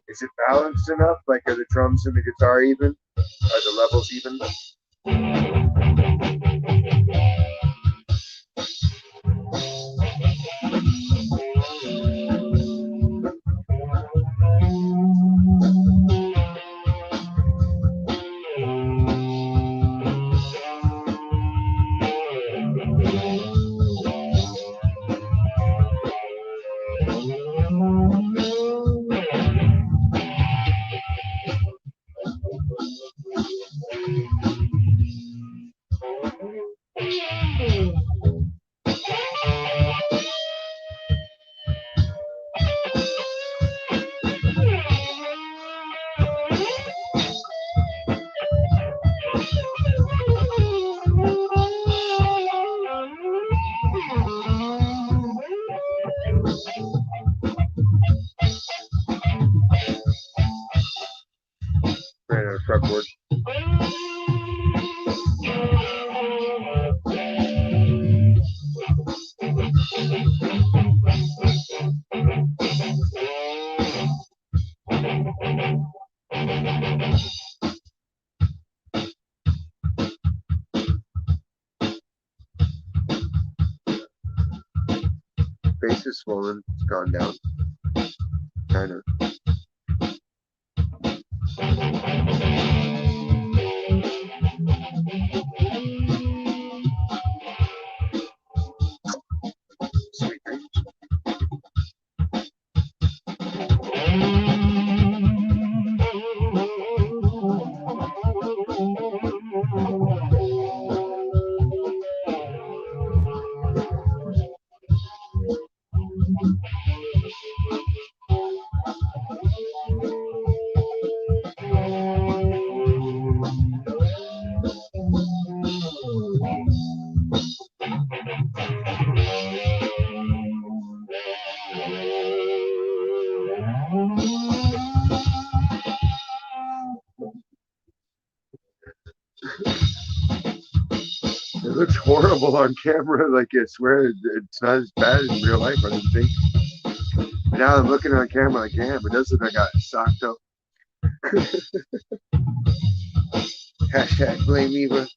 Is it balanced enough? Like, are the drums and the guitar even? Are the levels even? Ran out of fretboard. Bass is swollen. It's gone down. Kind of. Sweet dreams. It looks horrible on camera. Like I swear it's not as bad in real life, I didn't think. But now I'm looking on camera like, damn, it does look like I got socked up. Hashtag blame Eva.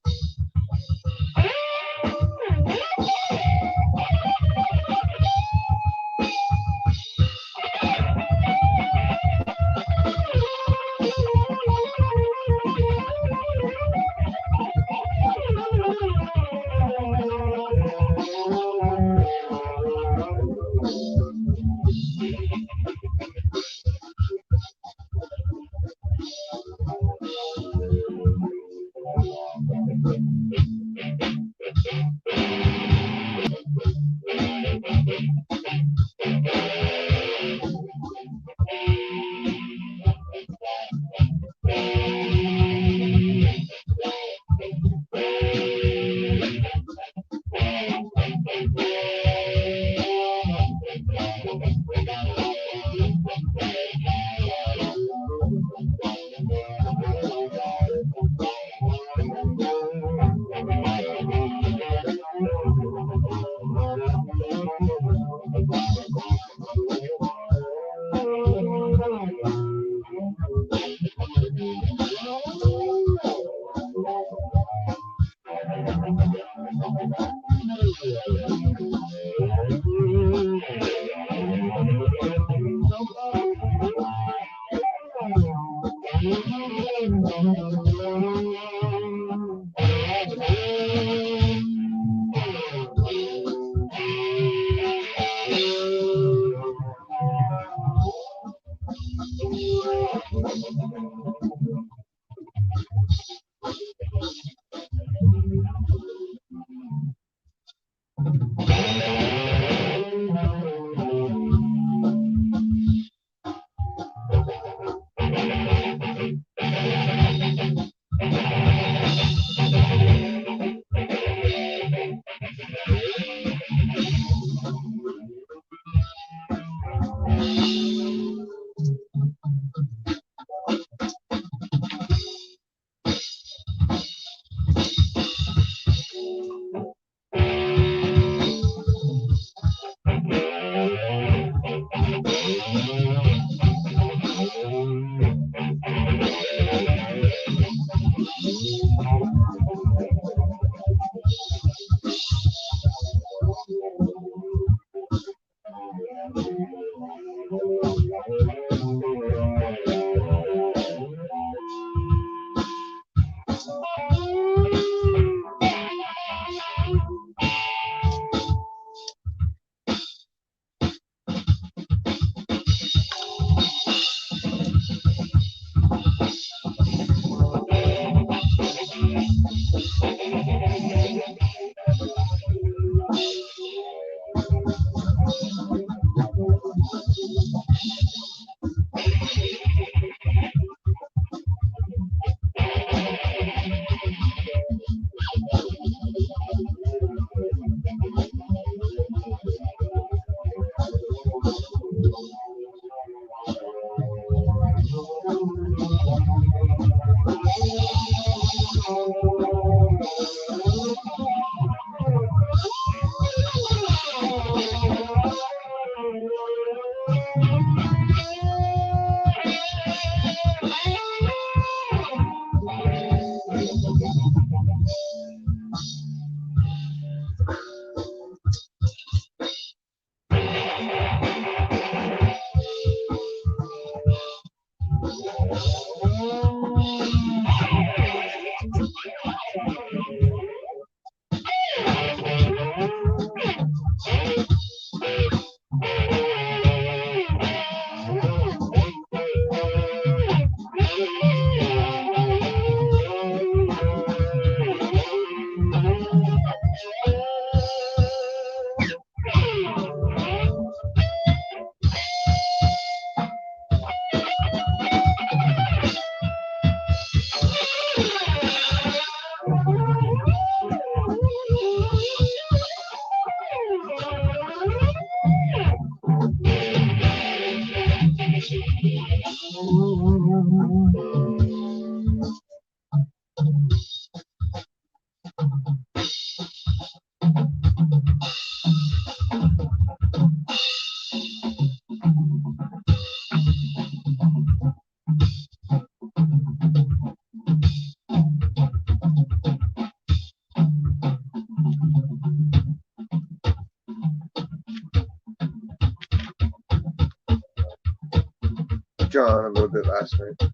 John a little bit last night.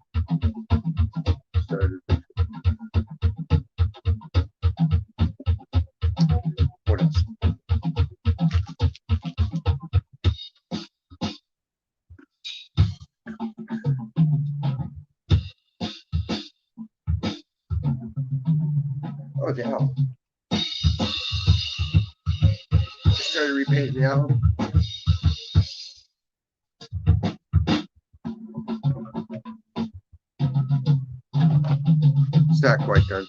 Started. What else? Oh, the hell. Started repainting the album. It's not quite done.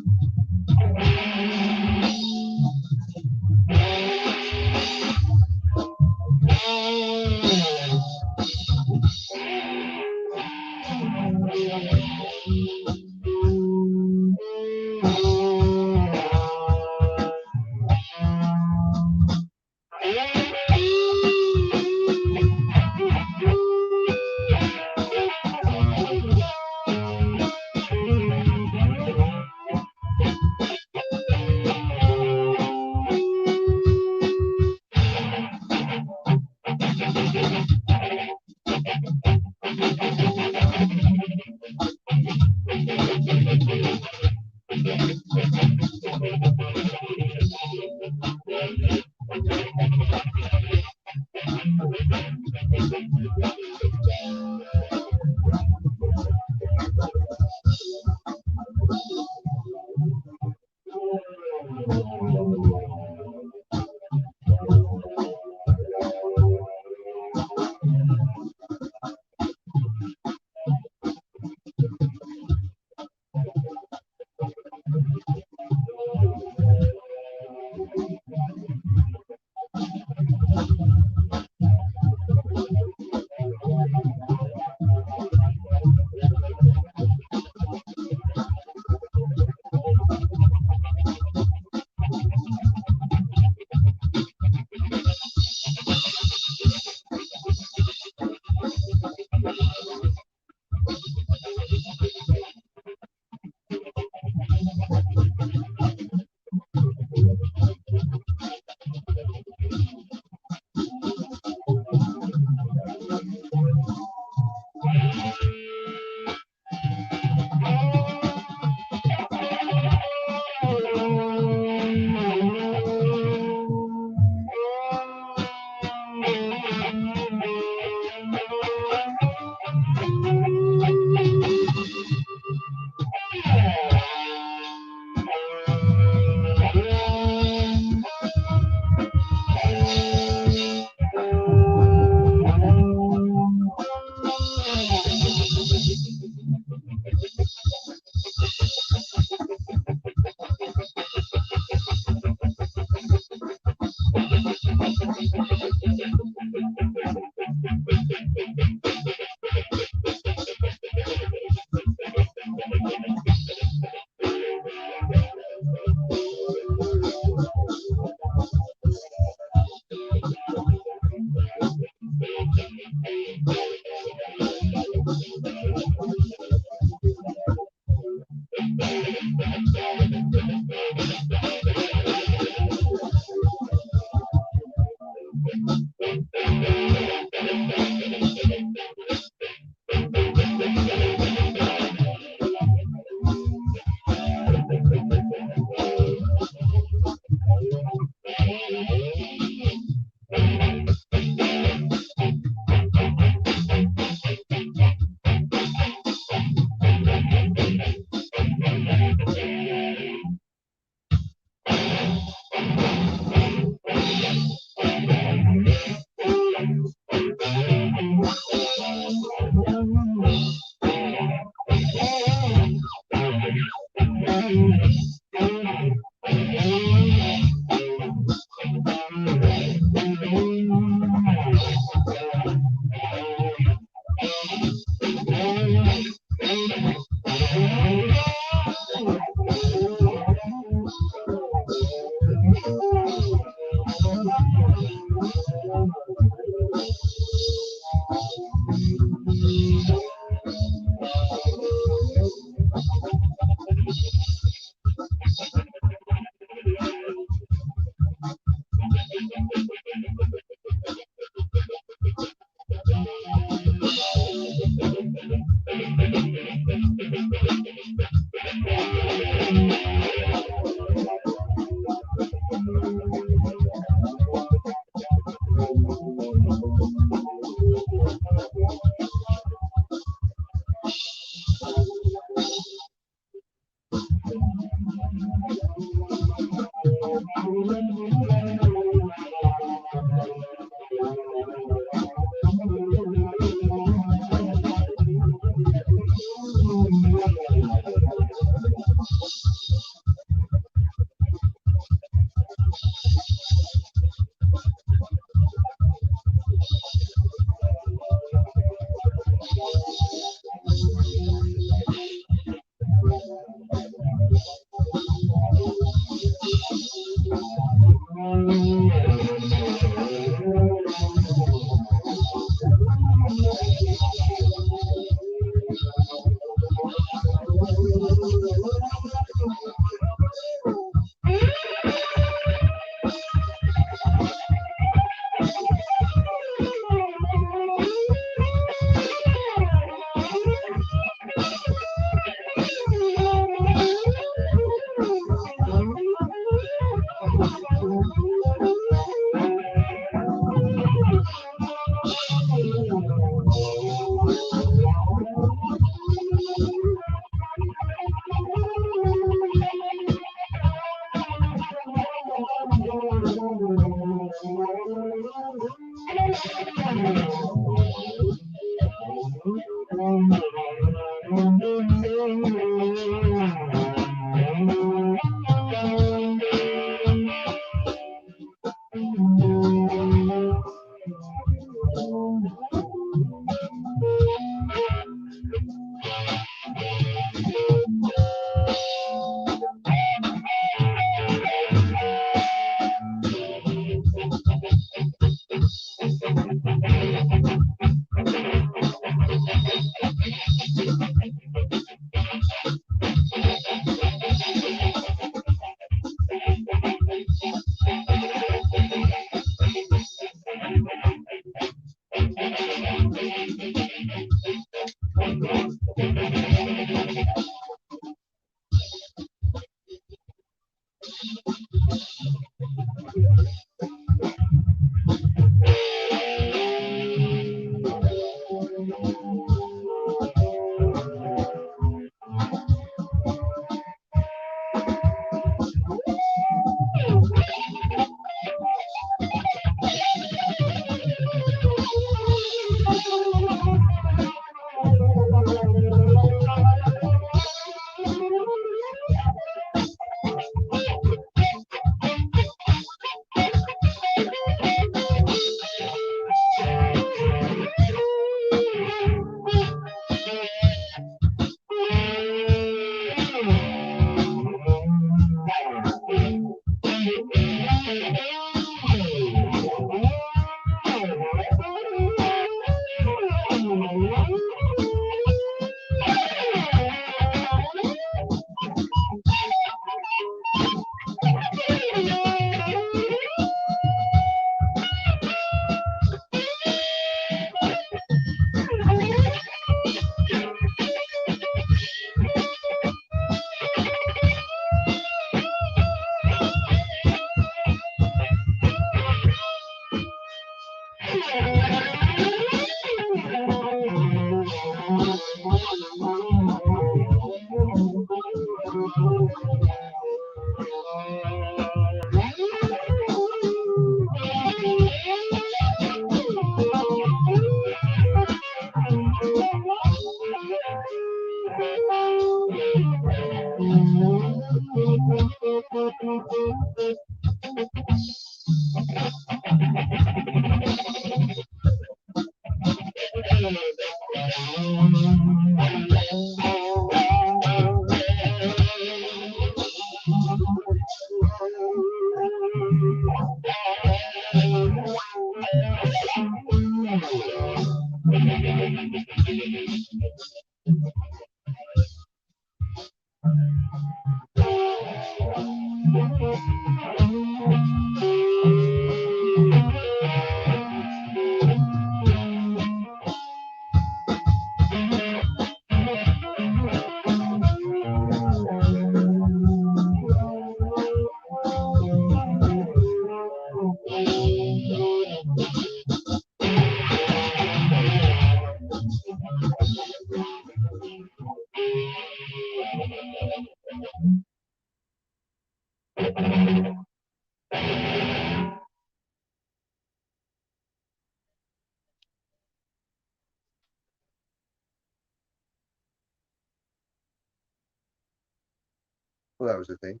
Well, that was the thing.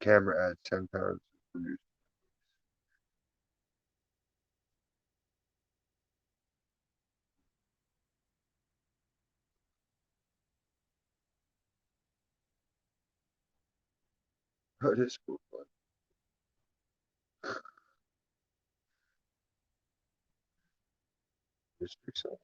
Camera adds 10 pounds. That is cool. Mystery so.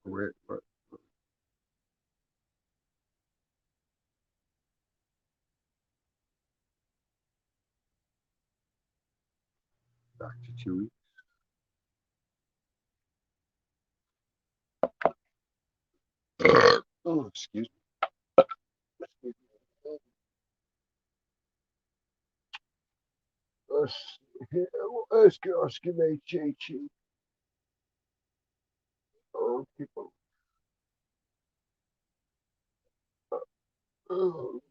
Wait, but back to 2 weeks. Oh, excuse me. Let's give me Chi. Oh, people. Oh,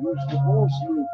where's the boss, Luke?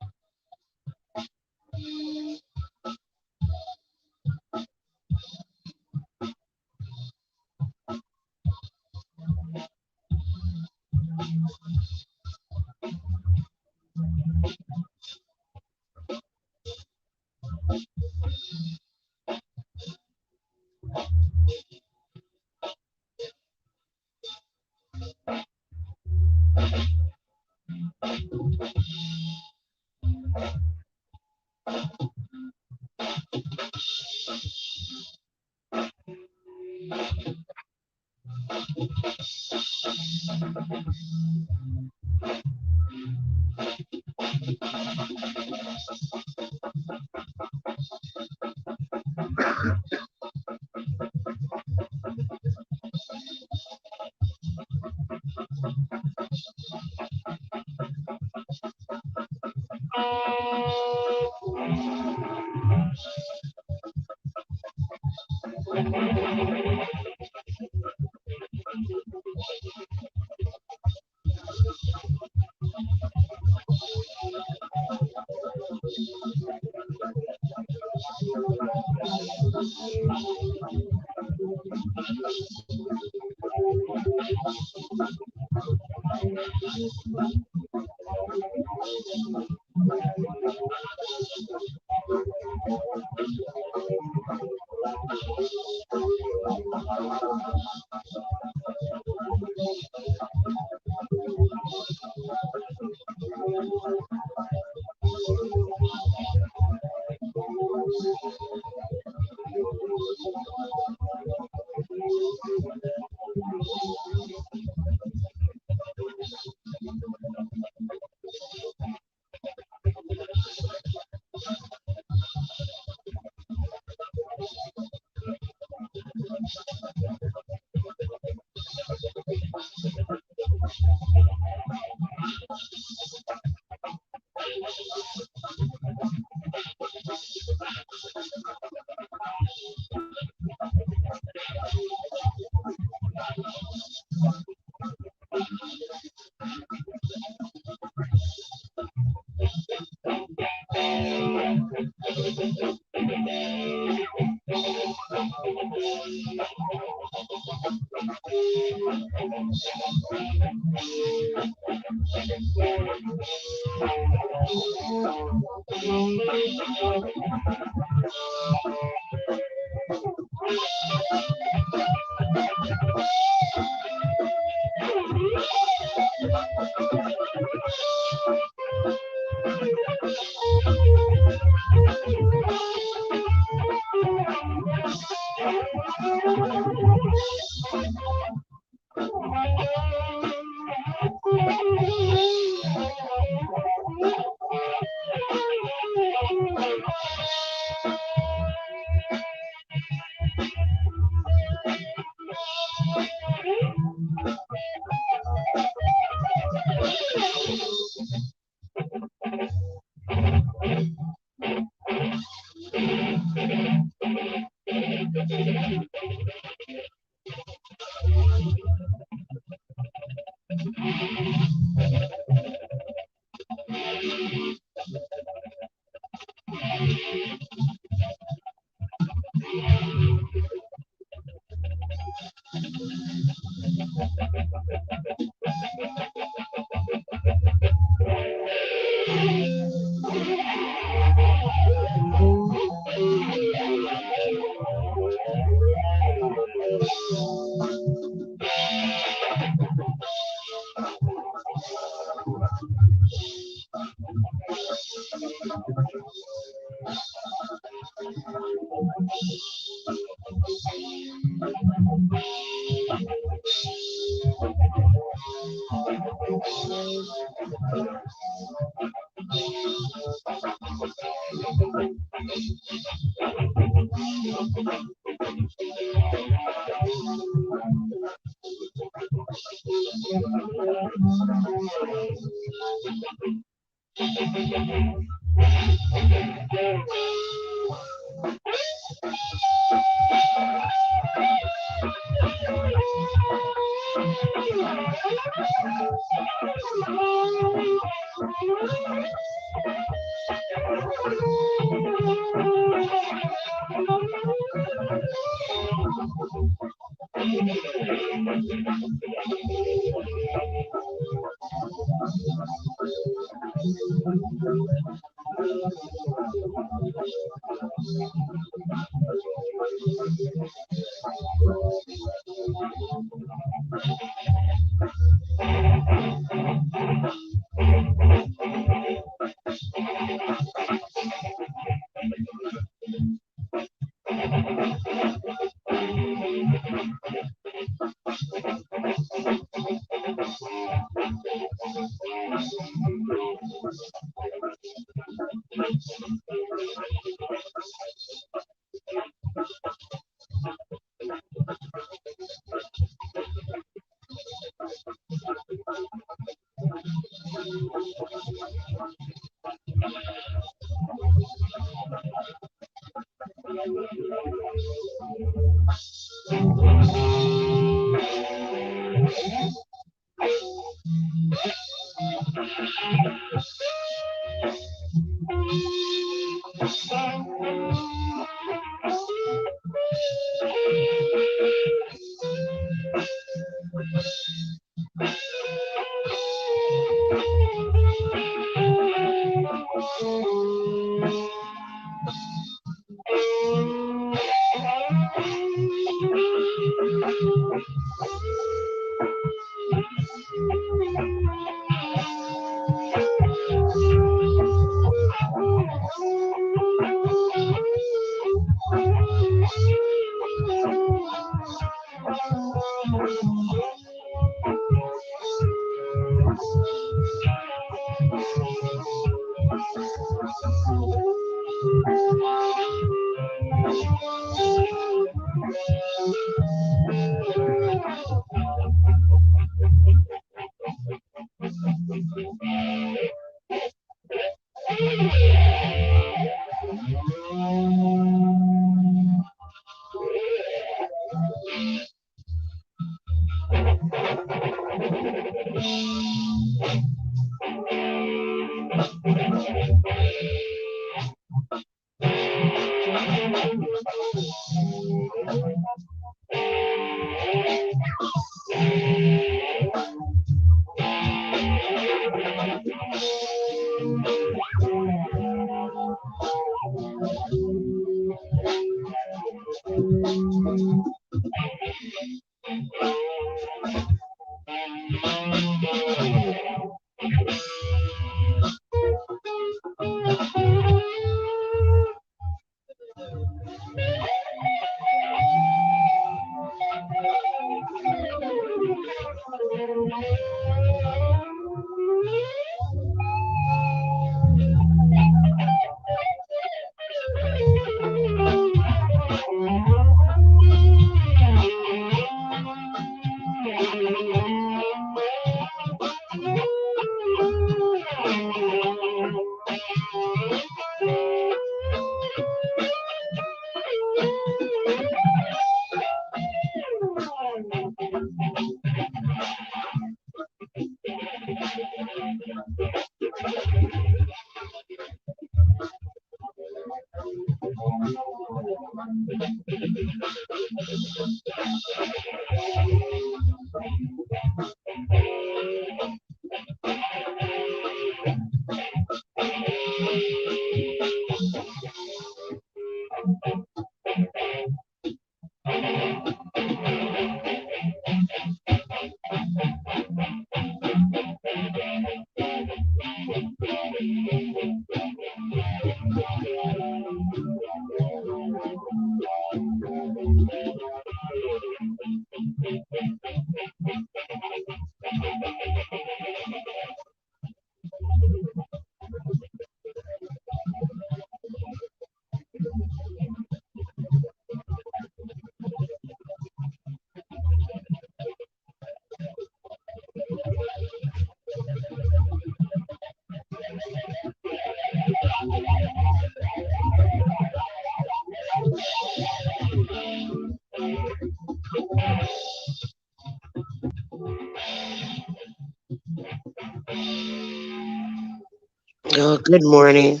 Oh, good morning.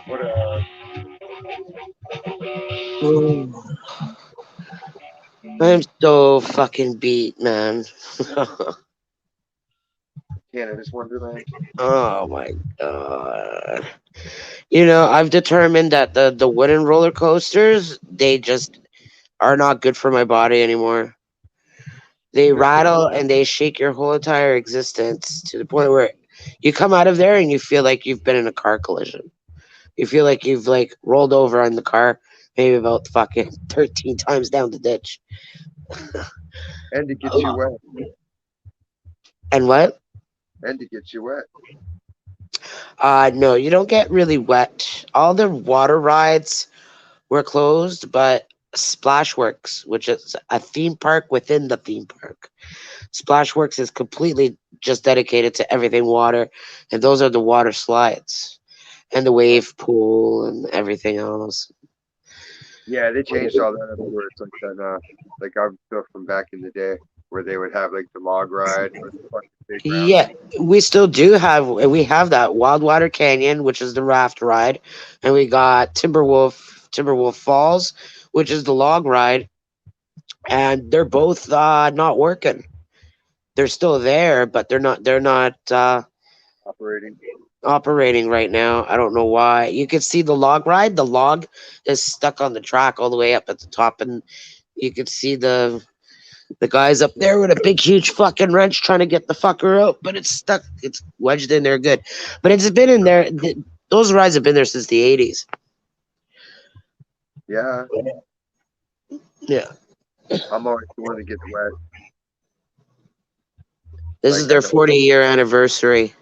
What Mm, I'm so fucking beat, man. Canada's Wonderland? Oh my god. I've determined that the wooden roller coasters, they just are not good for my body anymore. They Good for rattle and they shake your whole entire existence to the point where you come out of there and you feel like you've been in a car collision. You feel like you've like rolled over in the car maybe about fucking 13 times down the ditch. and to get you wet, And what? and to get you wet. No, you don't get really wet. All the water rides were closed, but Splashworks, which is a theme park within the theme park, Splashworks is completely just dedicated to everything water, and those are the water slides and the Uh, wave pool and everything else. yeah, they changed all that everywhere. It's like that, like our stuff from back in the day where they would have like the log ride or the fucking big round Yeah, we have that Wild Water Canyon, which is the raft ride, and we got Timberwolf Falls, which is the log ride, and they're both not working. They're still there, but they're not operating. operating right now. I don't know why. You can see the log ride. The log is stuck on the track all the way up at the top, and you can see the guys up there with a big, huge fucking wrench trying to get the fucker out, but it's stuck. It's wedged in there good. But it's been in there. Those rides have been there since the 80s. Yeah, Yeah. I'm always the one that gets wet. This is Like I their know 40-year anniversary.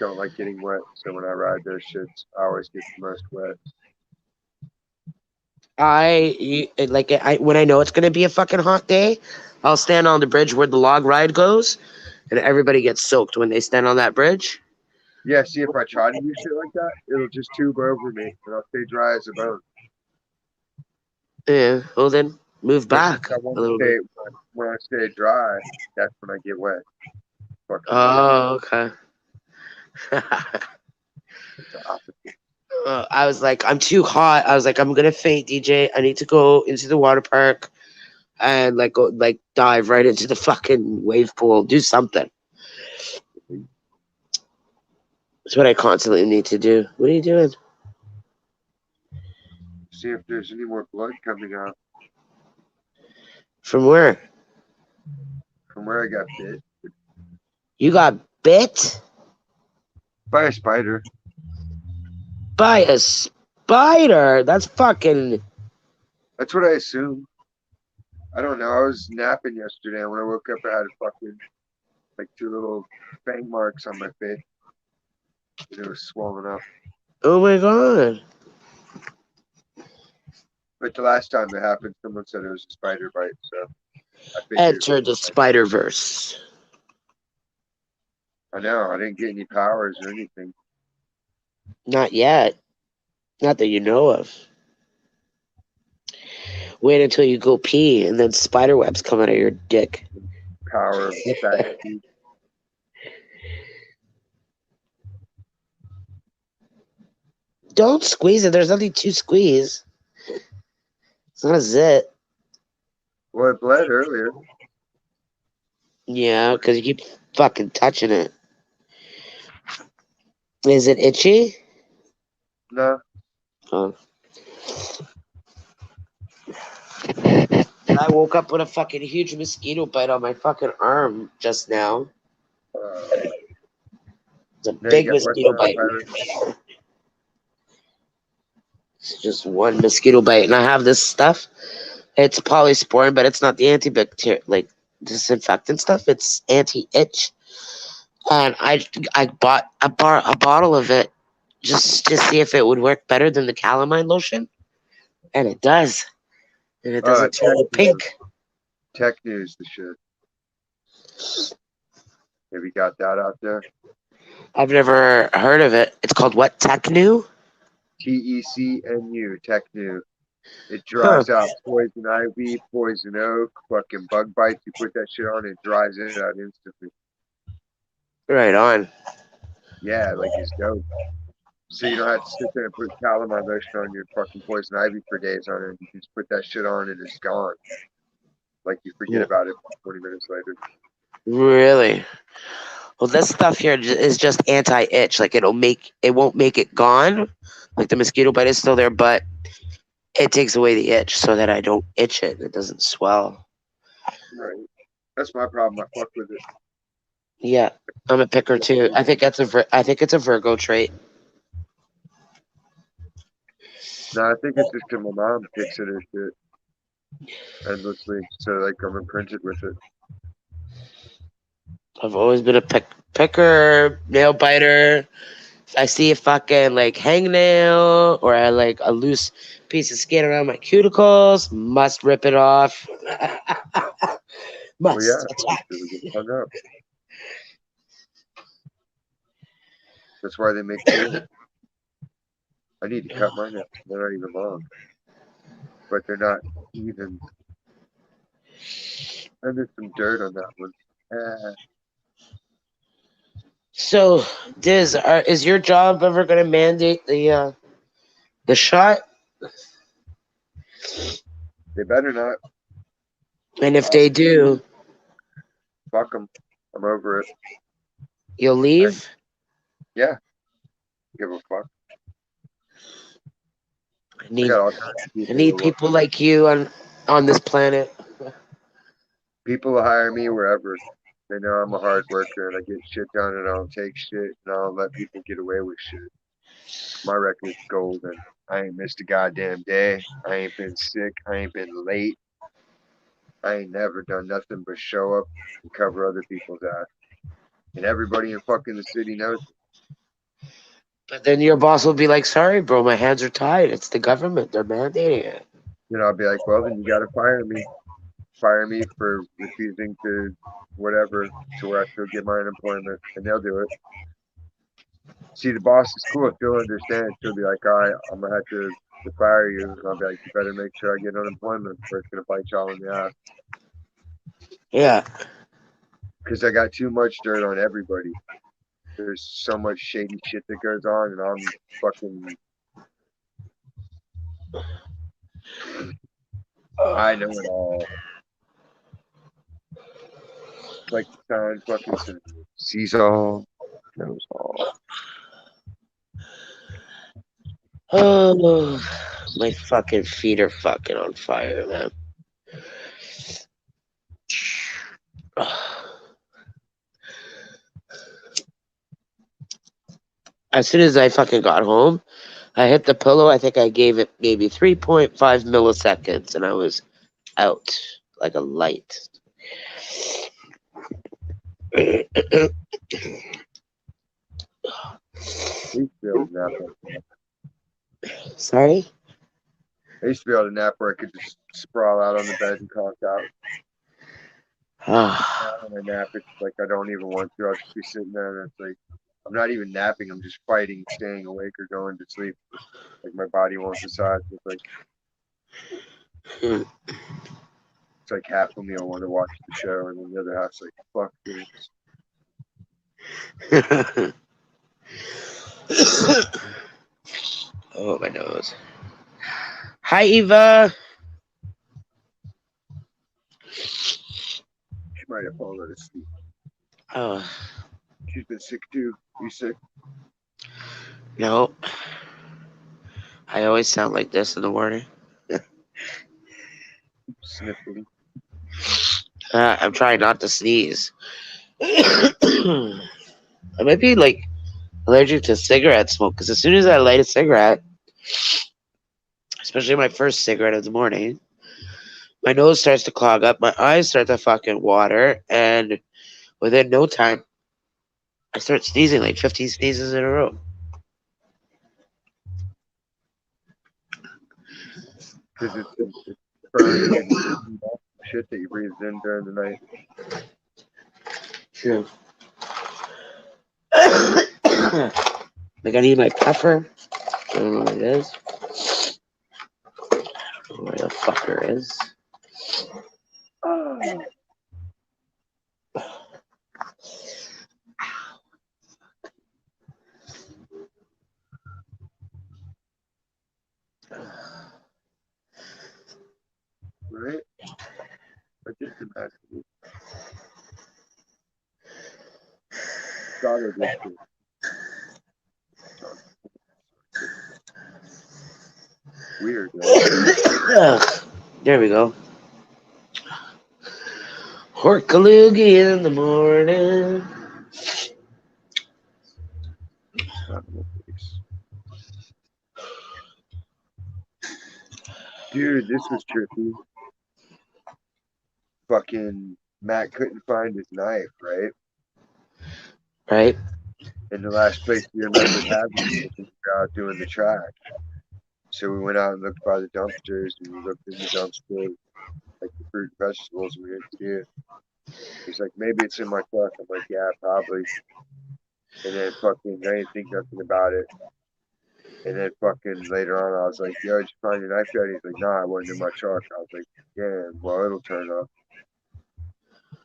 don't like getting wet, so when I ride those shits, I always get the most wet. I when I know it's gonna be a fucking hot day, I'll stand on the bridge where the log ride goes, and everybody gets soaked when they stand on that bridge. Yeah, see, if I try to do shit like that, it'll just tube over me, and I'll stay dry as a bone. Yeah, well then move But since back I a won't little stay bit. when I stay dry, that's when I get wet. Fucking weird. Oh, okay. It's the opposite. I was like, I'm too hot. I was like, I'm gonna faint, DJ. I need to go into the water park and like go like dive right into the fucking wave pool. Do something. That's what I constantly need to do. What are you doing? See if there's any more blood coming out From where? from where I got bit You got bit by a spider. by a spider? That's fucking. That's what I assume. I don't know. I was napping yesterday, and when I woke up, I had fucking like two little fang marks on my face, and it was swollen up. Oh my god. But the last time it happened, someone said it was a spider bite, so I figured it was Enter the a spider. Spider Verse. I know. I didn't get any powers or anything. Not yet. Not that you know of. Wait until you go pee and then spider webs come out of your dick. Power of fat speed. Don't squeeze it. There's nothing to squeeze. It's not a zit. Well, it bled earlier. Yeah, because you keep fucking touching it. Is it itchy? No. Oh. And I woke up with a fucking huge mosquito bite on my fucking arm just now. Uh, It's a now you big got wet mosquito on bite. virus. It's just one mosquito bite. And I have this stuff. It's polysporin, but it's not the antibacterial, like disinfectant stuff. It's anti-itch. And I bought a bottle of it just to see if it would work better than the calamine lotion. And it does. And it doesn't turn pink. Tech news, the shit. Have you got that out there? I've never heard of it. It's called what? Technu? TECNU, Technu. It Huh. dries out poison ivy, poison oak, fucking bug bites. You put that shit on, it dries it out instantly. Right on. Yeah, like it's dope. So you don't have to sit there and put calamine lotion on your fucking poison ivy for days on it. You can just put that shit on and it's gone. Like you forget about it 20 minutes later. Really? Well, this stuff here is just anti-itch. Like it won't make it gone. Like the mosquito bite is still there, but it takes away the itch so that I don't itch it. It doesn't swell. Right. That's my problem. I fuck with it. Yeah, I'm a picker too. I think it's a Virgo trait. No, I think it's just 'cause my mom picks at her shit endlessly. So like I'm imprinted with it. I've always been a picker, nail biter. If I see a fucking like hangnail or I like a loose piece of skin around my cuticles, must rip it off. Well, yeah, Must attack. it'll get hung up. That's why they make tools. I need to cut my nails. They're not even long, but they're not even. And there's some dirt on that one. Uh, So, Diz, is your job ever going to mandate the shot? they better not. And if they do, Fuck them. I'm over it. you'll I, leave? yeah, give a fuck. I I need got all kinds of I people need that want people like you on this planet. people to hire me wherever. They know I'm a hard worker and I get shit done and I don't take shit and I don't let people get away with shit. My record's golden. I ain't missed a goddamn day. I ain't been sick. I ain't been late. I ain't never done nothing but show up and cover other people's ass. And everybody in fucking the city knows it. But then your boss will be like, "Sorry, bro, my hands are tied. It's the government. They're mandating it." Then I'll be like, well, then you got to fire me. Fire me for refusing to whatever to where I still get my unemployment, and they'll do it. See, the boss is cool. She'll understand. She'll be like, all right, I'm gonna have to fire you, and I'll be like, you better make sure I get unemployment, or it's gonna bite y'all in the ass. Yeah. Because I got too much dirt on everybody. There's so much shady shit that goes on, and I'm fucking. I know it all. Like the sign fucking says, sees all, knows all. Oh, my fucking feet are fucking on fire, man. As soon as I fucking got home, I hit the pillow. I think I gave it maybe 3.5 milliseconds, and I was out like a light. I used to be able to nap like that. Sorry. I used to be able to nap where I could just sprawl out on the bed and conk out. Now Ah, when I nap, it's like I don't even want to. I'll just be sitting there and it's like I'm not even napping. I'm just fighting staying awake or going to sleep. Like my body won't decide. hmm. It's like half of me I want to watch the show, and then the other half's like, fuck this. Oh, my nose. Hi, Eva. She might have fallen asleep. Oh, She's been sick too. You sick? no. I always sound like this in the morning. Sniffling. I'm trying not to sneeze. I might be like allergic to cigarette smoke because as soon as I light a cigarette, especially my first cigarette of the morning, my nose starts to clog up, my eyes start to fucking water, and within no time, I start sneezing like 15 sneezes in a row. Because it's burning and shit that you breathed in during the night. True. Like I need my puffer. I don't know what it is. I don't know where the fucker is. Oh, right? I just imagine thought of this shit. Weird, right? There we go. Horkaloogie in the morning. Not in the face. Dude, this was trippy. Fucking Matt couldn't find his knife, right? Right? And the last place we remembered having it was when we were out doing the track. So we went out and looked by the dumpsters and we looked in the dumpster, like the fruit and vegetables, and we didn't see it. He's like, maybe it's in my truck. I'm like, yeah, probably. And then fucking, I didn't think nothing about it. And then fucking later on, I was like, yo, did you find your knife yet? He's like, nah, it wasn't in my truck. I was like, yeah, well, it'll turn up.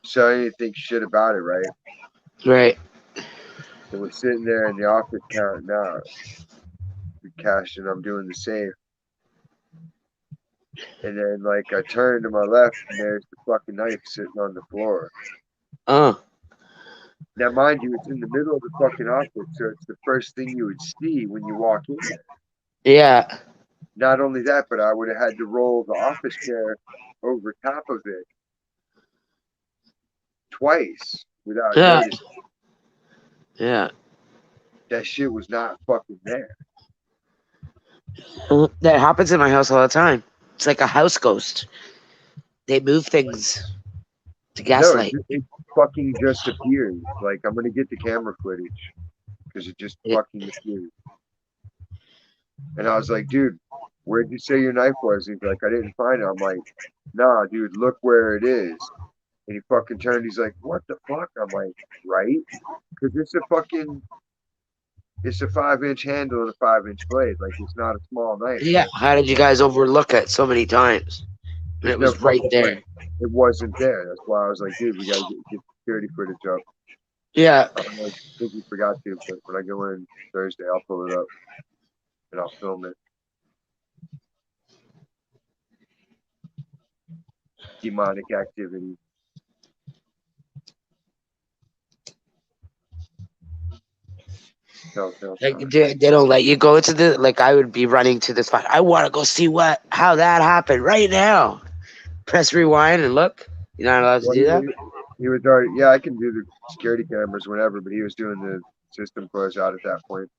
So I didn't think shit about it, right? Right. So we're sitting there in the office counting out the cash, and I'm doing the same. And then, like, I turn to my left, and there's the fucking knife sitting on the floor. Uh. Now, mind you, it's in the middle of the fucking office, so it's the first thing you would see when you walk in there. Yeah. Not only that, but I would have had to roll the office chair over top of it twice without Yeah. noticing. Yeah. That shit was not fucking there. That happens in my house all the time. It's like a house ghost. They move things to No, gaslight. it fucking just appeared. Like, I'm gonna get the camera footage because it just It, fucking appeared. And I was like, dude, where'd you say your knife was? He's like, I didn't find it. I'm like, nah, dude, look where it is. And he fucking turned. He's like, what the fuck? I'm like, right? Because it's a 5 inch handle and a 5 inch blade. Like, it's not a small knife. Yeah. How did you guys overlook it so many times? And There's it no was right fucking way. there. It wasn't there. That's why I was like, dude, we gotta get security footage up. Yeah. I don't know, I think we forgot to, but when I go in Thursday, I'll pull it up and I'll film it. Demonic activity. Telltale Like sign. they don't let you go into the like I would be running to this spot. I want to go see what how that happened right now. Press rewind and look. You're not allowed to Well, do that. he was already, yeah, I can do the security cameras whenever, but he was doing the system close out at that point.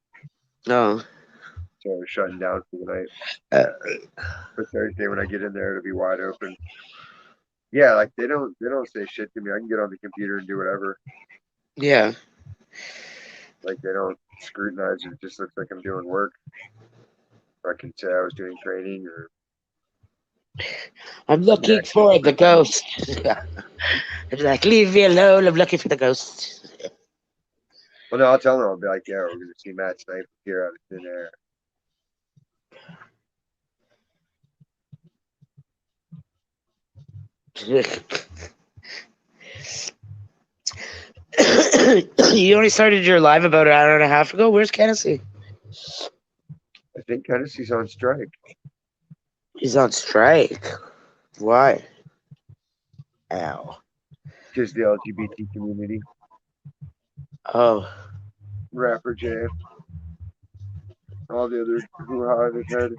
No. So I was shutting down for the night. Uh, For Thursday when I get in there, it'll be wide open. Yeah, like they don't say shit to me. I can get on the computer and do whatever. yeah. Like they don't scrutinize it. It just looks like I'm doing work. Or I can say I was doing training or I'm I can looking actually for the click on. ghost. It's like leave me alone. I'm looking for the ghost. Well, no, I'll tell them. I'll be like, yeah, we're gonna see Matt Snipe here out of thin air. You only started your live about an hour and a half ago. Where's Kennedy? I think Tennessee's on strike He's on strike. Why? Ow. because the LGBT community. Oh. Rapper J, all the other hoo ha they've had.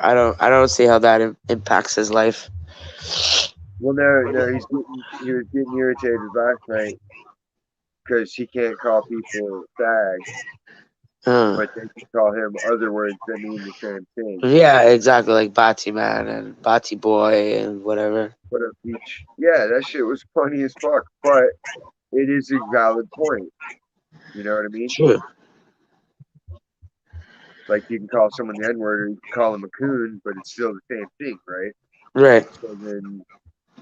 I don't see how that impacts his life. Well, no, he was getting irritated last night because he can't call people fag, Uh, but they can call him other words that mean the same thing. yeah, exactly. Like Bati Man and Bati Boy and whatever. But a beach, yeah, that shit was funny as fuck. But it is a valid point. You know what I mean? True. Like you can call someone the N word or you can call them a coon, but it's still the same thing, right? Right. So then,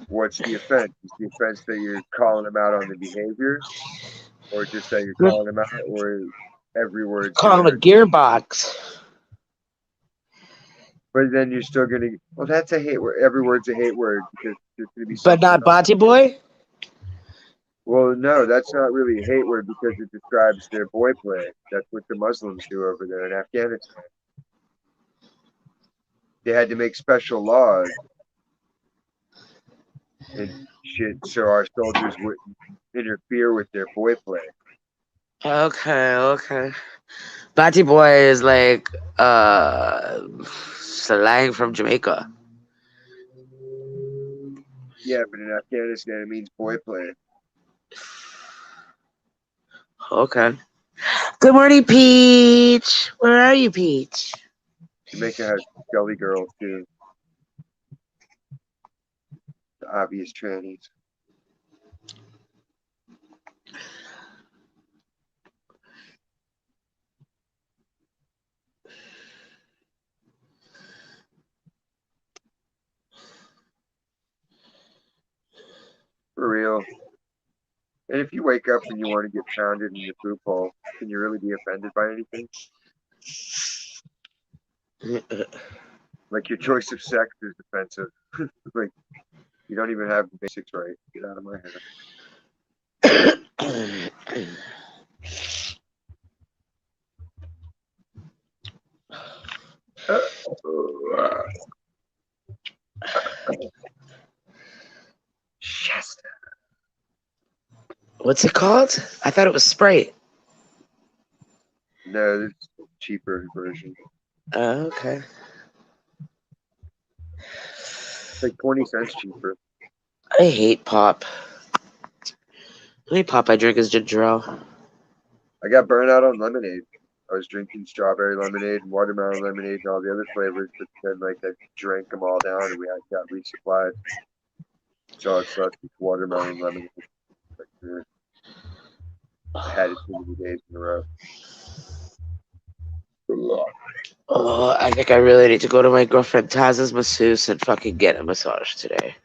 what's the offense? Is the offense that you're calling them out on the behavior, or just that you're calling them out, or every word's Call him a gonna? gearbox. But then you're still gonna. Well, that's a hate word. Every word's a hate word because there's gonna be But something not else. Bati Boy? Well, no, that's not really a hate word because it describes their boy play. That's what the Muslims do over there in Afghanistan. They had to make special laws and shit so our soldiers wouldn't interfere with their boy play. Okay, okay. Bati Boy is like slang from Jamaica. Yeah, but in Afghanistan it means boy play. Okay. Good morning, Peach. Where are you, Peach? Jamaica has gully girls too, the obvious trannies. For real. And if you wake up and you want to get pounded in your poop hole, can you really be offended by anything? Like your choice of sex is offensive. Like you don't even have the basics right. Get out of my hair. Shasta. What's it called? I thought it was Sprite. No, it's a cheaper version. Okay. It's like 20 cents cheaper. I hate pop. The only pop I drink is ginger ale. I got burnt out on lemonade. I was drinking strawberry lemonade and watermelon lemonade and all the other flavors, but then like I drank them all down and we had got resupplied. So it's left with watermelon lemonade. Like, I had it too many days in a row. Oh, I think I really need to go to my girlfriend Taz's masseuse and fucking get a massage today.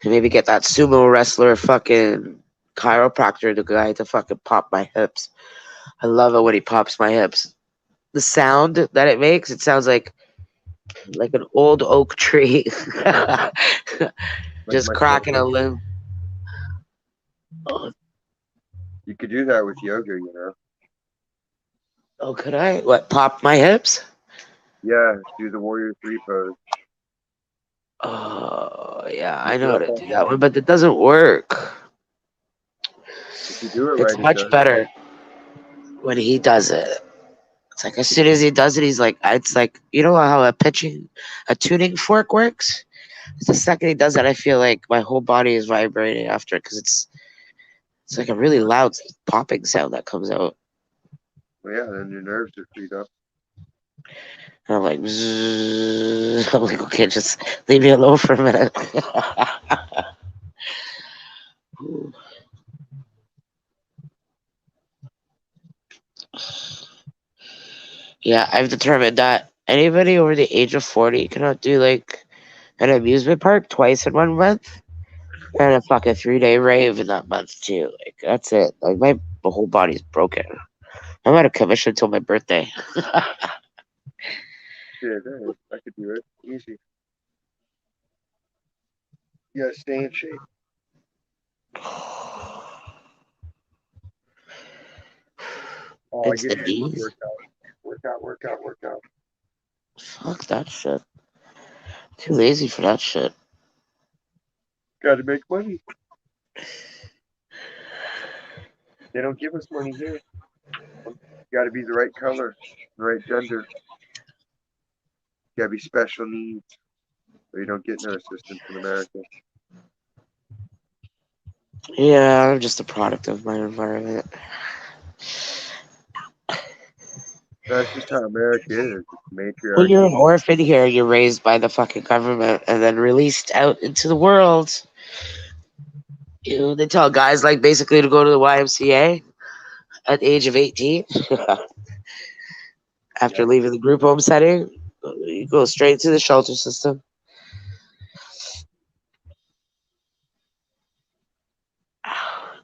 And maybe get that sumo wrestler fucking chiropractor, the guy to fucking pop my hips. I love it when he pops my hips. The sound that it makes, it sounds like an old oak tree. like Just my cracking a shoulder. limb. Oh, You could do that with yoga, you know. oh, could I? What, pop my hips? Yeah, do the Warrior Three pose. Oh, yeah, Look I it know how up to do that online. one, but it doesn't work. If you do it It's right, it much does. better when he does it. It's like as soon as he does it, he's like, it's like, you know how a tuning fork works? It's the second he does it, I feel like my whole body is vibrating after it because it's like a really loud popping sound that comes out. Well, yeah, then your nerves are freed up. And I'm like, "Bzzz." I'm like, okay, just leave me alone for a minute. Yeah, I've determined that anybody over the age of 40 cannot do like an amusement park twice in 1 month and a fucking 3 day rave in that month too. Like, that's it. Like, my whole body's broken. I'm out of commission until my birthday. Yeah, that is. I could do it. Easy. You gotta stay in shape. Oh, I It's get the too much knees. workout. Workout, workout, workout. Fuck that shit. Too lazy for that shit. Gotta make money. They don't give us money here. Gotta be the right color, the right gender. Gotta be special needs. Or you don't get no assistance in America. Yeah, I'm just a product of my environment. That's just how America is. It's When you're an matriarchy. orphan here, you're raised by the fucking government and then released out into the world. You know, they tell guys like basically to go to the YMCA at the age of 18 after Yep. leaving the group home setting. You go straight to the shelter system.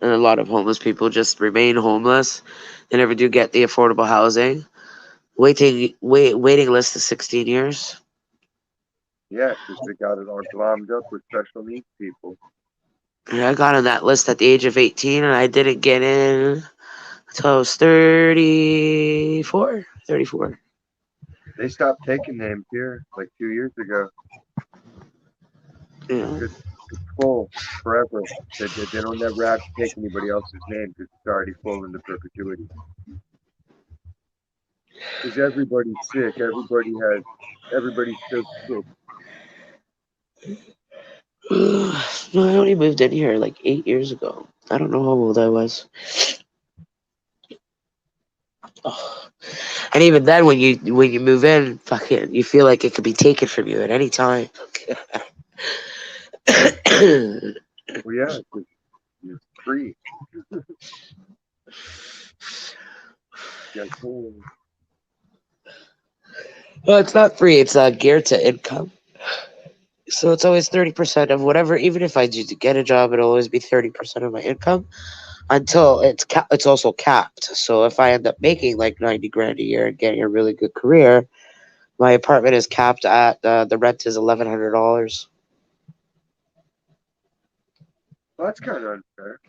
And a lot of homeless people just remain homeless. They never do get the affordable housing. Waiting list is 16 years. Yeah, because they got it all glommed up with special needs people. And I got on that list at the age of 18 and I didn't get in until I was 34. 34. They stopped taking names here like 2 years ago. Yeah. It's full forever. They don't never have to take anybody else's name because it's already full into perpetuity. Because everybody's sick. Everybody's so sick. No, I only moved in here like 8 years ago. I don't know how old I was. Oh. And even then, when you move in, fucking, you feel like it could be taken from you at any time. Well, yeah, because you're free. Yeah, cool. Well, it's not free. It's geared to income. So it's always 30% of whatever. Even if I do to get a job, it'll always be 30% of my income until it's also capped. So if I end up making like 90 grand a year and getting a really good career, my apartment is capped at the rent is $1,100. Well, that's kind of unfair.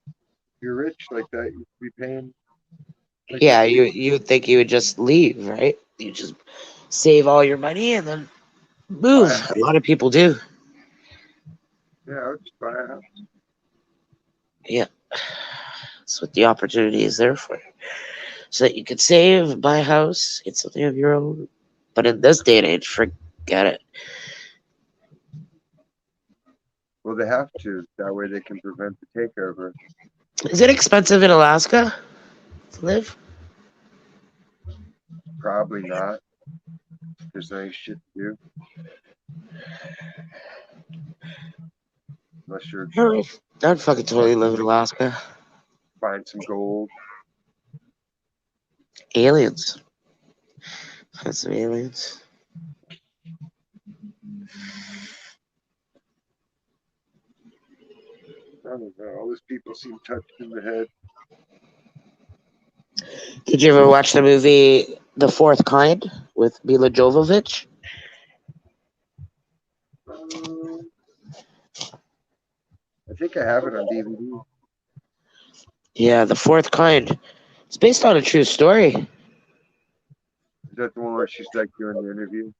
If you're rich like that, you should be paying like a Yeah, king. you would think you would just leave, right? You just save all your money and then Buy a move. A house. lot of people do. Yeah, I would just buy a house. Yeah, that's what the opportunity is there for. So that you could save, buy a house, get something of your own. But in this day and age, forget it. Well, they have to. That way they can prevent the takeover. Is it expensive in Alaska to live? Probably not. There's no shit to do unless you're Really? I'd fucking totally live in Alaska. find some gold. Aliens. Find some aliens. I don't know. All those people seem touched in the head. Did you ever watch the movie The Fourth Kind with Mila Jovovich? Um, I think I have it on DVD. Yeah, The Fourth Kind. It's based on a true story. Is that the one where she's like doing the interview?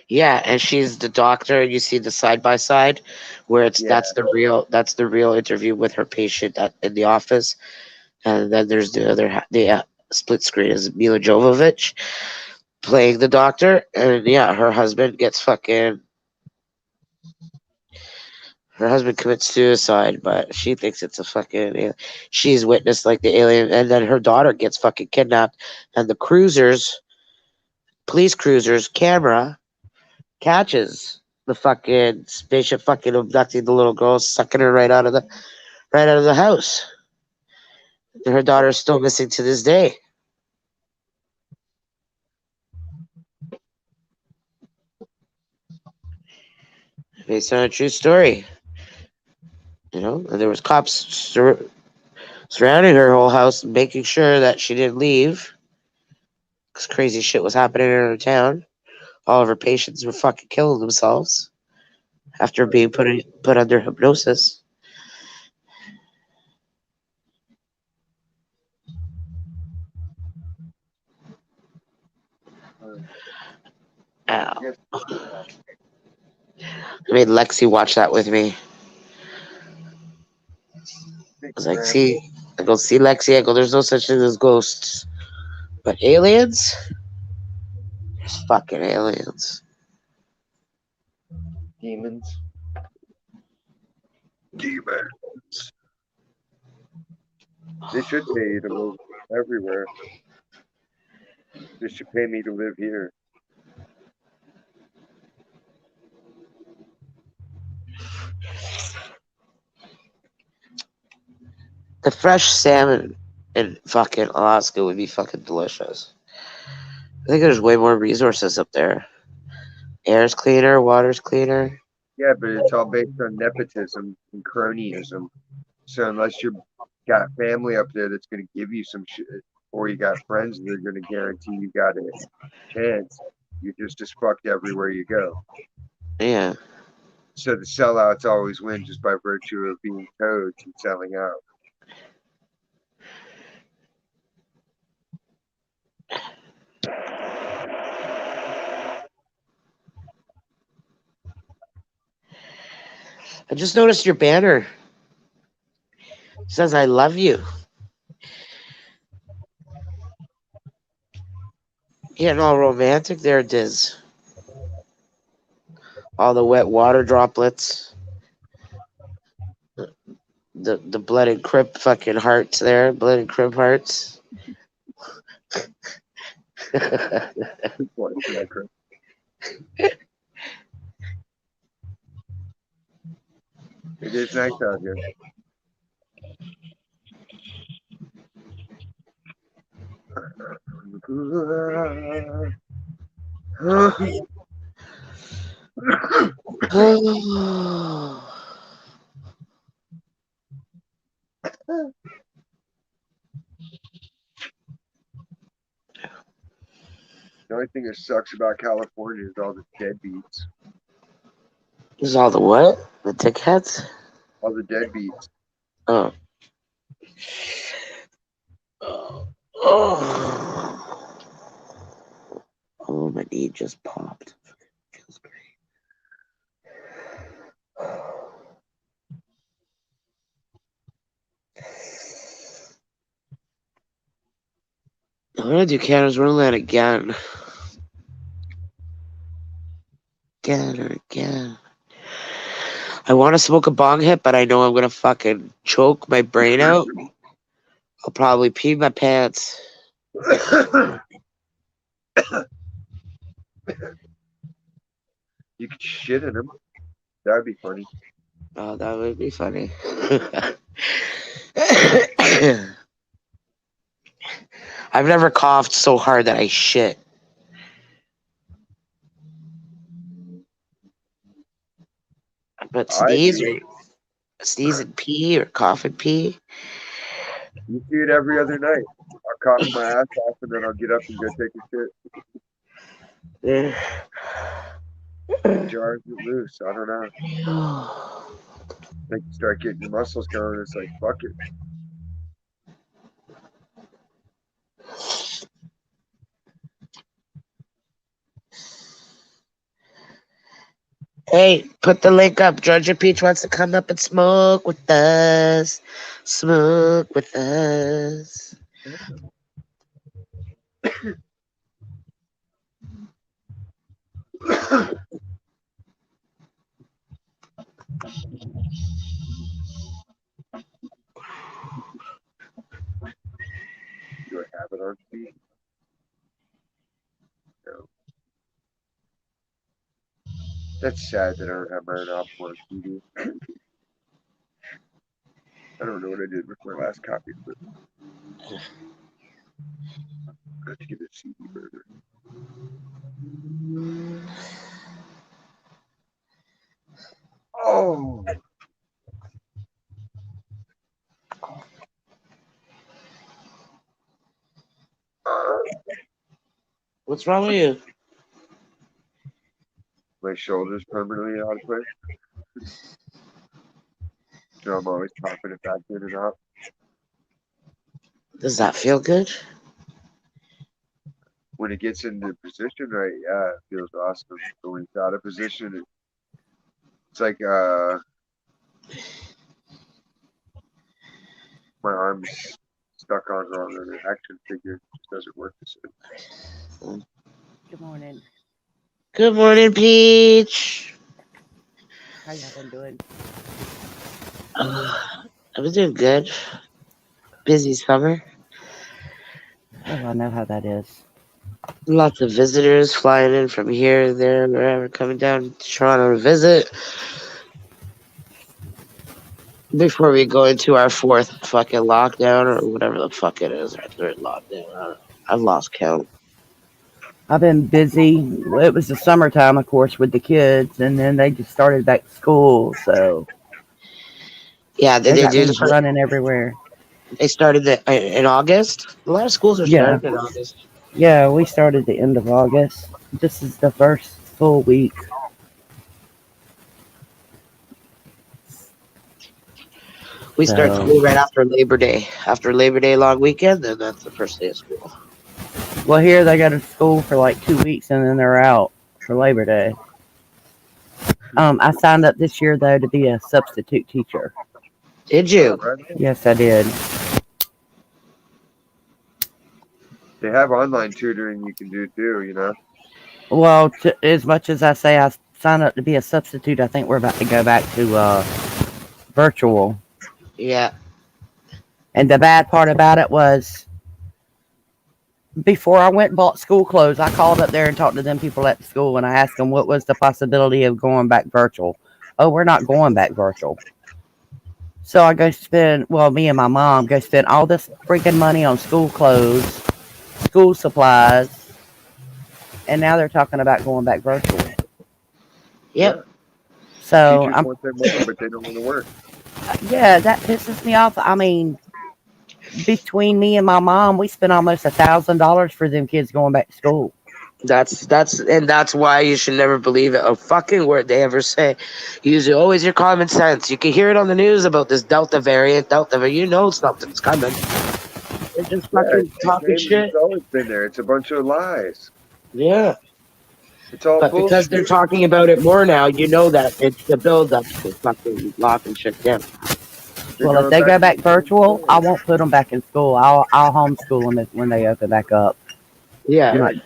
Yeah, and she's the doctor. You see the side by side, where it's Yeah. that's the real interview with her patient in the office, and then there's the other the split screen is Mila Jovovich playing the doctor, and yeah, her husband commits suicide, but she thinks it's a fucking. She's witnessed like the alien, and then her daughter gets fucking kidnapped, and the police cruiser's camera catches the fucking spaceship fucking abducting the little girl, sucking her right out of the house. And her daughter is still missing to this day. Based on a true story, and there was cops surrounding her whole house, making sure that she didn't leave, because crazy shit was happening in her town. All of her patients were fucking killing themselves after being put under hypnosis. Uh, I Ow. guess I made Lexi watch that with me. big I was like, grandpa. see, I go, see, Lexi, I go, there's no such thing as ghosts. But aliens? There's fucking aliens. Demons. Demons. They should pay you to live everywhere. They should pay me to live here. The fresh salmon in fucking Alaska would be fucking delicious. I think there's way more resources up there. Air's cleaner, water's cleaner. Yeah, but it's all based on nepotism and cronyism. So unless you got family up there that's going to give you some shit, or you got friends that are going to guarantee you got a chance, you're just as fucked everywhere you go. Yeah. So the sellouts always win just by virtue of being toads and selling out. I just noticed your banner. It says I love you. Getting all romantic there, Diz. All the wet water droplets. The blooded crib fucking hearts there. Blooded crib hearts. What, Chris? It is nice out here. The only thing that sucks about California is all the deadbeats. This is all the what? The dickheads? All the deadbeats. Oh. Oh. Oh, my knee just popped. Feels great. I'm gonna do Canada's Wonderland again. Again or again. I want to smoke a bong hit, but I know I'm gonna fucking choke my brain out. I'll probably pee my pants. You could shit in them. That'd be funny. Oh, that would be funny. I've never coughed so hard that I shit. But I sneeze do. or sneeze and pee or cough and pee. You see it every other night. I'll cough my ass off and then I'll get up and go take a shit. Eh. Jars it loose. I don't know. Like you start getting your muscles going. It's like fuck it. Hey, put the link up. Georgia Peach wants to come up and smoke with us. Smoke with us. Do I have it on speed? No. That's sad that I don't have my own album on CD. I don't know what I did with my last copy, but I have to get a CD burner. Oh, What's wrong with you? my shoulder's permanently out of place. So I'm always popping it back in and out. Does that feel good? When it gets into position right, yeah, it feels awesome. But when it's out of position, it's like my arm's stuck on wrong on an action figure. It just doesn't work the same. Good morning. Good morning, Peach. How y'all been doing? I've been doing good. Busy summer. Oh, I know how that is. Lots of visitors flying in from here, there, wherever, coming down to Toronto to visit. Before we go into our fourth fucking lockdown or whatever the fuck it is, our third lockdown. I've lost count. I've been busy. It was the summertime, of course, with the kids, and then they just started back to school, so Yeah, did they they got do me running everywhere. They started in August. A lot of schools are Yeah, starting in August. yeah, we started the end of August. This is the first full week. We start So, school right after Labor Day. After Labor Day long weekend, then that's the first day of school. well, here they go to school for like 2 weeks, and then they're out for Labor Day. I signed up this year though to be a substitute teacher. Did Oh, you? right. Yes, I did. They have online tutoring you can do too, you know. Well, as much as I say I signed up to be a substitute, I think we're about to go back to virtual. Yeah. And the bad part about it was before I went and bought school clothes, I called up there and talked to them people at the school and I asked them what was the possibility of going back virtual. Oh, we're not going back virtual. So I go spend, well, me and my mom go spend all this freaking money on school clothes, school supplies, and now they're talking about going back virtual. Yeah. Yep. So Teachers I'm, want their money, but they don't want to work. yeah, that pisses me off. I mean, between me and my mom, we spent almost $1,000 for them kids going back to school. That's why you should never believe it. A fucking word they ever say. Use always your common sense. You can hear it on the news about this Delta variant. You know something's coming. They're just Yeah, fucking it's the talking same. shit. It's always been there. It's a bunch of lies. Yeah. It's all But because they're bullshit. talking about it more now, you know that it's the build up to fucking locking shit down. They're Well, if going they back go to back the same virtual, I story. won't put them back in school. I'll homeschool them when they open back up. I'm Yeah. Yeah, not you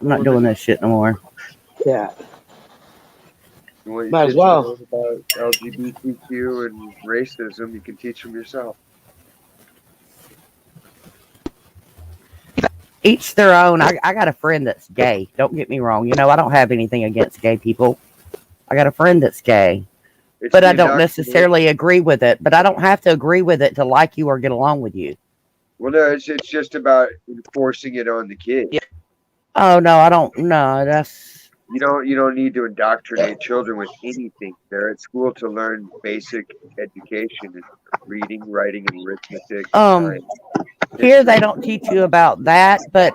I'm not want doing to this shit no more. Yeah. you want your Might as kids to well. learn about LGBTQ and racism, you can teach them yourself. Each their own. I got a friend that's gay. Don't get me wrong. You know, I don't have anything against gay people. I got a friend that's gay, It's but the I don't indoctrination. necessarily agree with it. But I don't have to agree with it to like you or get along with you. Well, no, it's just about enforcing it on the kid. Yeah. Oh no, I don't. No, that's You don't need to indoctrinate children with anything. They're at school to learn basic education and reading, writing, and arithmetic and um. science, Here they history. don't teach you about that, but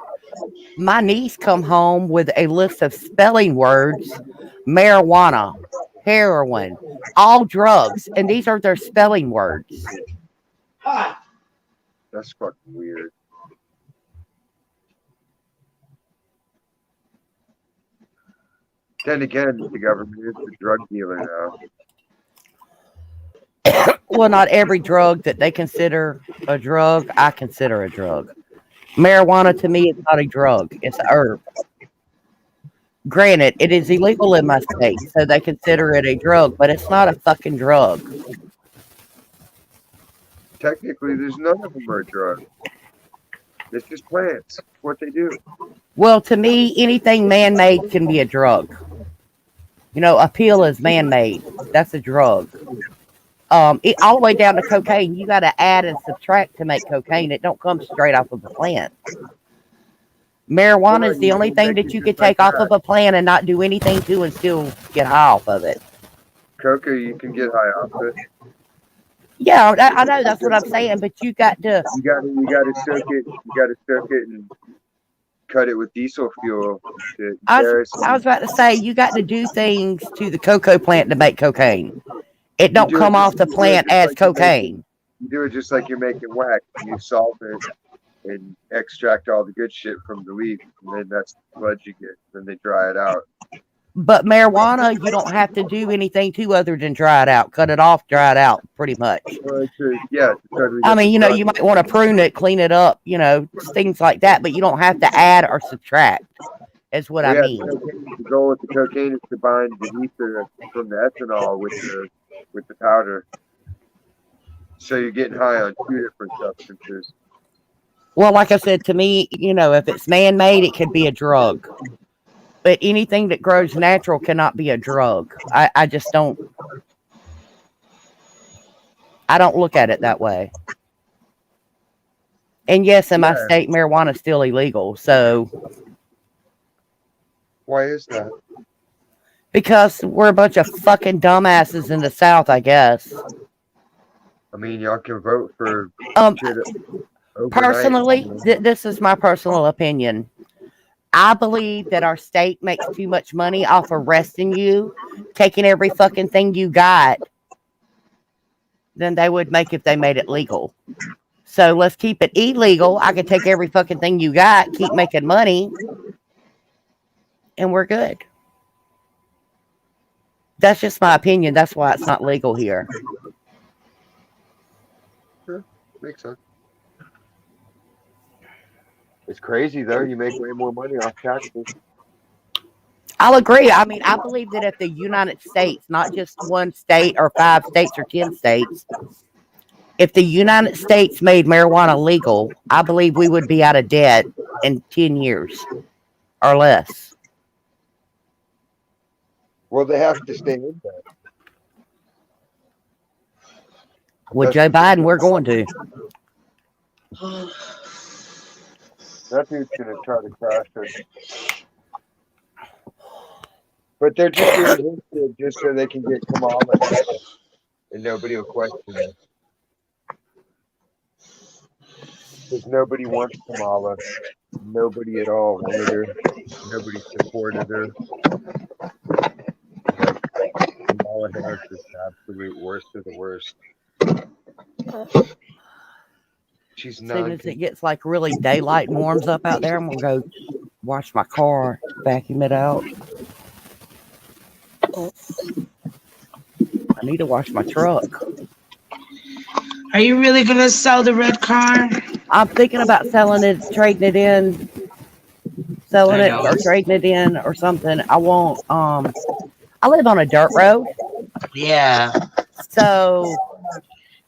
my niece come home with a list of spelling words: marijuana, heroin, all drugs, and these are their spelling words. That's fucking weird. Then again, the government is the drug dealer now. Well, not every drug that they consider a drug, I consider a drug. Marijuana to me is not a drug; it's a herb. Granted, it is illegal in my state, so they consider it a drug, but it's not a fucking drug. Technically, there's none of them are drugs. It's just plants. It's what they do. Well, to me, anything man made can be a drug. A pill is man made. That's a drug. All the way down to cocaine, you got to add and subtract to make cocaine. It don't come straight off of a plant. Marijuana Well, is the you only can thing make that it you just could like take off that. of a plant and not do anything to and still get high off of it. Coca, you can get high off it. Yeah, I know that's what I'm saying, but you got to. You gotta soak it. You gotta soak it and cut it with diesel fuel and shit, and I was, I was kerosene. about to say you got to do things to the cocoa plant to make cocaine. It You don't do it come just off the you do it plant just as like you're making cocaine. you do it just like you're making wax. You salt it and extract all the good shit from the leaf, and then that's the sludge you get. Then they dry it out. But marijuana, you don't have to do anything to other than dry it out, cut it off, dry it out, pretty much. Well, it's a totally I mean, different you process. might want to prune it, clean it up, things like that, but you don't have to add or subtract, is what Well, I yeah, mean. the goal with the cocaine is to bind the ether from the ethanol with the powder. So you're getting high on two different substances. Well, like I said, to me, if it's man made, it could be a drug. But anything that grows natural cannot be a drug. I just don't. I don't look at it that way. And yes, in my Yeah. state, marijuana is still illegal. So Why is that? because we're a bunch of fucking dumbasses in the South, I guess. I mean, y'all can vote for Um, shit overnight. Personally, this is my personal opinion. I believe that our state makes too much money off arresting you, taking every fucking thing you got, than they would make if they made it legal. So let's keep it illegal. I can take every fucking thing you got, keep making money, and we're good. That's just my opinion. That's why it's not legal here. Sure, makes sense. It's crazy though. You make way more money off taxes. I'll agree. I mean, I believe that if the United States, not just one state or 5 states or 10 states, if the United States made marijuana legal, I believe we would be out of debt in 10 years or less. Well, they have to stay in there. With That's Joe the thing. Biden, we're going to. That dude's gonna try to crash it. But they're just doing this shit just so they can get Kamala and nobody will question it. Because nobody wants Kamala. Nobody at all wanted her. Nobody supported her. Kamala Harris is the absolute worst of the worst. She's As soon not. as it gets like really daylight and warms up out there, I'm going to go wash my car, vacuum it out. I need to wash my truck. Are you really gonna sell the red car? I'm thinking about selling it, trading it in, selling I it know. or trading it in or something. I won't. I live on a dirt road, Yeah, so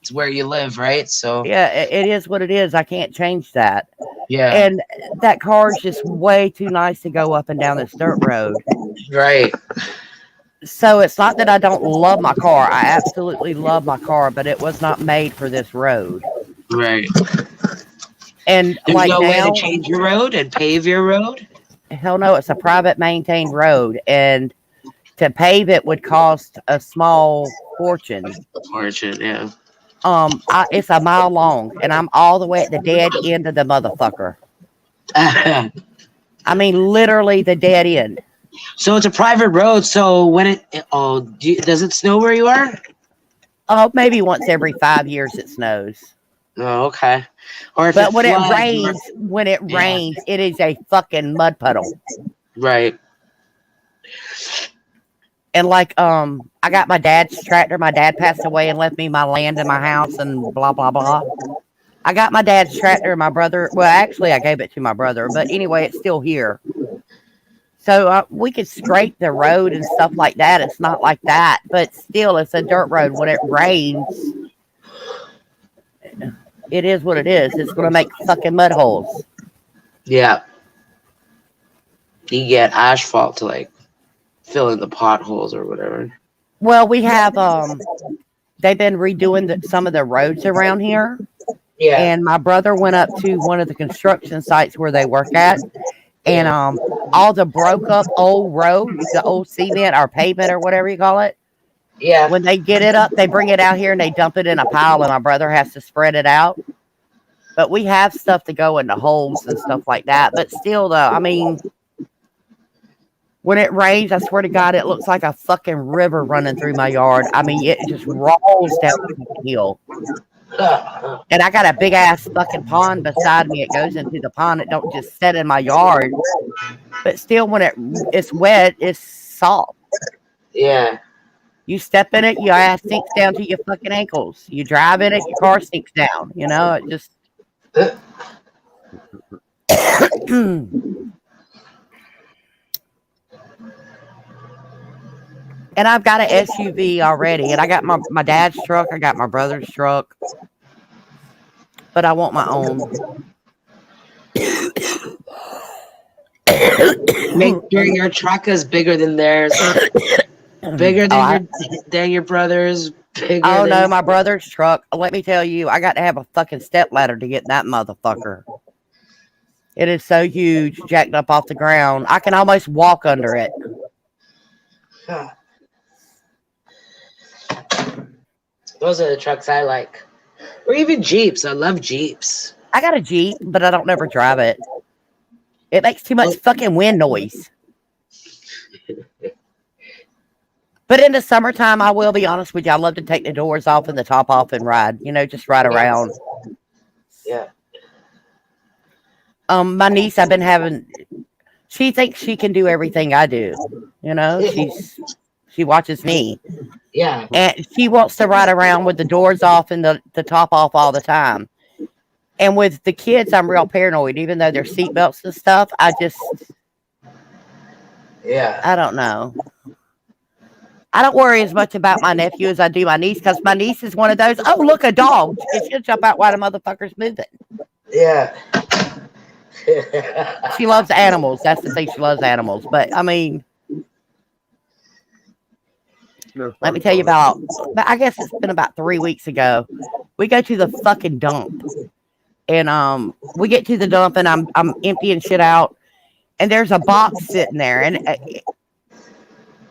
it's where you live, right? So yeah, it is what it is. I can't change that. yeah, And that car is just way too nice to go up and down this dirt road. right. So it's not that I don't love my car. I absolutely love my car, but it was not made for this road. Right. And There's like no way to now, change your road and pave your road. hell no, it's a private maintained road, and to pave it would cost a small fortune. Fortune, yeah. It's a mile long, and I'm all the way at the dead end of the motherfucker. I mean, literally the dead end. So it's a private road. So when does it snow where you are? Oh, maybe once every 5 years it snows. Oh, okay. Or if it But floods, or when it yeah, rains, it is a fucking mud puddle. right. And like, I got my dad's tractor. My dad passed away and left me my land and my house and blah blah blah. I got my dad's tractor. My brother, well, actually, I gave it to my brother, but anyway, it's still here. So we could scrape the road and stuff like that. It's not like that, but still, it's a dirt road. When it rains, it is what it is. It's going to make fucking mud holes. Yeah. You get asphalt to like fill in the potholes or whatever. Well, we have they've been redoing some of the roads around here, Yeah. and my brother went up to one of the construction sites where they work at, and all the broke up old roads, the old cement or pavement or whatever you call it. Yeah. When they get it up, they bring it out here and they dump it in a pile, and my brother has to spread it out. But we have stuff to go into holes and stuff like that. But still, though, I mean, when it rains, I swear to God, it looks like a fucking river running through my yard. I mean, it just rolls down the hill. And I got a big ass fucking pond beside me. It goes into the pond. It don't just set in my yard. But still, when it's wet, it's soft. Yeah. You step in it, your ass sinks down to your fucking ankles. You drive in it, your car sinks down. You know, it just. And I've got an SUV already, and I got my dad's truck, I got my brother's truck, but I want my own. Make sure your truck is bigger than theirs, bigger than your brother's. Bigger Oh than no, my brother's truck. Let me tell you, I got to have a fucking step ladder to get in that motherfucker. It is so huge, jacked up off the ground. I can almost walk under it. Those are the trucks I like. Or even Jeeps. I love Jeeps. I got a Jeep, but I don't never drive it. It makes too much fucking wind noise. But in the summertime, I will be honest with you, I love to take the doors off and the top off and ride. You know, just ride around. Yeah. My niece, I've been having. She thinks she can do everything I do. You know, she watches me. Yeah. And she wants to ride around with the doors off and the top off all the time. And with the kids, I'm real paranoid, even though they're seatbelts and stuff. Yeah. I don't know. I don't worry as much about my nephew as I do my niece, because my niece is one of those, oh, look, a dog. And she'll jump out while the motherfucker's moving. Yeah. She loves animals. That's the thing. She loves animals. But, I mean, let me tell you about, I guess it's been about 3 weeks ago. We go to the fucking dump. And we get to the dump, and I'm emptying shit out. And there's a box sitting there. And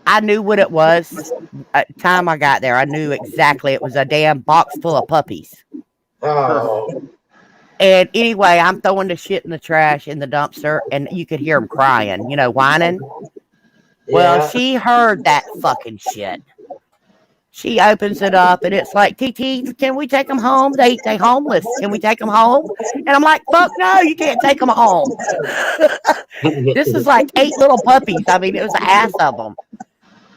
I knew what it was. At the time I got there, I knew exactly. It was a damn box full of puppies. Oh. And anyway, I'm throwing the shit in the trash in the dumpster, and you could hear them crying, you know, whining. Yeah. Well, she heard that fucking shit. She opens it up, and it's like, TT, can we take them home? They homeless. Can we take them home? And I'm like, fuck no, you can't take them home. This is like 8 little puppies. I mean, it was an ass of them.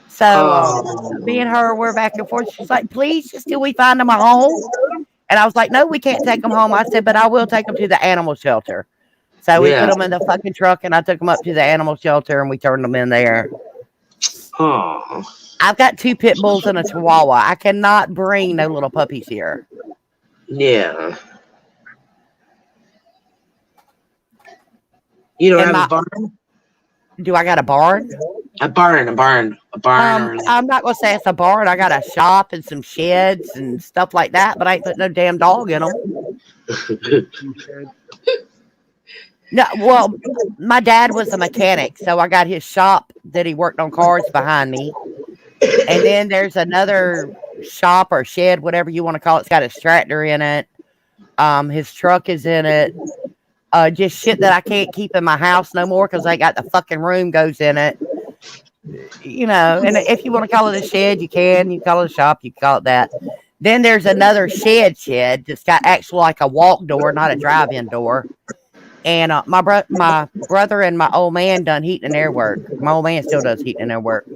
So me and her were back and forth. She's like, please, just till we find them a home. And I was like, no, we can't take them home. I said, but I will take them to the animal shelter. So we put them in the fucking truck, and I took them up to the animal shelter, and we turned them in there. Oh. I've got 2 pit bulls and a chihuahua. I cannot bring no little puppies here. Yeah. You don't have a barn? Do I got a barn? A barn. I'm not gonna say it's a barn. I got a shop and some sheds and stuff like that, but I ain't put no damn dog in them. No, well, my dad was a mechanic, so I got his shop that he worked on cars behind me. And then there's another shop or shed, whatever you want to call it. It's got a tractor in it. His truck is in it. Just shit that I can't keep in my house no more because I got the fucking room goes in it. You know, and if you want to call it a shed, you can. You can call it a shop, you can call it that. Then there's another shed that's got actual like a walk door, not a drive-in door. And my brother and my old man done heating and air work. My old man still does heating and air work.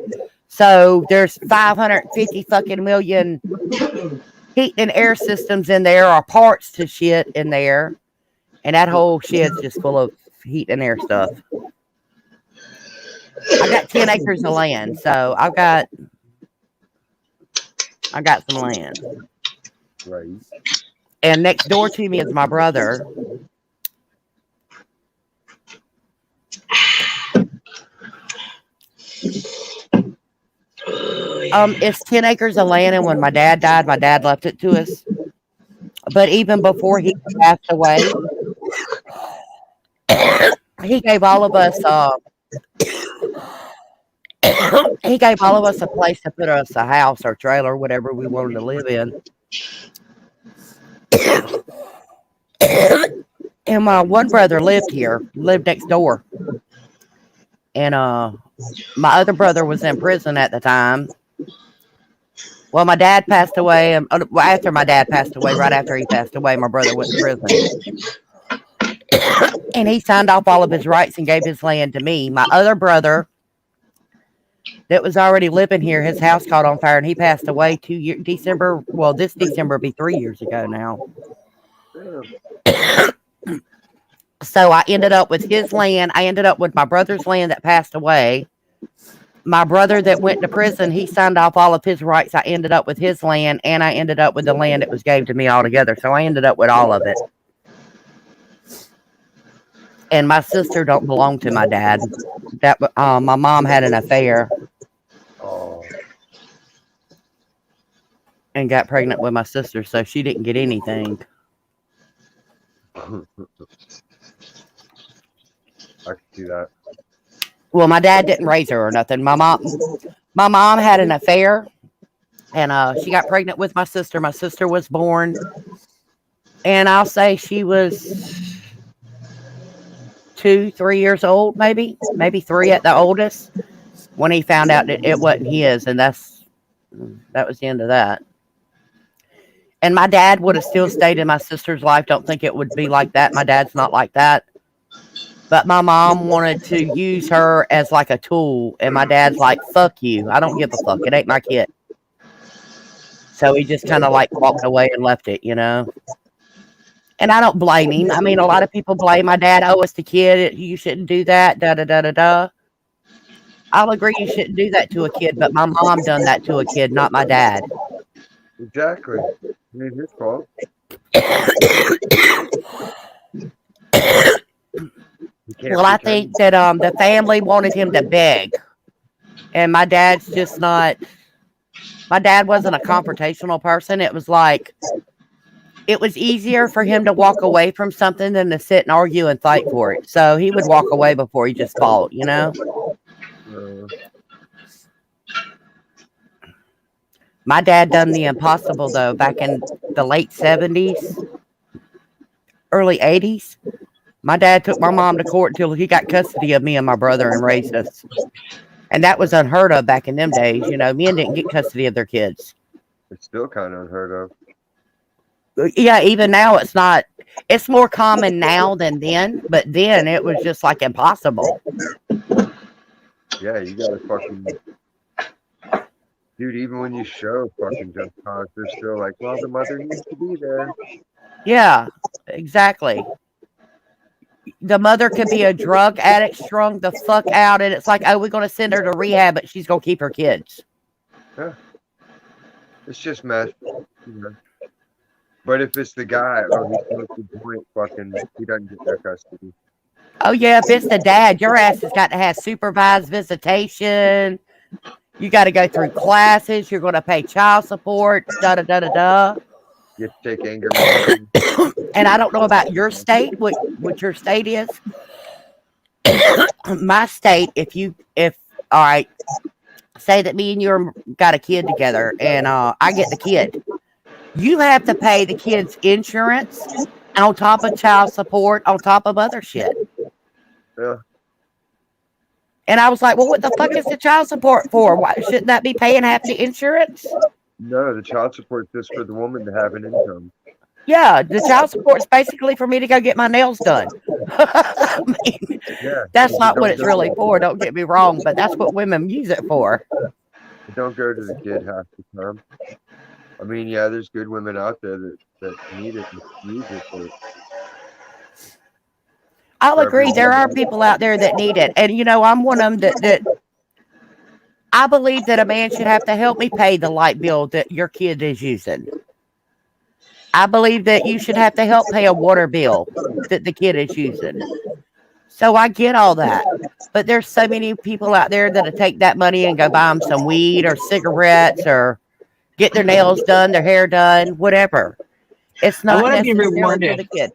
So there's 550 fucking million heat and air systems in there, or parts to shit in there, and that whole shed's just full of heat and air stuff. I got 10 acres of land, so I got some land. Right. And next door to me is my brother. It's 10 acres of land, and when my dad died, my dad left it to us. But even before he passed away, he gave all of us he gave all of us a place to put us a house or trailer, whatever we wanted to live in. And my one brother lived next door. And my other brother was in prison at the time. Well, my dad passed away, and after my dad passed away, right after he passed away, my brother went to prison. And he signed off all of his rights and gave his land to me. My other brother that was already living here, his house caught on fire, and he passed away December. Well, this December will be 3 years ago now. So I ended up with his land. I ended up with my brother's land that passed away. My brother that went to prison, he signed off all of his rights. I ended up with his land, and I ended up with the land that was gave to me altogether. So I ended up with all of it. And my sister don't belong to my dad. That my mom had an affair. Oh. And got pregnant with my sister, so she didn't get anything. I can see that. Well, my dad didn't raise her or nothing. My mom had an affair, and she got pregnant with my sister. My sister was born, and I'll say she was 2, 3 years old, maybe 3 at the oldest, when he found out that it wasn't his, and that was the end of that. And my dad would have still stayed in my sister's life. Don't think it would be like that. My dad's not like that. But my mom wanted to use her as like a tool, and my dad's like, "Fuck you! I don't give a fuck. It ain't my kid." So he just kind of like walked away and left it, you know. And I don't blame him. I mean, a lot of people blame my dad. Oh, it's the kid. You shouldn't do that. Da da da da da. I'll agree you shouldn't do that to a kid, but my mom done that to a kid, not my dad. Exactly. It ain't his fault. Well, I think that the family wanted him to beg, and my dad's just not. My dad wasn't a confrontational person. It was like it was easier for him to walk away from something than to sit and argue and fight for it. So he would walk away before he just fought, you know. My dad done the impossible though back in the late 70s, early 80s. My dad took my mom to court until he got custody of me and my brother and raised us. And that was unheard of back in them days. You know, men didn't get custody of their kids. It's still kind of unheard of. Yeah, even now it's not. It's more common now than then, but then it was just like impossible. Yeah, you gotta fucking. Dude, even when you show fucking just cause, they're still like, well, the mother needs to be there. Yeah, exactly. The mother could be a drug addict, strung the fuck out, and it's like, oh, we're going to send her to rehab, but she's going to keep her kids. Yeah. It's just mess. You know? But if it's the guy, oh, he's supposed to point fucking, he doesn't get their custody. Oh, yeah, if it's the dad, your ass has got to have supervised visitation. You got to go through classes. You're going to pay child support, da-da-da-da-da. You have to take anger management. And I don't know about your state, what your state is, My state, if all right, say that me and you got a kid together, and I get the kid, you have to pay the kid's insurance on top of child support, on top of other shit. Yeah. And I was like, well, what the fuck is the child support for? Why shouldn't that be paying half the insurance? No, the child support's just for the woman to have an income. Yeah, the child support's basically for me to go get my nails done. I mean, Yeah. that's not what Don't it's go really for. Don't get me wrong, but that's what women use it for. don't go to the kid half the time. I mean, yeah, there's good women out there that need it and use it, but I'll for every agree. There are woman, people out there that need it, and I'm one of them that I believe that a man should have to help me pay the light bill that your kid is using. I believe that you should have to help pay a water bill that the kid is using. So I get all that. But there's so many people out there that'll take that money and go buy them some weed or cigarettes or get their nails done, their hair done, whatever. It's I not want to be necessarily for rewarded. the kid.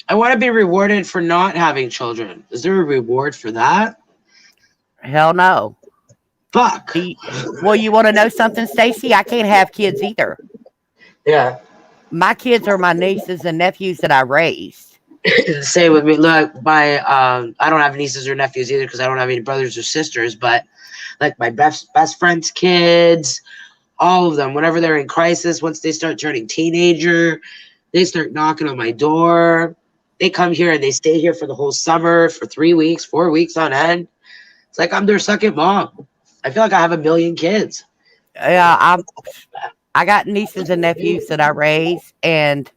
I want to be rewarded for not having children. Is there a reward for that? Hell no. Fuck. Well, you want to know something, Stacy? I can't have kids either. Yeah. My kids are my nieces and nephews that I raised. Same with me. Look, I don't have nieces or nephews either because I don't have any brothers or sisters. But like my best friends' kids, all of them, whenever they're in crisis, once they start turning teenager, they start knocking on my door. They come here and they stay here for the whole summer for 3 weeks, 4 weeks on end. It's like I'm their second mom. I feel like I have a million kids. Yeah, I got nieces and nephews that I raised, and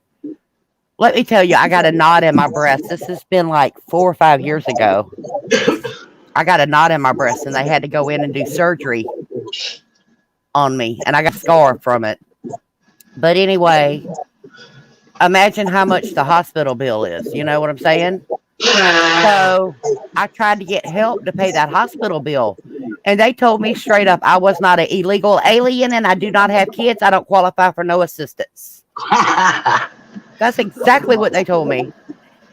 let me tell you, I got a knot in my breast. This has been like 4 or 5 years ago. I got a knot in my breast, and they had to go in and do surgery on me, and I got a scar from it. But anyway, imagine how much the hospital bill is. You know what I'm saying? So I tried to get help to pay that hospital bill. And they told me straight up I was not an illegal alien and I do not have kids. I don't qualify for no assistance. That's exactly what they told me.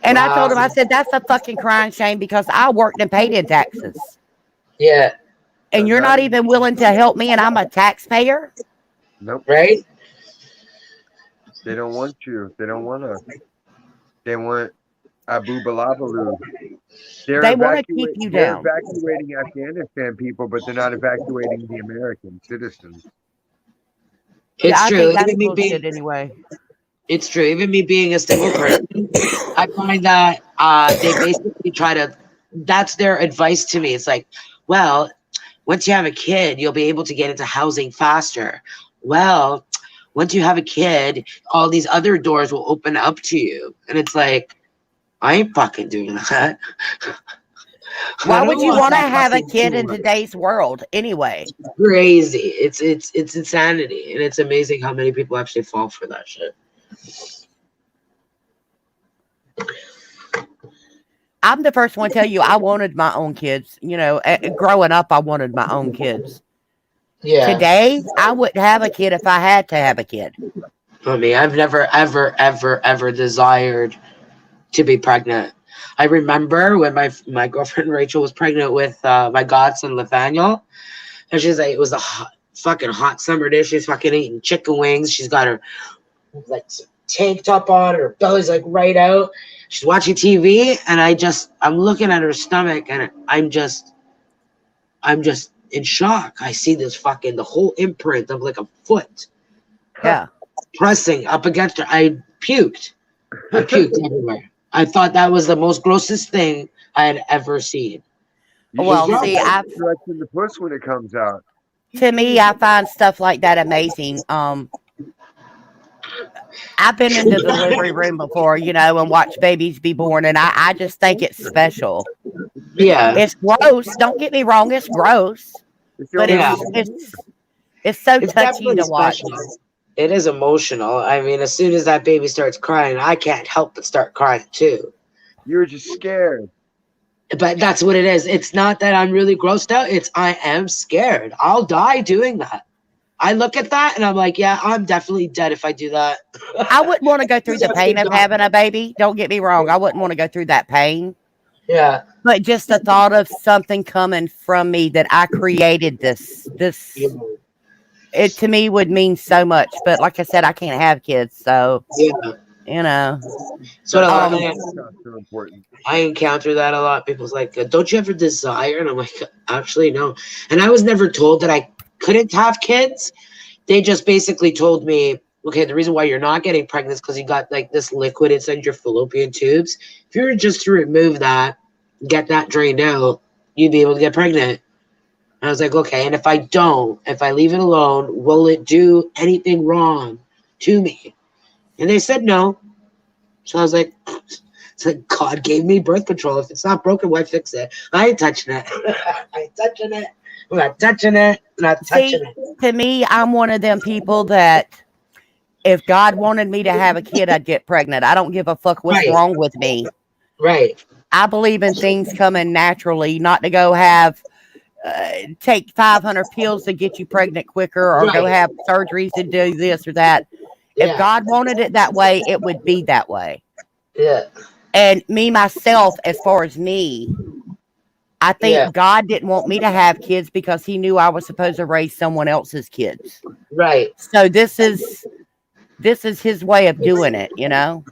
And I told them, I said, that's a fucking crying shame because I worked and paid in taxes. Yeah. And you're not even willing to help me and I'm a taxpayer? nope, Right? they don't want you. They don't want to. They want Abu Balabaloo. They want to keep you They're down. evacuating Afghanistan people, but they're not evacuating the American citizens. It's Yeah, I true. think that's Even me bullshit being anyway. It's true. Even me being a single person, I find that they basically try to. That's their advice to me. It's like, well, once you have a kid, you'll be able to get into housing faster. Well, once you have a kid, all these other doors will open up to you. And it's like, I ain't fucking doing that. Why I would don't you want want to that have a fucking kid in door. today's world anyway? Crazy. It's insanity. And it's amazing how many people actually fall for that shit. I'm the first one to tell you I wanted my own kids. Growing up, I wanted my own kids. Yeah. Today, I wouldn't have a kid if I had to have a kid. I mean, I've never, ever, ever, ever desired to be pregnant. I remember when my girlfriend Rachel was pregnant with my godson Nathaniel, and she's like, it was a fucking hot summer day. She's fucking eating chicken wings. She's got her like tank top on, her belly's like right out. She's watching TV, and I'm looking at her stomach, and I'm just in shock. I see this fucking the whole imprint of like a foot Yeah. pressing up against her. I puked everywhere. I thought that was the most grossest thing I had ever seen. You Well, should see, get stretching the puss when it comes out. to me, I find stuff like that amazing. I've been in the delivery room before, and watched babies be born, and I just think it's special. Yeah. It's gross. Don't get me wrong, it's gross, It's but Yeah. it's so It's touchy definitely to watch. special. It is emotional. I mean, as soon as that baby starts crying, I can't help but start crying too. You're just scared. But that's what it is. It's not that I'm really grossed out. It's I am scared. I'll die doing that. I look at that and I'm like, yeah, I'm definitely dead if I do that. I wouldn't want to go through the pain of having a baby. Don't get me wrong. I wouldn't want to go through that pain. Yeah. But just the thought of something coming from me that I created Yeah. it to me would mean so much. But like I said, I can't have kids, so Yeah. you know. So That's why Um, the shots are important. I encounter that a lot. People's like, "Don't you ever desire?" And I'm like, "Actually, no." And I was never told that I couldn't have kids. They just basically told me, "Okay, the reason why you're not getting pregnant is because you got like this liquid inside your fallopian tubes. If you were just to remove that, get that drained out, you'd be able to get pregnant." And I was like, "Okay, and if I don't, if I leave it alone, will it do anything wrong to me?" And they said no. So I was like, it's like God gave me birth control. If it's not broken, why fix it? I ain't touching it. I ain't touching it. I'm not touching it. I'm not touching See, it. to me, I'm one of them people that if God wanted me to have a kid, I'd get pregnant. I don't give a fuck what's Right, wrong with me. right, I believe in things coming naturally, not to go have take 500 pills to get you pregnant quicker or go right. have surgeries to do this or that. If Yeah, God wanted it that way, it would be that way. yeah, And me, myself, as far as me, I yeah. think God didn't want me to have kids because he knew I was supposed to raise someone else's kids. Right. So this is his way of doing it, you know?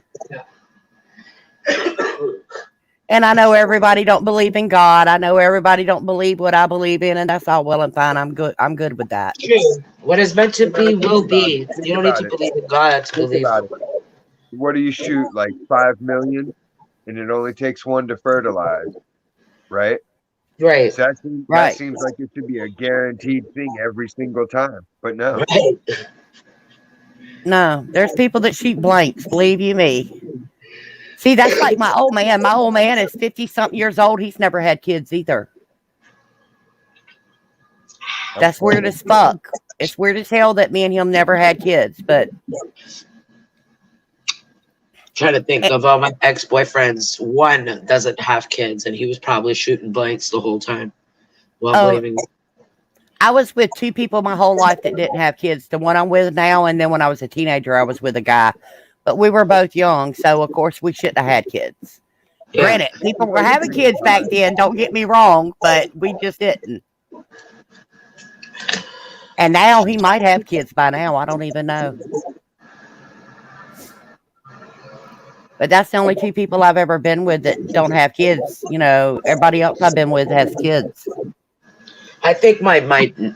And I know everybody don't believe in God. I know everybody don't believe what I believe in, and that's all well and fine. I'm good. I'm good with that. True. What is meant to Now be think will about it. be. Think You don't need about to it. believe in God to Think believe. about it. What do you shoot? Like 5 million, and it only takes one to fertilize, right? Right, So that Right. seems like it should be a guaranteed thing every single time, but no. right. No, there's people that shoot blanks, believe you me. See, that's like my old man. My old man is 50 something years old. He's never had kids either. I'm That's weird as fuck. It's weird as hell that me and him never had kids, but Trying to think eh, of all my ex boyfriends. One doesn't have kids, and he was probably shooting blanks the whole time while oh, blaming. I was with two people my whole life that didn't have kids. The one I'm with now, and then when I was a teenager, I was with a guy. But we were both young, so of course we shouldn't have had kids. Yeah, Granted, people were But you having think kids about back it. then, don't get me wrong, but we just didn't. And now he might have kids by now. I don't even know. But that's the only two people I've ever been with that don't have kids. You know, everybody else I've been with has kids. I think my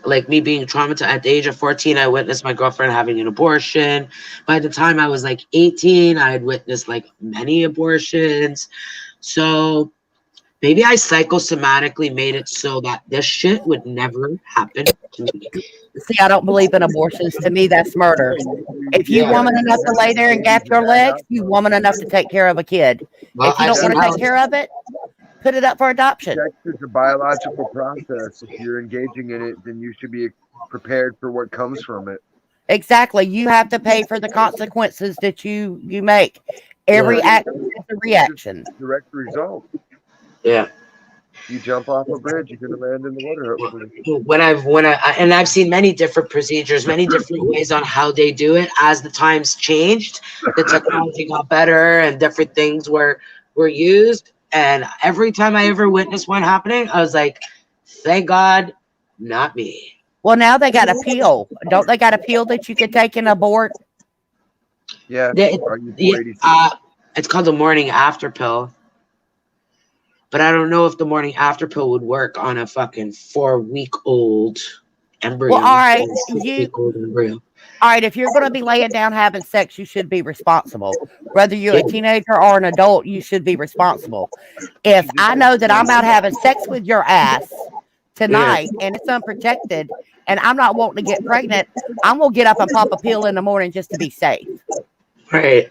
like me being traumatized at the age of 14, I witnessed my girlfriend having an abortion. By the time I was like 18, I had witnessed like many abortions. So maybe I psychosomatically made it so that this shit would never happen to me. See, I don't believe in abortions. To me, that's murder. If you Yeah. woman enough to lay there and gap your legs, you woman enough to take care of a kid. Well, If you I've don't want seen to take how. care of it, put it up for adoption. Sex is a biological process. If you're engaging in it, then you should be prepared for what comes from it. Exactly. You have to pay for the consequences that you make. Yeah, Every action It's is a just reaction. a direct result. yeah. You jump off a bridge, you're gonna land in the water, hopefully. And I've seen many different procedures, many different ways on how they do it. As the times changed, the technology got better, and different things were used. And every time I ever witnessed one happening, I was like, "Thank God, not me." Well, now they got a pill. Don't they got a pill that you could take and abort? Yeah. Yeah, Are you yeah, 486? it's called the morning after pill, but I don't know if the morning after pill would work on a fucking 4 week old Well, all embryo right. or 6 week old embryo. All right, if you're going to be laying down having sex, you should be responsible. Whether you're Yeah, a teenager or an adult, you should be responsible. If You just I have know to that know I'm what out having sex with your ass yeah, tonight and it's unprotected and I'm not wanting to get pregnant, I'm going to get up and pop a pill in the morning just to be safe. right.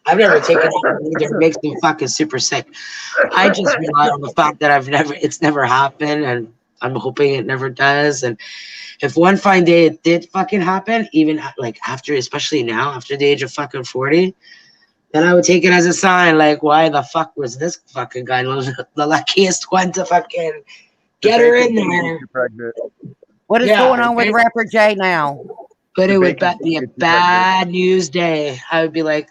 I've never taken it either. It makes me fucking super sick. I just rely on the fact that it's never happened, and I'm hoping it never does. And if one fine day it did fucking happen, even like after, especially now, after the age of fucking 40, then I would take it as a sign. Like, why the fuck was this fucking guy the luckiest one to fucking to get her in basically get there? you pregnant. What is Yeah, going on with Rapper J now? but To it would basically be a get you pregnant. bad news day. I would be like,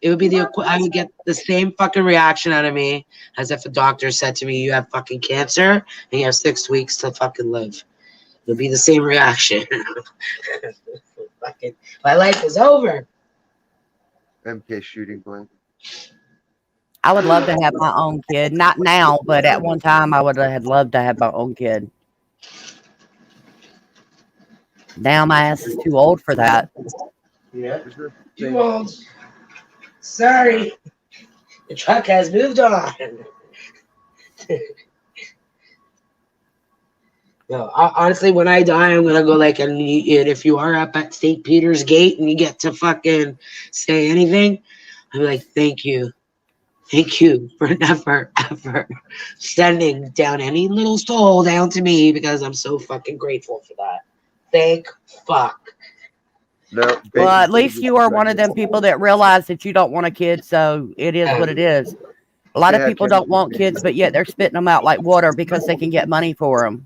It would be I would get the same fucking reaction out of me as if a doctor said to me, "You have fucking cancer and you have 6 weeks to fucking live." It would be the same reaction. Fucking, my life is over. MK shooting blanket. I would love to have my own kid. Not now, but at one time I would have loved to have my own kid. Now my ass is too old for that. Yeah. Is there Too old. Sorry. The truck has moved on. No, honestly, when I die, I'm gonna go like, and if you are up at St. Peter's Gate and you get to fucking say anything, I'm like, thank you for never ever sending down any little soul down to me because I'm so fucking grateful for that. Thank fuck. No. Well, at Bacon least you are one of them people that realize that you don't want a kid, so it is what it is. A lot of Yeah, people don't want kids, but yet they're spitting them out like water because they can get money for them.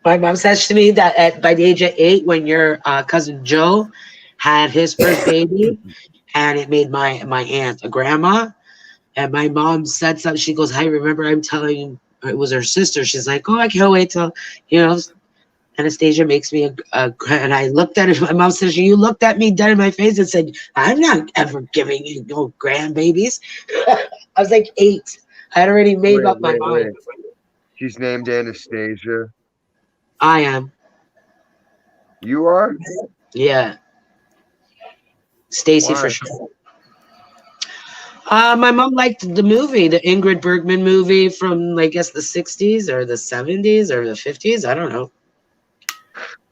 My mom says to me that by the age of 8, when your cousin Joe had his first baby, and it made my aunt a grandma, and my mom said something. She goes, "I remember I'm telling you, it was her sister." She's like, "Oh, I can't wait till Anastasia makes me and I looked at her. My mom says, "You looked at me dead in my face and said, I'm not ever giving you no grandbabies." I was like 8. I had already made up my mind. She's named Anastasia. I am. You are? Yeah. Stacy for Why? sure. My mom liked the movie, the Ingrid Bergman movie from, I guess, the 60s or the 70s or the 50s. I don't know.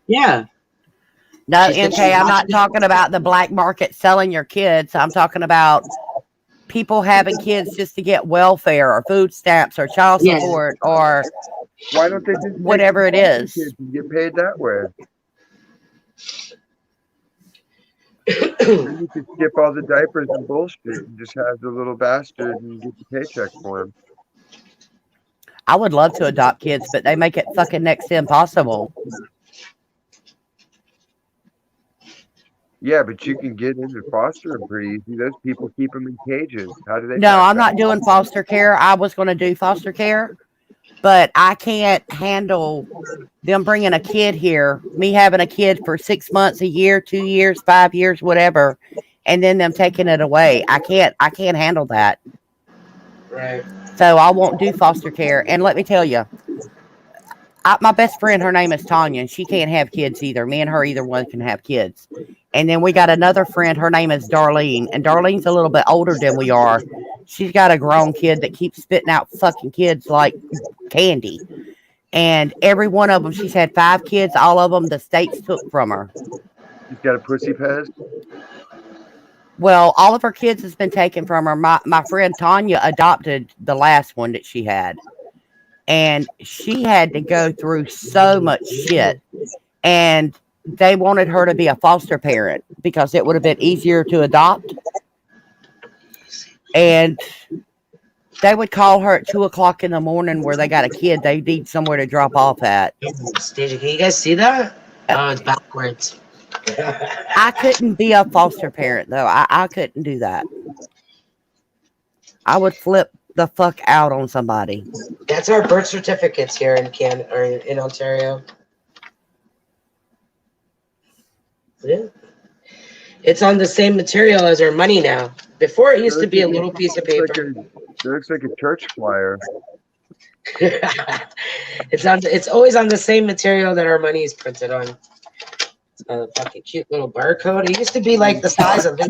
Yeah. No, She said she NK, I'm watched not talking about the black market selling your kids. I'm talking about people having kids just to get welfare or food stamps or child Yeah. support or Why don't they just take whatever it foster is. kids and get paid that way? Then you could skip all the diapers and bullshit and just have the little bastard and get the paycheck for him. I would love to adopt kids, but they make it fucking next to impossible. Yeah, but you can get into foster them pretty easy. Those people keep them in cages. How do they No, pass I'm that? not doing foster care. I was going to do foster care, but I can't handle them bringing a kid here, me having a kid for 6 months, a year, 2 years, 5 years, whatever, and then them taking it away. I can't handle that. Right. So I won't do foster care. And let me tell you, my best friend, her name is Tanya, and she can't have kids either. Me and her, either one can have kids. And then we got another friend, her name is Darlene, and Darlene's a little bit older than we are. She's got a grown kid that keeps spitting out fucking kids like candy. And every one of them, she's had 5 kids. All of them, the states took from her. She's got a pussy pez. Well, all of her kids has been taken from her. My friend Tanya adopted the last one that she had. And she had to go through so much shit. And they wanted her to be a foster parent because it would have been easier to adopt. And they would call her at 2 o'clock in the morning where they got a kid they need somewhere to drop off at. Stasia, can you guys see that? Oh, it's backwards. I couldn't be a foster parent though. I couldn't do that. I would flip the fuck out on somebody. That's our birth certificates here in Canada or in Ontario. Yeah. It's on the same material as our money now. Before it used to be a little piece of paper. It looks like a church flyer. It's always on the same material that our money is printed on. It's a fucking cute little barcode. It used to be like the size of this.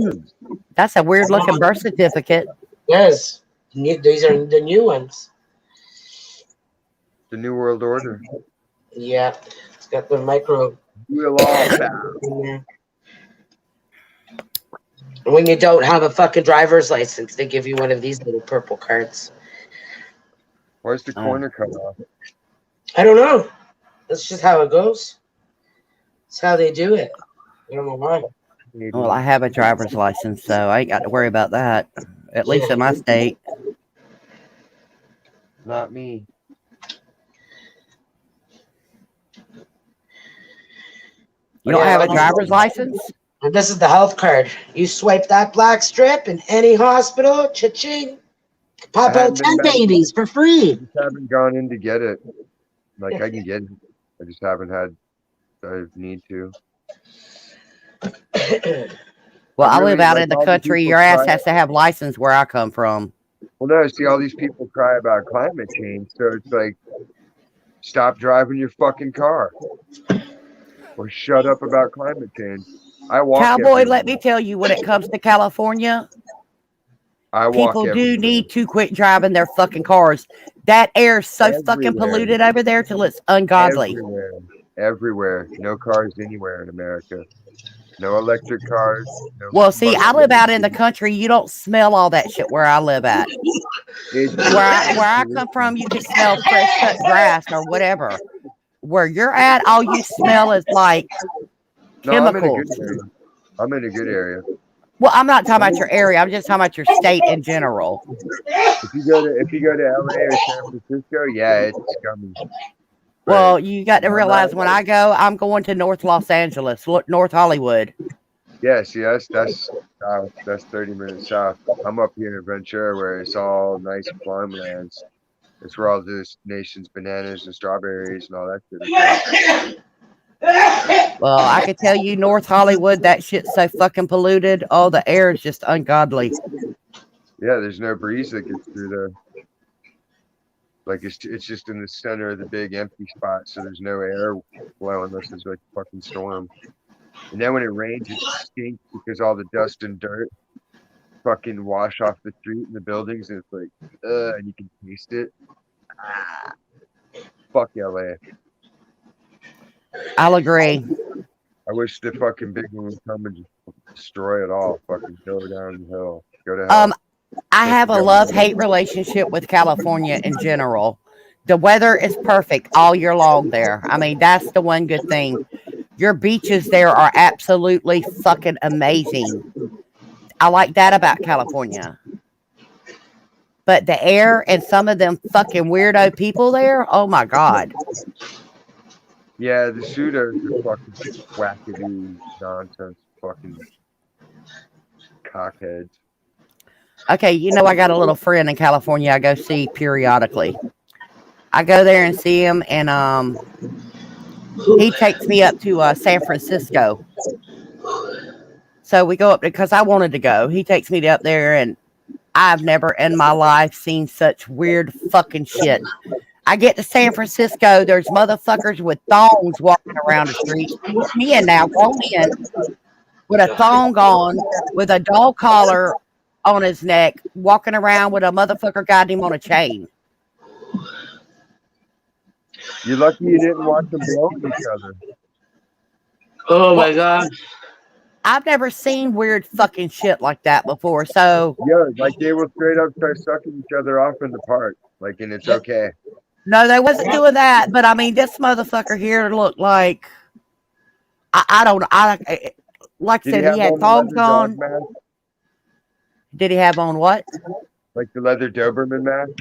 That's a weird looking birth certificate. Yes. These are the new ones. The New World Order. Yeah. It's got the micro. We'll all pass. When you don't have a fucking driver's license, they give you one of these little purple cards. Where's the corner cut off? I don't know. That's just how it goes. That's how they do it. I don't know why. Well, I have a driver's license, so I ain't got to worry about that. At least in my state. Not me. You don't have a driver's license? And this is the health card. You swipe that black strip in any hospital, cha-ching, I pop out haven't been 10 back. babies for I free. just haven't gone in to get it. Like I can get it. I just haven't had. I need to. I Well, I live really out like in the all the country. people Your ass cry. has to have license where I come from. Well, no, see, all these people cry about climate change, so it's like, stop driving your fucking car or shut up about climate change. I walk Cowboy, let everywhere. me tell you, when it comes to California, I walk people do everywhere. need to quit driving their fucking cars. That air's so fucking Everywhere. polluted over there till it's ungodly. Everywhere. Everywhere. No cars anywhere in America. No electric cars. No Well, see, I live out in the combustion. country. You don't smell all that shit where I live at. It's Where I come from, you can smell fresh cut grass or whatever. Where you're at, all you smell is like no, I'm in a good chemicals. area. I'm in a good area. Well, I'm not talking I about mean, your area. I'm just talking about your state in general. if you go to LA or San Francisco, yeah, it's scummy. But Well, you got to where I'm at, realize when I go, I'm going to North Los Angeles, North Hollywood. yeah, see, that's south. That's 30 minutes south. I'm up here in Ventura, where it's all nice farmlands. It's where all this nation's bananas and strawberries and all that shit is. Well, I could tell you, North Hollywood, that shit's so fucking polluted. Oh, the air is just ungodly. Yeah, there's no breeze that gets through there. Like it's just in the center of the big empty spot, so there's no air blowing unless there's like a fucking storm. And then when it rains, it stinks because all the dust and dirt fucking wash off the street and the buildings, and it's like, and you can taste it. Fuck LA. I'll agree. I wish the fucking big one would come and just destroy it all. Fucking go down the hill. Go to hell. I have a love-hate relationship with California in general. The weather is perfect all year long there. I mean, that's the one good thing. Your beaches there are absolutely fucking amazing. I like that about California. But the air and some of them fucking weirdo people there, oh my God. Yeah, the shooters are fucking wackadoo nonsense. Fucking cockheads. Okay, you know, I got a little friend in California I go see periodically. I go there and see him, and he takes me up to San Francisco. So we go up there because I wanted to go. He takes me up there, and I've never in my life seen such weird fucking shit. I get to San Francisco, there's motherfuckers with thongs walking around the street. Me in now, grown men with a thong on, with a dog collar on his neck, walking around with a motherfucker got him on a chain. You're lucky you didn't watch them blow at each other. Oh my God. I've never seen weird fucking shit like that before. So Yeah, like they will straight up start sucking each other off in the park. Like, and it's okay. no, they wasn't doing that. But I mean, this motherfucker here looked like I don't like I Did he said have he had on the thongs leather dog on. mask? Did he have on what? Like the leather Doberman mask?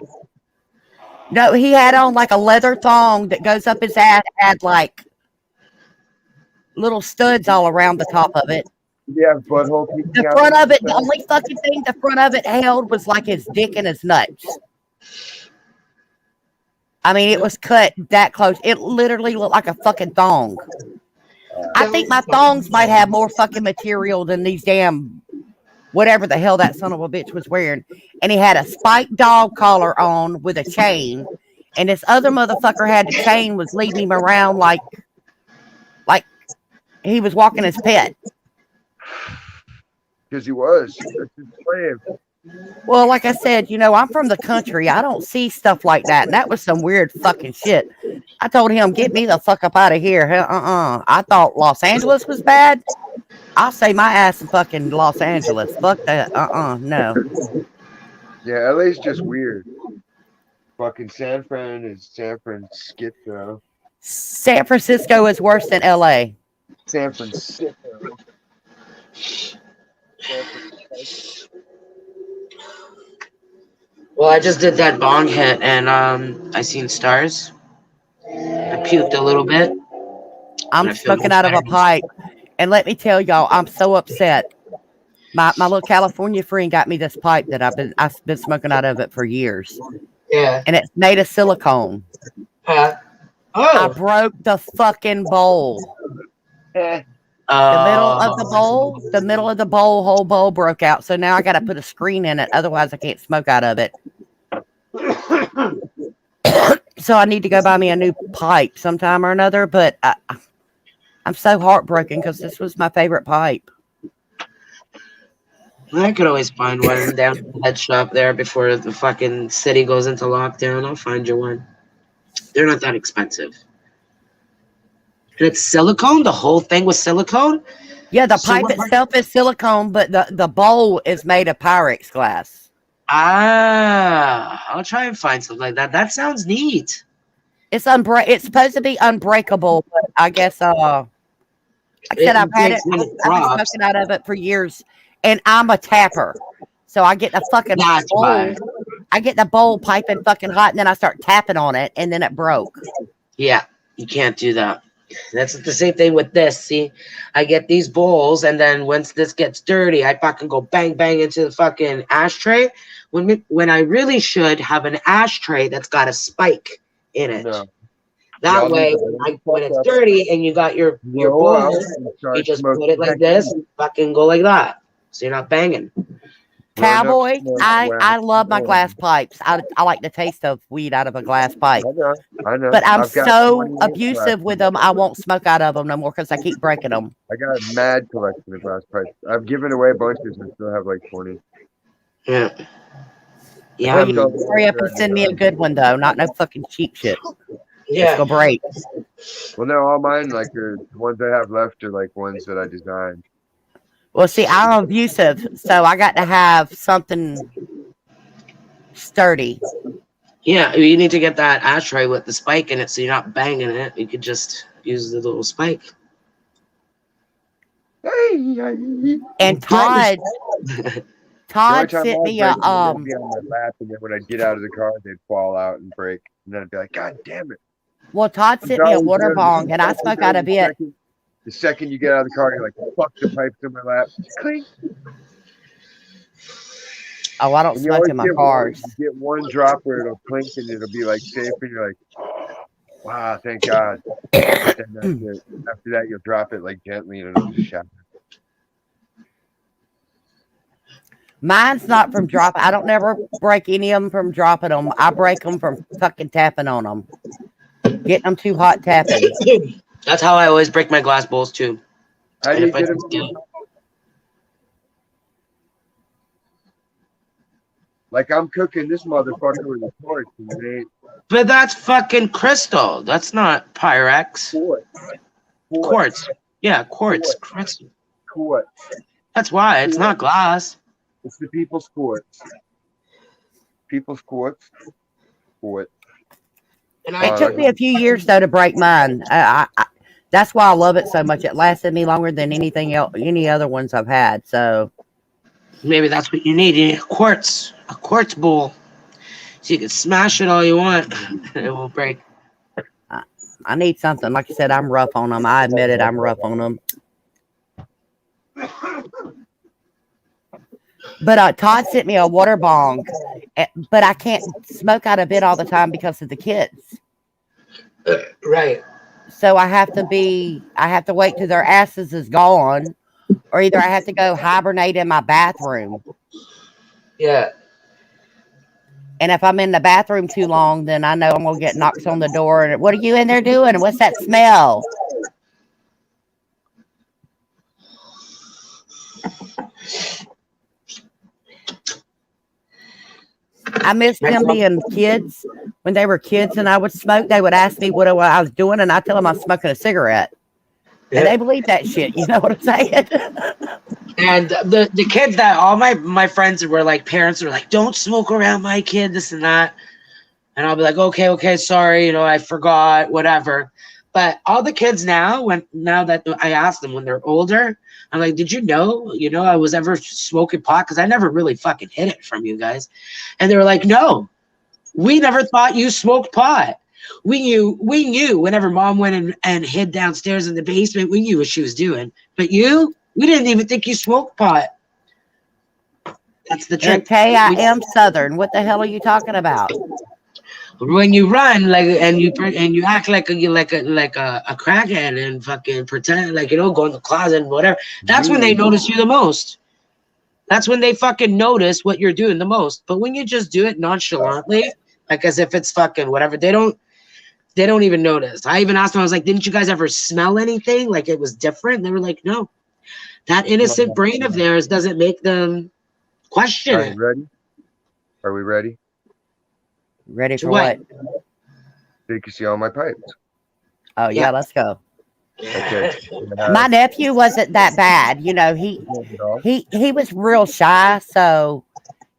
No, he had on like a leather thong that goes up his ass, had like little studs all around the top of it. Did he have butthole peeking The out? front of it, the only fucking thing the front of it held was like his dick and his nuts. I mean, it was cut that close. It literally looked like a fucking thong. I think my thongs might have more fucking material than these damn whatever the hell that son of a bitch was wearing. And he had a spiked dog collar on with a chain. And this other motherfucker had the chain, was leading him around like he was walking his pet. Because he was. That's his slave. Well, like I said, you know, I'm from the country. I don't see stuff like that. And that was some weird fucking shit. I told him, get me the fuck up out of here. I thought Los Angeles was bad. I'll say my ass in fucking Los Angeles. Fuck that. No. Yeah, LA's just weird. Fucking San Fran is San Francisco. San Francisco is worse than LA. San Francisco. Well, I just did that bong hit, and I seen stars. I puked a little bit. I'm I feel smoking out of a better. pipe. And let me tell y'all, I'm so upset. My little California friend got me this pipe that I've been smoking out of it for years, Yeah. and it's made of silicone. Uh, I oh. broke the fucking bowl. Eh. The middle of the bowl, whole bowl broke out. So now I got to put a screen in it. Otherwise, I can't smoke out of it. So I need to go buy me a new pipe sometime or another. But I'm so heartbroken because this was my favorite pipe. I could always find one down at the head shop there before the fucking city goes into lockdown. I'll find you one. They're not that expensive. And it's silicone? The whole thing was silicone? Yeah, the So pipe what? itself is silicone, but the bowl is made of Pyrex glass. Ah, I'll try and find something like that. That sounds neat. It's supposed to be unbreakable, but I guess like I said, It takes when it I've been drops. smoking out of it for years, and I'm a tapper, so I get the fucking That's why. bowl. I get the bowl piping fucking hot, and then I start tapping on it, and then it broke. Yeah, you can't do that. That's the same thing with this. See, I get these bowls, and then once this gets dirty, I fucking go bang bang into the fucking ashtray. When I really should have an ashtray that's got a spike in it. No. That Y'all need way, to when fuck it's up, dirty and you got your blow up, bowl, and you start just put smoking it like back this in. and fucking go like that. So you're not banging. Run up Cowboy, smoke I wax. love my glass pipes. I like the taste of weed out of a glass pipe, I know. but I'm I've got so 28 glass abusive with pipes. them. I won't smoke out of them no more because I keep breaking them. I got a mad collection of glass pipes. I've given away bunches and still have like 20. Yeah. Yeah. Well, I've you sold hurry up them and to send me a Amazon. good one though, not no fucking cheap shit. It's Yeah. gonna break. Well, no, all mine, like, are the ones I have left are like ones that I designed. Well, see, I'm abusive, so I got to have something sturdy. Yeah. You need to get that ashtray with the spike in it so you're not banging it. You could just use the little spike. And That The only Todd time sent I'd me a break them, they'd be on my lap, and then when I'd get out of the car, they'd fall out and break. And then I'd be like, God damn it. well, Todd I'm sent me a always water nervous. bong, and I smoke out of it. The second you get out of the car, you're like, fuck, the pipe's in my lap. Clink. Oh, I don't And you smoke always in my get cars. one drop where it'll clink and it'll be like safe, and you're like, wow, thank God. But then that's it. After that, you'll drop it like gently and it'll just shatter. Mine's not from dropping. I don't never break any of them from dropping them. I break them from fucking tapping on them, getting them too hot tapping. That's how I always break my glass bowls too. How And do you if I get them? just do it, Like, I'm cooking this motherfucker with a torch, and it ain't but that's fucking crystal. That's not Pyrex. quartz. Quartz. Yeah, quartz. Crystal. Quartz. That's why it's not glass. It's the people's quartz. People's quartz. Quartz. And It took me a few years though to break mine. That's why I love it so much. It lasted me longer than anything else, any other ones I've had. So maybe that's what you need. You need a quartz bowl. So you can smash it all you want. It won't break. I need something. Like I said, I'm rough on them. I admit it. I'm rough on them. But Todd sent me a water bong, but I can't smoke out of it all the time because of the kids. Right. So I have to wait till their asses is gone, or either I have to go hibernate in my bathroom. Yeah. And if I'm in the bathroom too long, then I know I'm gonna get knocks on the door. And what are you in there doing? What's that smell? I miss them being kids. When they were kids and I would smoke, they would ask me what I was doing, and I tell them I'm smoking a cigarette. And they believe that shit. You know what I'm saying? And the kids that all my friends were like, parents were like, don't smoke around my kid, this and that. And I'll be like, okay, sorry, I forgot, whatever. But all the kids now that I ask them when they're older, I'm like, did you know I was ever smoking pot? Because I never really fucking hid it from you guys. And they were like, no, we never thought you smoked pot. We knew whenever mom went and hid downstairs in the basement, we knew what she was doing. But we didn't even think you smoked pot. That's the trick. MK, I am Southern. What the hell are you talking about? When you run and you act like a crackhead and fucking pretend like go in the closet and whatever. That's when they notice you the most. That's when they fucking notice what you're doing the most. But when you just do it nonchalantly, like as if it's fucking whatever, they don't even notice. I even asked them, I was like, didn't you guys ever smell anything? Like it was different? And they were like, no. That innocent brain of theirs doesn't make them question it. Ready? Are we ready? Ready for what? So you can see all my pipes. Oh yeah, let's go. Okay. My nephew wasn't that bad. You know, he was real shy, so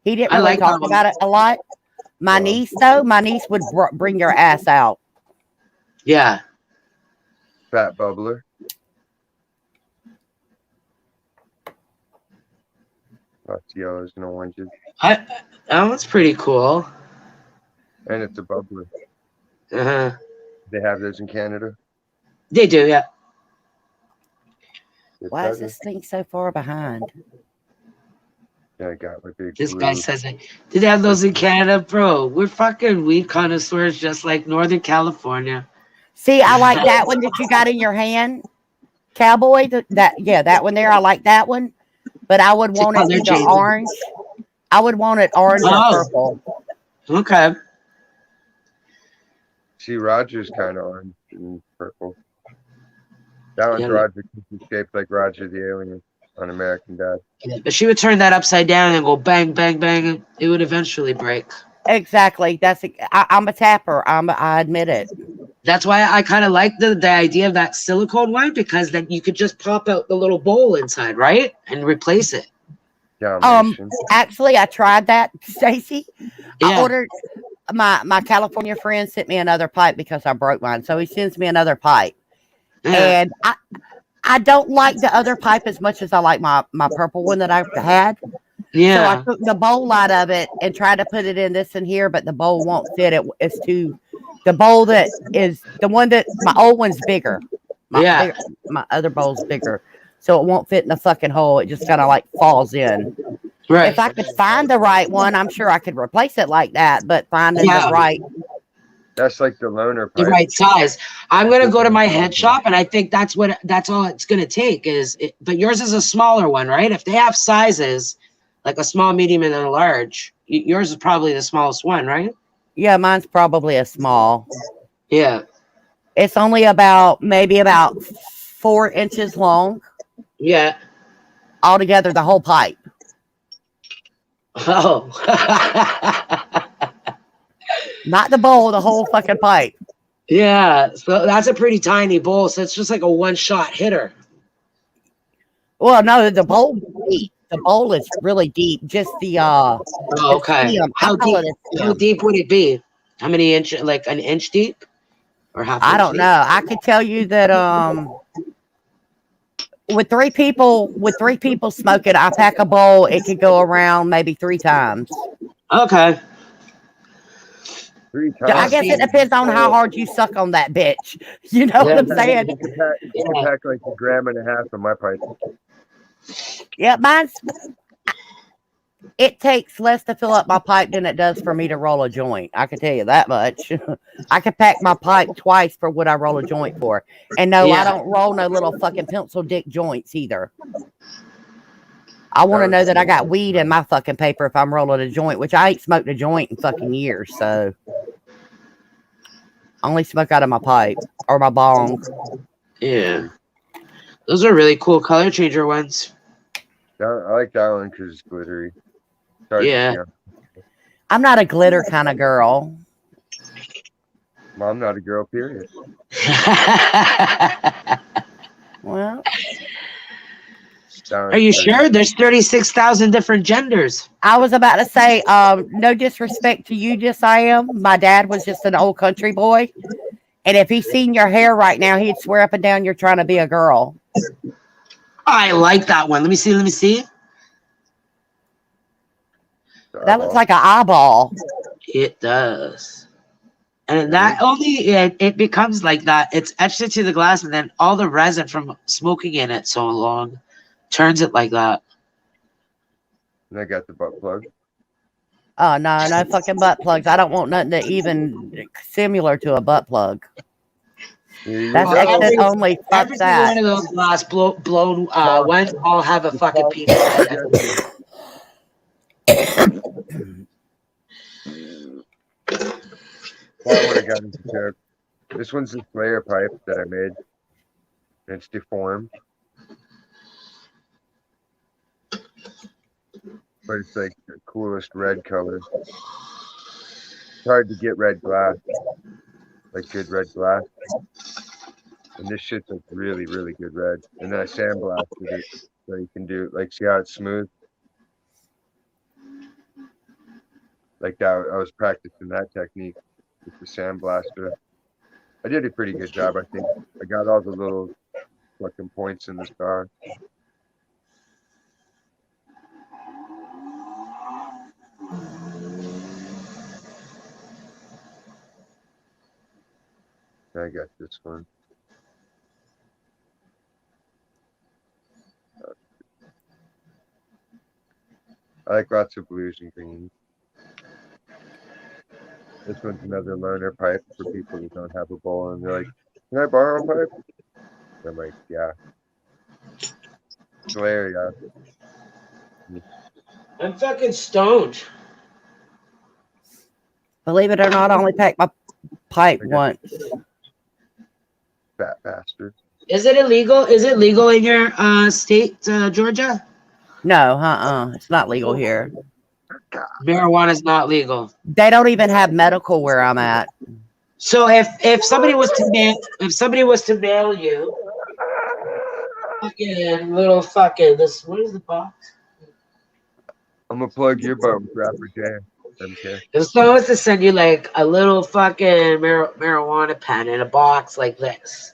he didn't really talk about it a lot. My niece would bring your ass out. Yeah. Fat bubbler. Lots of yellows and oranges. That's pretty cool. And it's a bubbler. Uh-huh. They have those in Canada? They do, yeah. Why is this thing so far behind? Yeah, I got my big This guy says it. Did they have those in Canada? Bro, we're fucking weed connoisseurs just like Northern California. See, I like that one that you got in your hand. Cowboy, that one there. I like that one. But I would want it either orange. I would want it orange or purple. Okay. See, Roger's kind of orange and purple. That one's Roger, shaped like Roger the Alien on American Dad. Yeah, but she would turn that upside down and go bang, bang, bang. It would eventually break. Exactly. I'm a tapper. I admit it. That's why I kind of like the idea of that silicone one, because then you could just pop out the little bowl inside, right, and replace it. Actually, I tried that, Stacy. Yeah. I ordered my California friend sent me another pipe because I broke mine, so he sends me another pipe, and I don't like the other pipe as much as I like my purple one that I had. Yeah. So I took the bowl out of it and tried to put it in this and here, but the bowl won't fit. It's too. The bowl that is the one that my old one's bigger. My other bowl's bigger, so it won't fit in the fucking hole. It just kind of like falls in. Right. If I could find the right one, I'm sure I could replace it like that. But finding the right. That's like the loner pipe. The right size. I'm gonna go to my head shop, and I think that's all it's gonna take but yours is a smaller one, right? If they have sizes like a small, medium, and a large, yours is probably the smallest one, right? Yeah, mine's probably a small. Yeah. It's only maybe about 4 inches long. Yeah. Altogether, the whole pipe. Oh. Not the bowl, the whole fucking pipe. Yeah. So that's a pretty tiny bowl. So it's just like a one-shot hitter. Well, no, the bowl is deep. The bowl is really deep. Just the okay. How deep would it be? How many inches? Like an inch deep, or half? I don't know. I could tell you that with three people smoking, I pack a bowl. It could go around maybe 3 times. Okay. 3 times. I guess it depends on how hard you suck on that bitch. You know what I'm saying? You can pack like 1.5 grams of my pipe. Yeah, it takes less to fill up my pipe than it does for me to roll a joint. I can tell you that much. I can pack my pipe twice for what I roll a joint for. And no, I don't roll no little fucking pencil dick joints either. I want to know that I got weed in my fucking paper if I'm rolling a joint, which I ain't smoked a joint in fucking years, so I only smoke out of my pipe or my bong. Yeah. Those are really cool color changer ones. I like that one because it's glittery. I'm not a glitter kind of girl. Well, I'm not a girl, period. Well, are you sure? There's 36,000 different genders. I was about to say, no disrespect to you, just I am. My dad was just an old country boy. And if he seen your hair right now, he'd swear up and down you're trying to be a girl. I like that one. Let me see. That looks like an eyeball. It does. And that only it becomes like that. It's etched into the glass, and then all the resin from smoking in it so long turns it like that. And I got the butt plug. Oh no, no fucking butt plugs. I don't want nothing that even similar to a butt plug. Here you That's Well, go. exit only. Fuck every single that. one of those glass blown Paul, ones all have a fucking Paul, penis Paul in it. suggested. Paul would have gotten the joke. This one's the Slayer pipe that I made. And it's deformed. But it's like the coolest red color. It's hard to get red glass. Like good red glass. And this shit's like really, really good red. And then I sandblasted it. So you can do, like, see how it's smooth? Like that, I was practicing that technique with the sandblaster. I did a pretty good job, I think. I got all the little fucking points in the star. I got this one. I like lots of blues and greens. This one's another loaner pipe for people who don't have a bowl, and they're like, "Can I borrow a pipe?" And I'm like, "Yeah." Slayer, yeah. I'm fucking stoned. Believe it or not, I only packed my pipe I got once. fat bastard. Is it illegal? Is it legal in your state, Georgia? No, it's not legal here. Marijuana's not legal. They don't even have medical where I'm at. So if somebody was to mail you fucking little fucking this, what is the box? I'm gonna plug your bum, rapper Jam. MK. If someone was to send you like a little fucking marijuana pen in a box like this,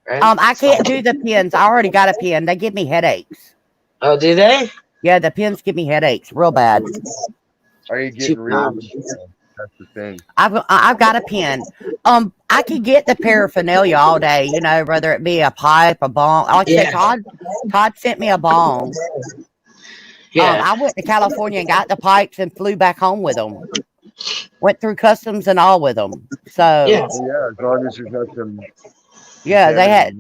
right? I can't do the pins. I already got a pin. They give me headaches. Oh, do they? Yeah, the pins give me headaches real bad. Are you getting rid of them? That's the thing. I've got a pin. I could get the paraphernalia all day, you know, whether it be a pipe, a bong. Like I said, Todd sent me a bong. Yeah. I went to California and got the pipes and flew back home with them. Went through customs and all with them. So Yeah. Well, yeah, as long as there's not some. yeah,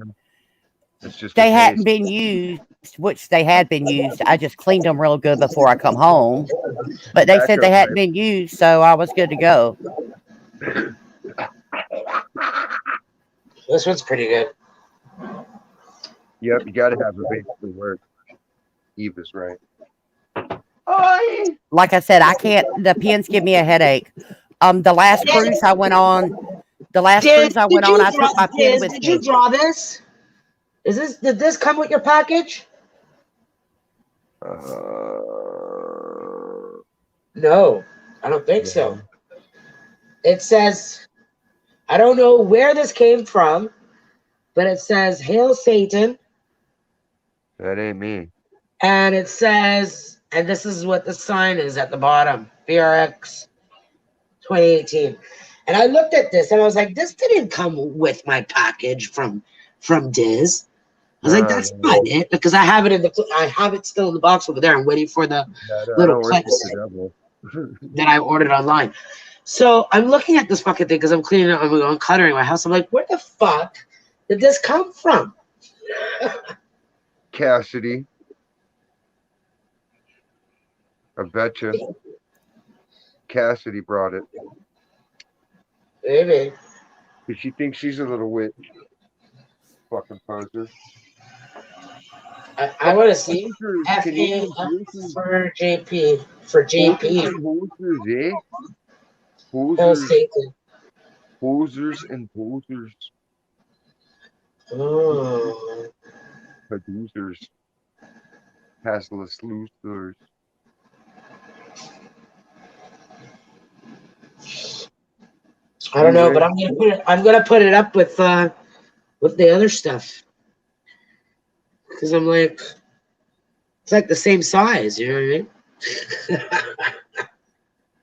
It's just they a hadn't taste. been used, which they had been used. I just cleaned them real good before I come home. But they said they hadn't been used, so I was good to go. This one's pretty good. Yep, you gotta have a base to work. Eve is right. Like I said, I can't. The pins give me a headache. The last cruise I went on, I took my pin with me. Did you draw this? Did this come with your package? No, I don't think so. It says, I don't know where this came from, but it says, "Hail Satan." That ain't me. And it says, and this is what the sign is at the bottom, BRX 2018. And I looked at this and I was like, this didn't come with my package from Diz. I was like, that's not it, because I have it still in the box over there. I'm waiting for the little clips that I ordered online. So I'm looking at this fucking thing because I'm cleaning up, I'm uncluttering my house. I'm like, where the fuck did this come from? Cassidy. I betcha. Cassidy brought it. Maybe. Because she thinks she's a little witch. Fucking poser. I want to see Canadian FAF for JP. For JP. Posers, eh? Hail Satan. Posers and posers. Oh. Producers. Passless losers. I don't know, but I'm gonna put it up with the other stuff. Because I'm like, it's like the same size, you know what I mean?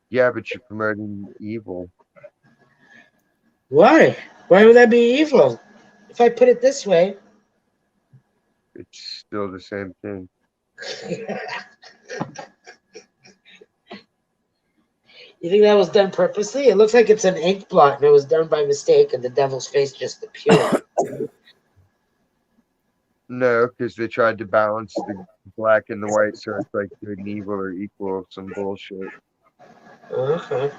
Yeah, but you're promoting evil. Why? Why would that be evil? If I put it this way. It's still the same thing. You think that was done purposely? It looks like it's an ink blot and it was done by mistake and the devil's face just appeared. No, because they tried to balance the black and the white, so it's like good and evil are equal. Some bullshit. Okay.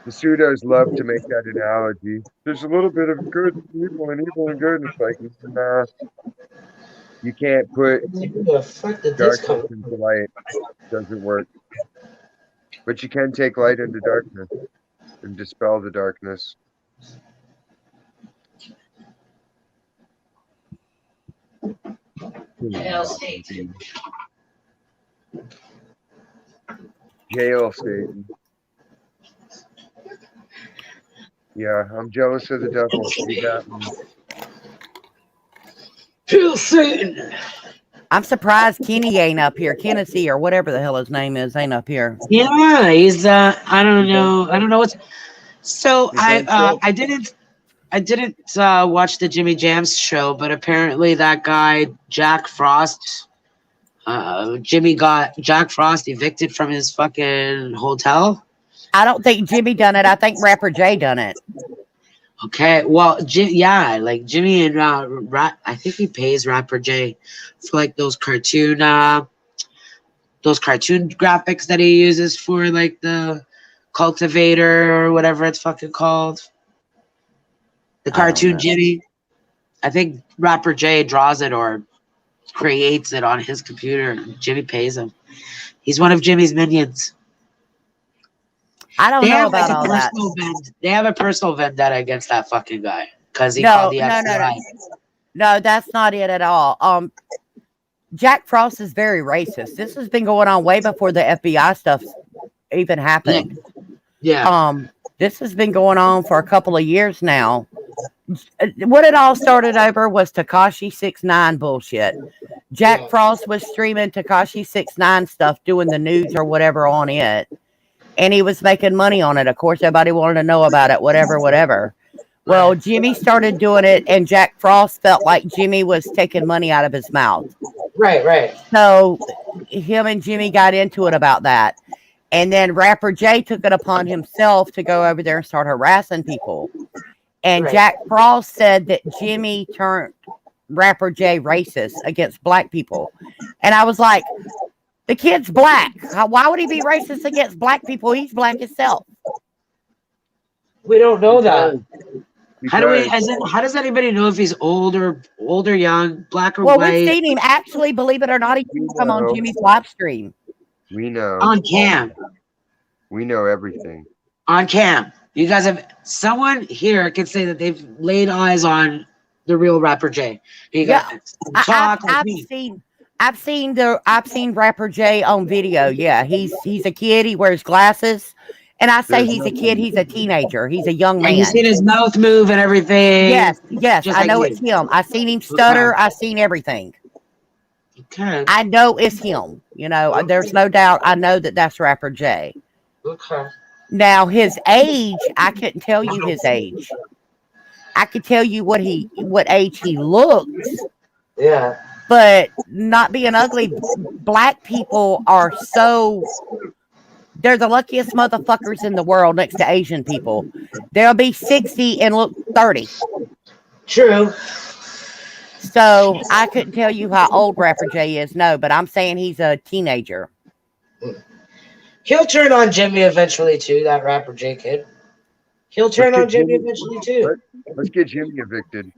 The pseudos love to make that analogy. There's a little bit of good and evil and good. It's like, nah, you can't put Where the fuck did this darkness come into light. Doesn't work. But you can take light into darkness and dispel the darkness. Hell Satan. Jail Satan. Yeah, I'm jealous of the devil. You got me. Hell Satan. I'm surprised Kenny ain't up here. Kennedy or whatever the hell his name is ain't up here. Yeah, he's I don't You don't know. I don't know what's so you don't trust. I didn't watch the Jimmy Jams show, but apparently that guy Jack Frost Jimmy got Jack Frost evicted from his fucking hotel. I don't think Jimmy done it. I think Rapper J done it. Okay, well, yeah, like Jimmy and I think he pays Rapper J for like those cartoon graphics that he uses for like the cultivator or whatever it's fucking called. The I don't cartoon know. Jimmy. I think Rapper J draws it or creates it on his computer. And Jimmy pays him. He's one of Jimmy's minions. I don't They know have like about a all that. They have a personal vendetta against that fucking guy because he called No, the no, no, no. FBI. No, that's not it at all. Jack Frost is very racist. This has been going on way before the FBI stuff even happened. Yeah. This has been going on for a couple of years now. What it all started over was Takashi 69 bullshit. Jack Yeah. Frost was streaming Takashi 69 stuff, doing the news or whatever on it, and he was making money on it. Of course, everybody wanted to know about it, whatever, whatever. Well, Jimmy started doing it, and Jack Frost felt like Jimmy was taking money out of his mouth. Right. So him and Jimmy got into it about that. And then Rapper J took it upon himself to go over there and start harassing people. And Right. Jack Frost said that Jimmy turned Rapper J racist against black people. And I was like, the kid's black. Why would he be racist against black people? He's black himself. We don't know that. Because How does anybody know if he's older, young, black or Well, we've white? seen him actually, believe it or not, he we used to come on know, Jimmy's live stream. we know, On cam. we know everything. On cam. You guys have someone here can say that they've laid eyes on the real Rapper J. You Yeah, got talk like I've me. seen Rapper J on video. Yeah, he's a kid. He wears glasses, and I say There's he's a kid. nothing. He's a teenager. He's a young And you man. seen his mouth move and everything. Yes, Just I like know you. it's him. I seen him stutter. I seen everything. Okay. I know it's him. You know, there's no doubt. I know that that's Rapper J. Okay. Now his age, I couldn't tell you his age. I could tell you what age he looks, Yeah. but not being ugly, black people are they're the luckiest motherfuckers in the world next to Asian people. They'll be 60 and look 30. True. So I couldn't tell you how old Rapper J is, no, but I'm saying he's a teenager. He'll turn on Jimmy eventually too, that Rapper J kid. He'll turn on Jimmy eventually too. Let's get Jimmy evicted.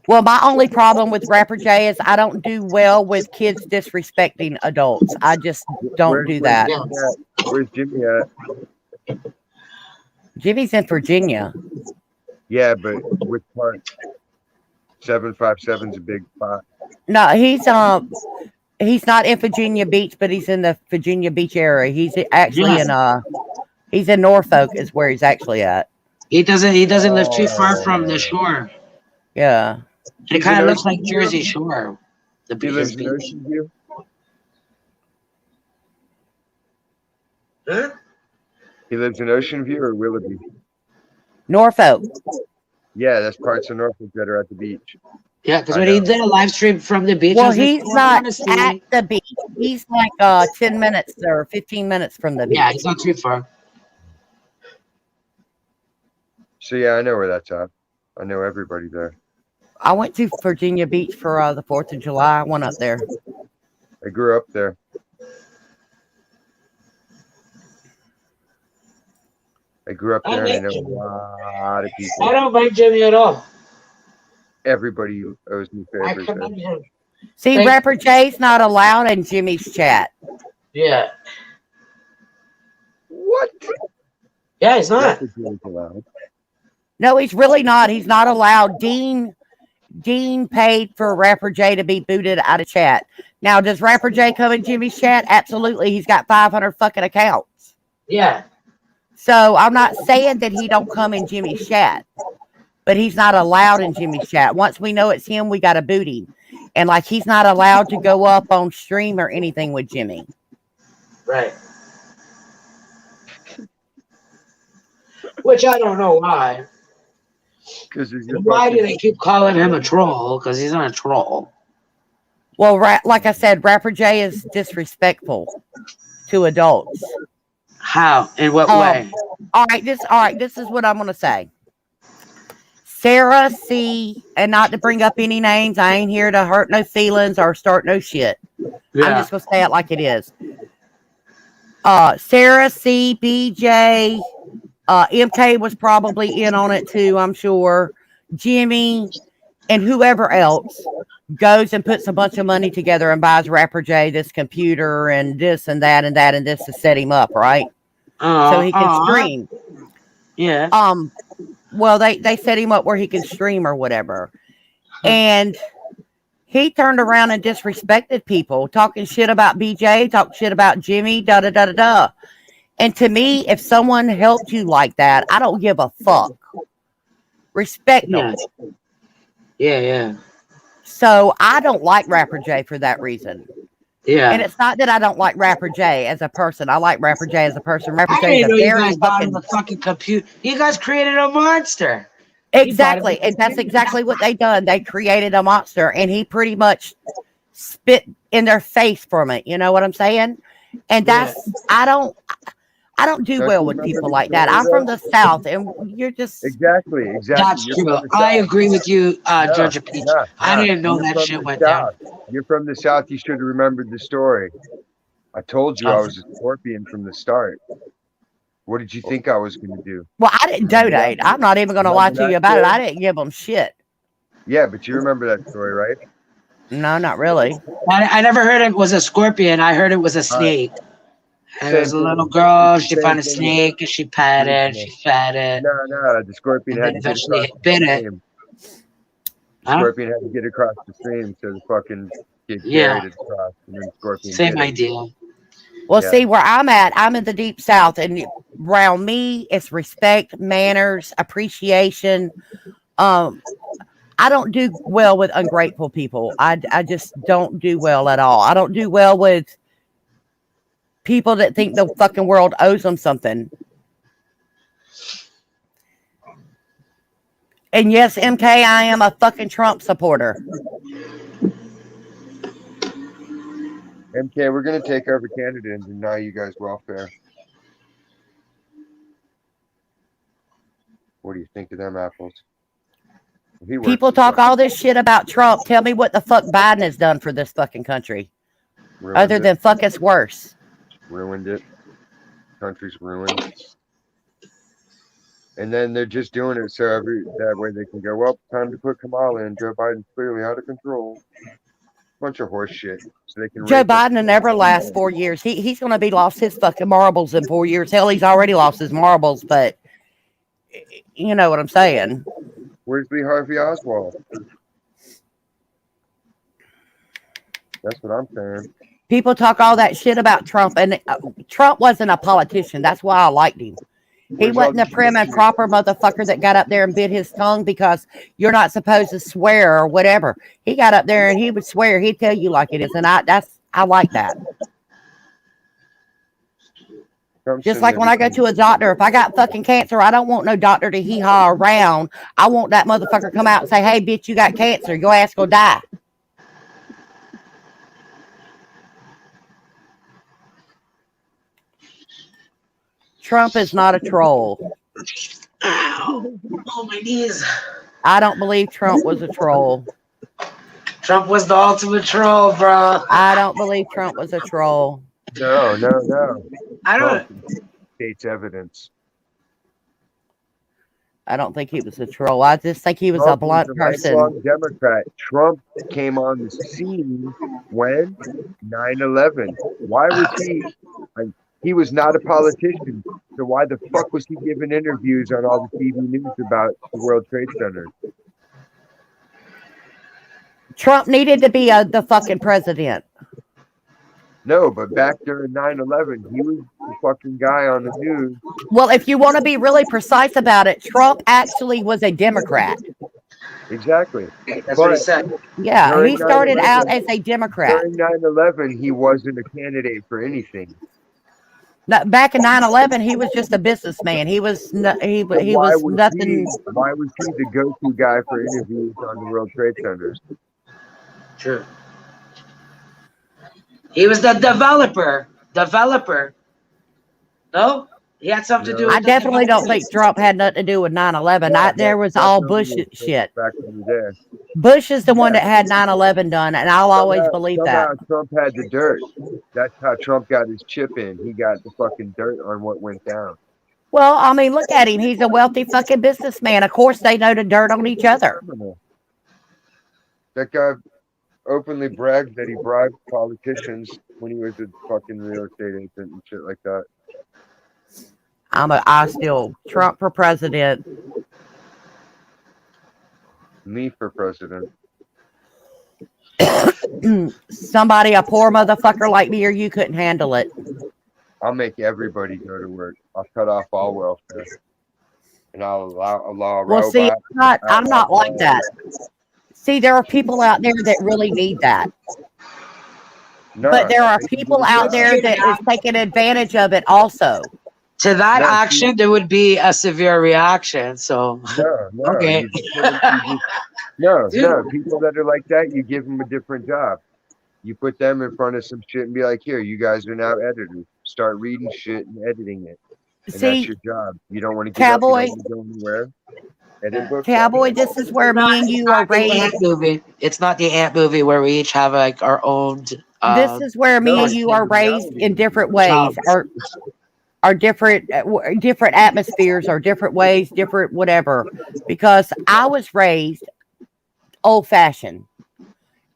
Well, my only problem with Rapper J is I don't do well with kids disrespecting adults. I just don't do that. Where's Jimmy at? Jimmy's in Virginia. Yeah, but which part? 757's a big spot. No, he's not in Virginia Beach, but he's in the Virginia Beach area. He's actually he's in Norfolk is where he's actually at. He doesn't live too far from the shore. Yeah. It kind of looks like Jersey Shore. He lives in Ocean View. Huh? He lives in Ocean View or Willoughby. Norfolk. Yeah, that's parts of Norfolk that are at the beach. Yeah, because I when he know. did a live stream from the beach, I Well, was like, he's well, not at honestly, the beach. He's like 10 minutes or 15 minutes from the yeah, beach. he's not too far. So yeah, I know where that's at. I know everybody there. I went to Virginia Beach for the 4th of July. I went up there. I grew up there. I grew up I there, and I like know Jimmy. a lot of I people. don't like Jimmy at all. Everybody owes me I favors there. commend him. See, Thank Rapper J's not allowed in Jimmy's chat. Yeah. What? Yeah, he's not. Rapper J's allowed. No, he's really not. He's not allowed. Dean paid for Rapper J to be booted out of chat. Now, does Rapper J come in Jimmy's chat? Absolutely. He's got 500 fucking accounts. Yeah. So I'm not saying that he don't come in Jimmy's chat, but he's not allowed in Jimmy's chat. Once we know it's him, we got to boot him. And like he's not allowed to go up on stream or anything with Jimmy. Right. Which I don't know why. Because Why do they keep calling him a troll? Because he's not a troll. Well, like I said, Rapper J is disrespectful to adults. How? In what way? All right, this is what I'm gonna say. Sarah C, and not to bring up any names, I ain't here to hurt no feelings or start no shit. Yeah. I'm just gonna say it like it is. Sarah C, BJ, MK was probably in on it too, I'm sure. Jimmy and whoever else goes and puts a bunch of money together and buys Rapper J this computer and this and that and that and this to set him up, right? So he can stream. Yeah. Well, they set him up where he can stream or whatever. And he turned around and disrespected people, talking shit about BJ, talking shit about Jimmy, da da da da da. And to me, if someone helped you like that, I don't give a fuck. Respect them. Yeah. So I don't like Rapper J for that reason. Yeah. And it's not that I don't like Rapper J as a person. I like Rapper J as a person. Rapper I J is didn't know a you very guys bought him a fucking computer. You guys created a monster. Exactly. And that's exactly what they done. They created a monster and he pretty much spit in their face from it. You know what I'm saying? And that's I don't do well with people like that. I'm from the South and you're just Exactly. That's You're true. from the I South. agree with you, Georgia Peach. I didn't know You're that from shit the went down. South. You're from the South. You should have remembered the story. I told you I was a scorpion from the start. What did you think I was going to do? well, I didn't donate. I'm not even gonna lie Remember to you that about it. story? I didn't give them shit. Yeah, but you remember that story, right? No, not really. I never heard it was a scorpion. I heard it was a All right. snake. And Same there's a thing. little girl. She Same found a thing. snake and she pet it. She fed it. No. The scorpion And had then to get eventually across it bit the it. stream. Huh? Scorpion had to get across the stream so the fucking kid Yeah. carried it across, and then Scorpion Same did it. idea. Well, Yeah. see where I'm at. I'm in the deep South, and around me, it's respect, manners, appreciation. I don't do well with ungrateful people. I just don't do well at all. I don't do well with people that think the fucking world owes them something. And yes, MK, I am a fucking Trump supporter. MK, we're gonna take over Canada and deny you guys welfare. What do you think of them apples? He works People as talk well. all this shit about Trump. Tell me what the fuck Biden has done for this fucking country, Ruined other it. than fuck us worse. Ruined it. Country's ruined. And then they're just doing it so that way they can go, well, time to put Kamala in. Joe Biden's clearly out of control. Bunch of horse shit. So they can Joe rape us. Biden will never last 4 years. He's going to be lost his fucking marbles in 4 years. Hell, he's already lost his marbles, but you know what I'm saying. Where's Lee Harvey Oswald? That's what I'm saying. People talk all that shit about Trump, and Trump wasn't a politician. That's why I liked him. He Where's all wasn't the a prim and shit? proper motherfucker that got up there and bit his tongue because you're not supposed to swear or whatever. He got up there and he would swear. He'd tell you like it is, and I like that. Trump Just shouldn't like have when I go become. to a doctor, if I got fucking cancer, I don't want no doctor to hee haw around. I want that motherfucker come out and say, "Hey, bitch, you got cancer. Your ass go die." Trump is not a troll. Ow. Oh, my knees. I don't believe Trump was a troll. Trump was the ultimate troll, bro. I don't believe Trump was a troll. No, no, no. I Trump don't. states evidence. I don't think he was a troll. I just think he was a Trump was blunt a person. lifelong Democrat. Trump came on the scene when 9/11. Why was he? Like, he was not a politician. So why the fuck was he giving interviews on all the TV news about the World Trade Center? Trump needed to be the fucking president. No, but back during 9/11, he was the fucking guy on the news. Well, if you want to be really precise about it, Trump actually was a Democrat. Exactly. That's what he But said. Yeah, during he started out 9/11, as a Democrat. during 9/11, he wasn't a candidate for anything. Back in 9/11, he was just a businessman. He was So he was nothing. why was he the go-to guy for interviews on the World Trade Centers? True. He was the developer. Developer. No? He had something to do No, I with the definitely don't think development. Trump had nothing to do with 9/11. yeah, There was that all number Bush was shit. back in the day. Bush is the one Yeah, that had 9/11 done, and I'll always believe somehow that. Trump had the dirt. That's how Trump got his chip in. He got the fucking dirt on what went down. Well, I mean, look at him. He's a wealthy fucking businessman. Of course, they know the dirt on each other. Criminal. That guy openly bragged that he bribed politicians when he was a fucking real estate agent and shit like that. I still Trump for president. Me for president. Somebody, a poor motherfucker like me or you couldn't handle it. I'll make everybody go to work. I'll cut off all welfare. And I'll allow Well, see, robots. I'm not like that. See, there are people out there that really need that. No, But there are they can do people the out job. there that is taking advantage of it also. To that No, see, action, there would be a severe reaction. So, no. okay. You just put 'em- you just, no, Dude. no. People that are like that, you give them a different job. You put them in front of some shit and be like, here, you guys are now editors. Start reading shit and editing it. And that's See, your job. You don't want to get up, you Cowboy, don't want to go anywhere. Edit books. Cowboy, this is where me and you are Not the raised. ant movie. It's not the ant movie where we each have like our own This is where me No, and it's you are the raised reality in of it. different ways, job. or different atmospheres, or different ways, different whatever. Because I was raised old fashioned,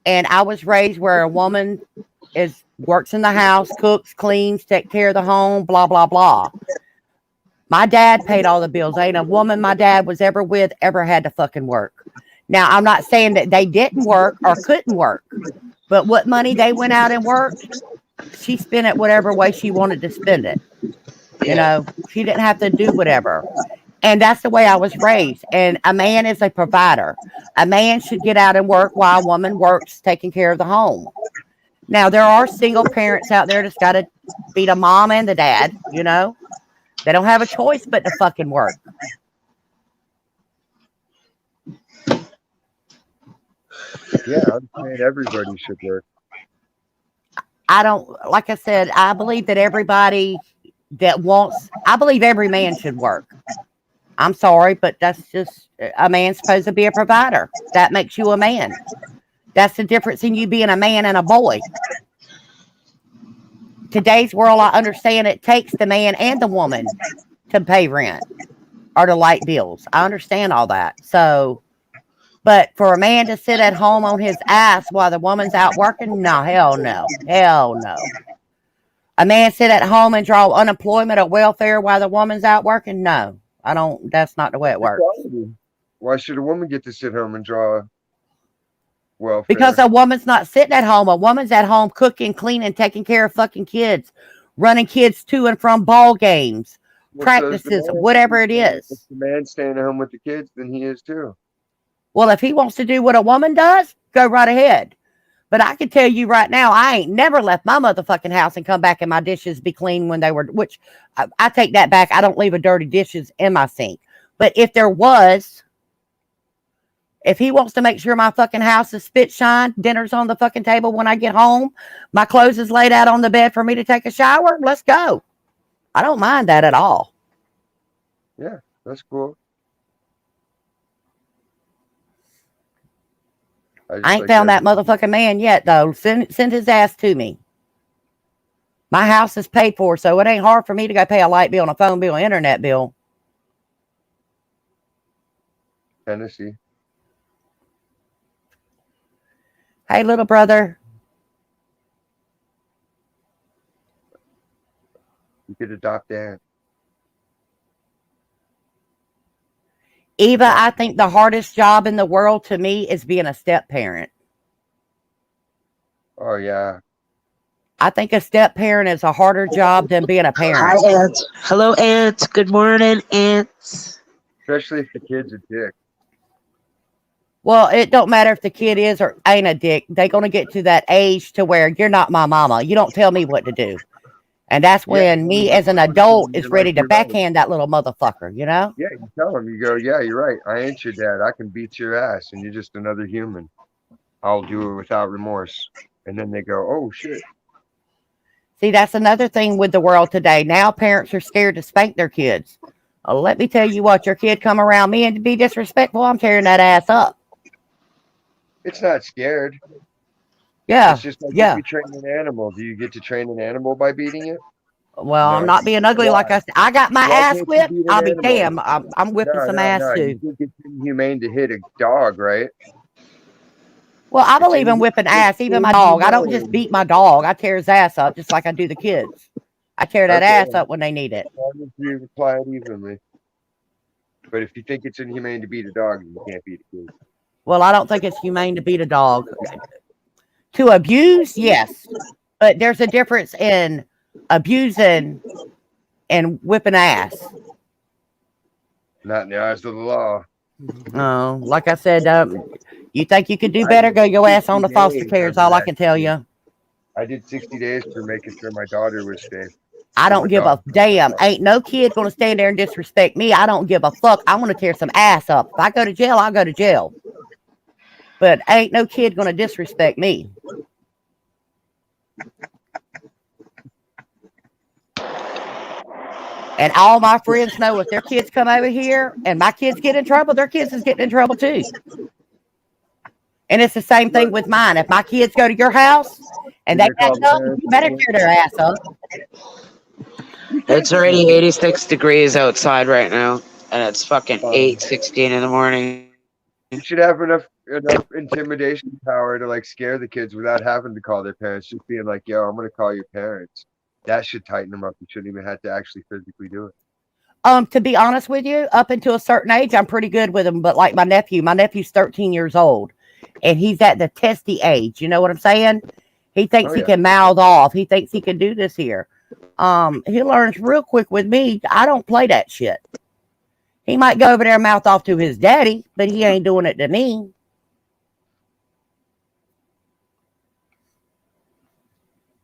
and I was raised where a woman works in the house, cooks, cleans, take care of the home, blah blah blah. My dad paid all the bills. Ain't a woman my dad was ever with ever had to fucking work. Now, I'm not saying that they didn't work or couldn't work, but what money they went out and worked, she spent it whatever way she wanted to spend it. You Yeah. know, she didn't have to do whatever. And that's the way I was raised. And a man is a provider. A man should get out and work while a woman works taking care of the home. Now, there are single parents out there that's got to be the mom and the dad, you know? They don't have a choice but to fucking work. Yeah, I'm saying everybody should work. I don't, like I said, I believe that everybody I believe every man should work. I'm sorry, but that's just, a man's supposed to be a provider. That makes you a man. That's the difference in you being a man and a boy. Today's world, I understand it takes the man and the woman to pay rent or to light bills. I understand all that. So, but for a man to sit at home on his ass while the woman's out working, no, hell no. Hell no. A man sit at home and draw unemployment or welfare while the woman's out working? No. I don't, that's not the way it works. Equality. Why should a woman get to sit home and draw Because welfare? a woman's not sitting at home. A woman's at home cooking, cleaning, taking care of fucking kids, running kids to and from ball games, Well, so is the practices, man. whatever it If is. the man's staying at home with the kids, then he is too. Well, if he wants to do what a woman does, go right ahead. But I can tell you right now, I ain't never left my motherfucking house and come back and my dishes be clean when they were, which I take that back. I don't leave a dirty dishes in my sink. But if there was, if he wants to make sure my fucking house is spit shine, dinner's on the fucking table when I get home, my clothes is laid out on the bed for me to take a shower, let's go. I don't mind that at all. Yeah, that's cool. I I just ain't like found that everything. motherfucking man yet, though. Send his ass to me. My house is paid for, so it ain't hard for me to go pay a light bill and a phone bill and internet bill. Tennessee. Hey, little brother. You could adopt Dan. Eva, Adopt. I think the hardest job in the world to me is being a step parent. Oh yeah. I think a step parent is a harder job than being a Hi, parent. Aunt. Hello, Aunt. Good morning, Aunt. Especially if the kid's a dick. Well, it don't matter if the kid is or ain't a dick. They're going to get to that age to where you're not my mama. You don't tell me what to do. And that's Yeah, when you me just as an want to tell adult them is you're like, ready to you're right. backhand that little motherfucker, you know? Yeah, you tell them, you go, yeah, you're right. I ain't your dad. I can beat your ass, and you're just another human. I'll do it without remorse. And then they go, oh shit. See, that's another thing with the world today. Now parents are scared to spank their kids. Let me tell you what, your kid come around me and be disrespectful, I'm tearing that ass up. It's not scared. It's Yeah, just like if yeah. you train an animal. Do you get to train an animal by beating it? Well, I'm No. not being ugly like Why? I said. I got my Why ass can't you whipped. beat an I'll be animal? damn. I'm whipping No, some no, ass no. You too. think it's inhumane to hit a dog, right? Well, I It's believe in in whipping it's ass, even my dog. I don't just inhumane. beat my dog. I tear his ass up just like I do the kids. I tear that Okay, ass as up when they need it. long as we reply it evenly. But if you think it's inhumane to beat a dog, you can't beat a kid. Well, I don't think it's humane to beat a dog. To abuse, yes. But there's a difference in abusing and whipping ass. Not in the eyes of the law. Like I said, you think you can do I better? did Go your ass on 60 the foster days care is under all I that can tell shit. you. I did 60 days for making sure my daughter was safe. I Or don't my give dog. a damn. Ain't no kid gonna stand there and disrespect me. I don't give a fuck. I want to tear some ass up. If I go to jail, I'll go to jail. But ain't no kid gonna disrespect me. And all my friends know if their kids come over here and my kids get in trouble, their kids is getting in trouble too. And it's the same thing with mine. If my kids go to your house and Do they they act call the up, parents you and better tell them? tear their ass up. You can't It's do already that. 86 degrees outside right now, and it's fucking Um, 8:16 in the morning. you should have enough intimidation power to like scare the kids without having to call their parents. Just being like, "Yo, I'm gonna call your parents." That should tighten them up. You shouldn't even have to actually physically do it. To be honest with you, up until a certain age, I'm pretty good with them. But like my nephew's 13 years old, and he's at the testy age. You know what I'm saying? He thinks Oh he yeah, can mouth off. He thinks he can do this here. He learns real quick with me. I don't play that shit. He might go over there and mouth off to his daddy, but he ain't doing it to me.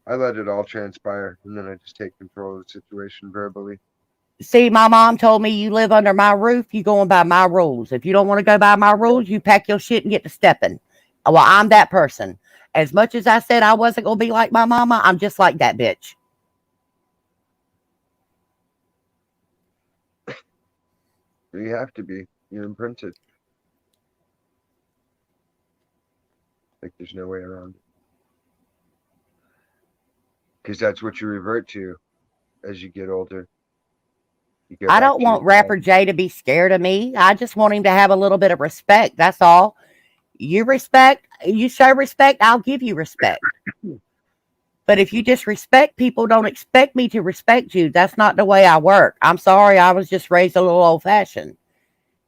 I let it all transpire, and then I just take control of the situation verbally. See, my mom told me you live under my roof, you going by my rules. If you don't want to go by my Yeah, rules, you pack your shit and get to stepping. Well, I'm that person. As much as I said I wasn't gonna be like my mama, I'm just like that bitch. you have to be. You're imprinted. Like there's no way around it. Because that's what you revert to as you get older. You go I back don't to your want rapper dad. Jay to be scared of me. I just want him to have a little bit of respect. That's all. You show respect, I'll give you respect. But if you disrespect people, don't expect me to respect you. That's not the way I work. I'm sorry, I was just raised a little old fashioned.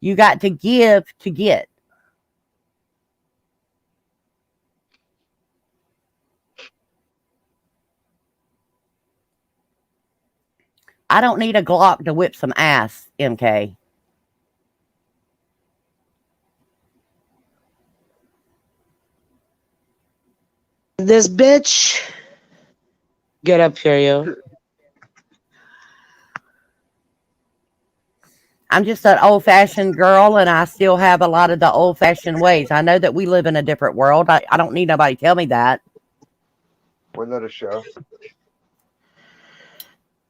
You got to give to get. I don't need a Glock to whip some ass, MK. This bitch. Get up here, yo. I'm just an old fashioned girl and I still have a lot of the old fashioned ways. I know that we live in a different world. I don't need nobody to tell me that. Wasn't that a show?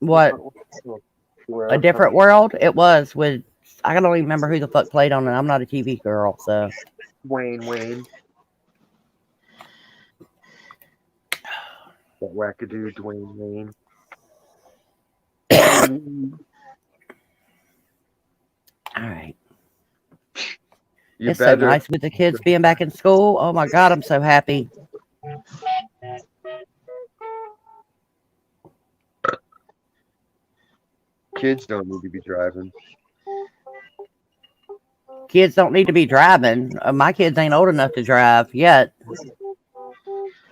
What, a Where? different world? It was with, I don't even remember who the fuck played on it. I'm not a TV girl, so. Wayne. That wackadoo Dwayne Wayne. All right. You It's so better. nice with the kids being back in school. Oh my God, I'm so happy. Kids don't need to be driving. Kids don't need to be driving. My kids ain't old enough to drive yet.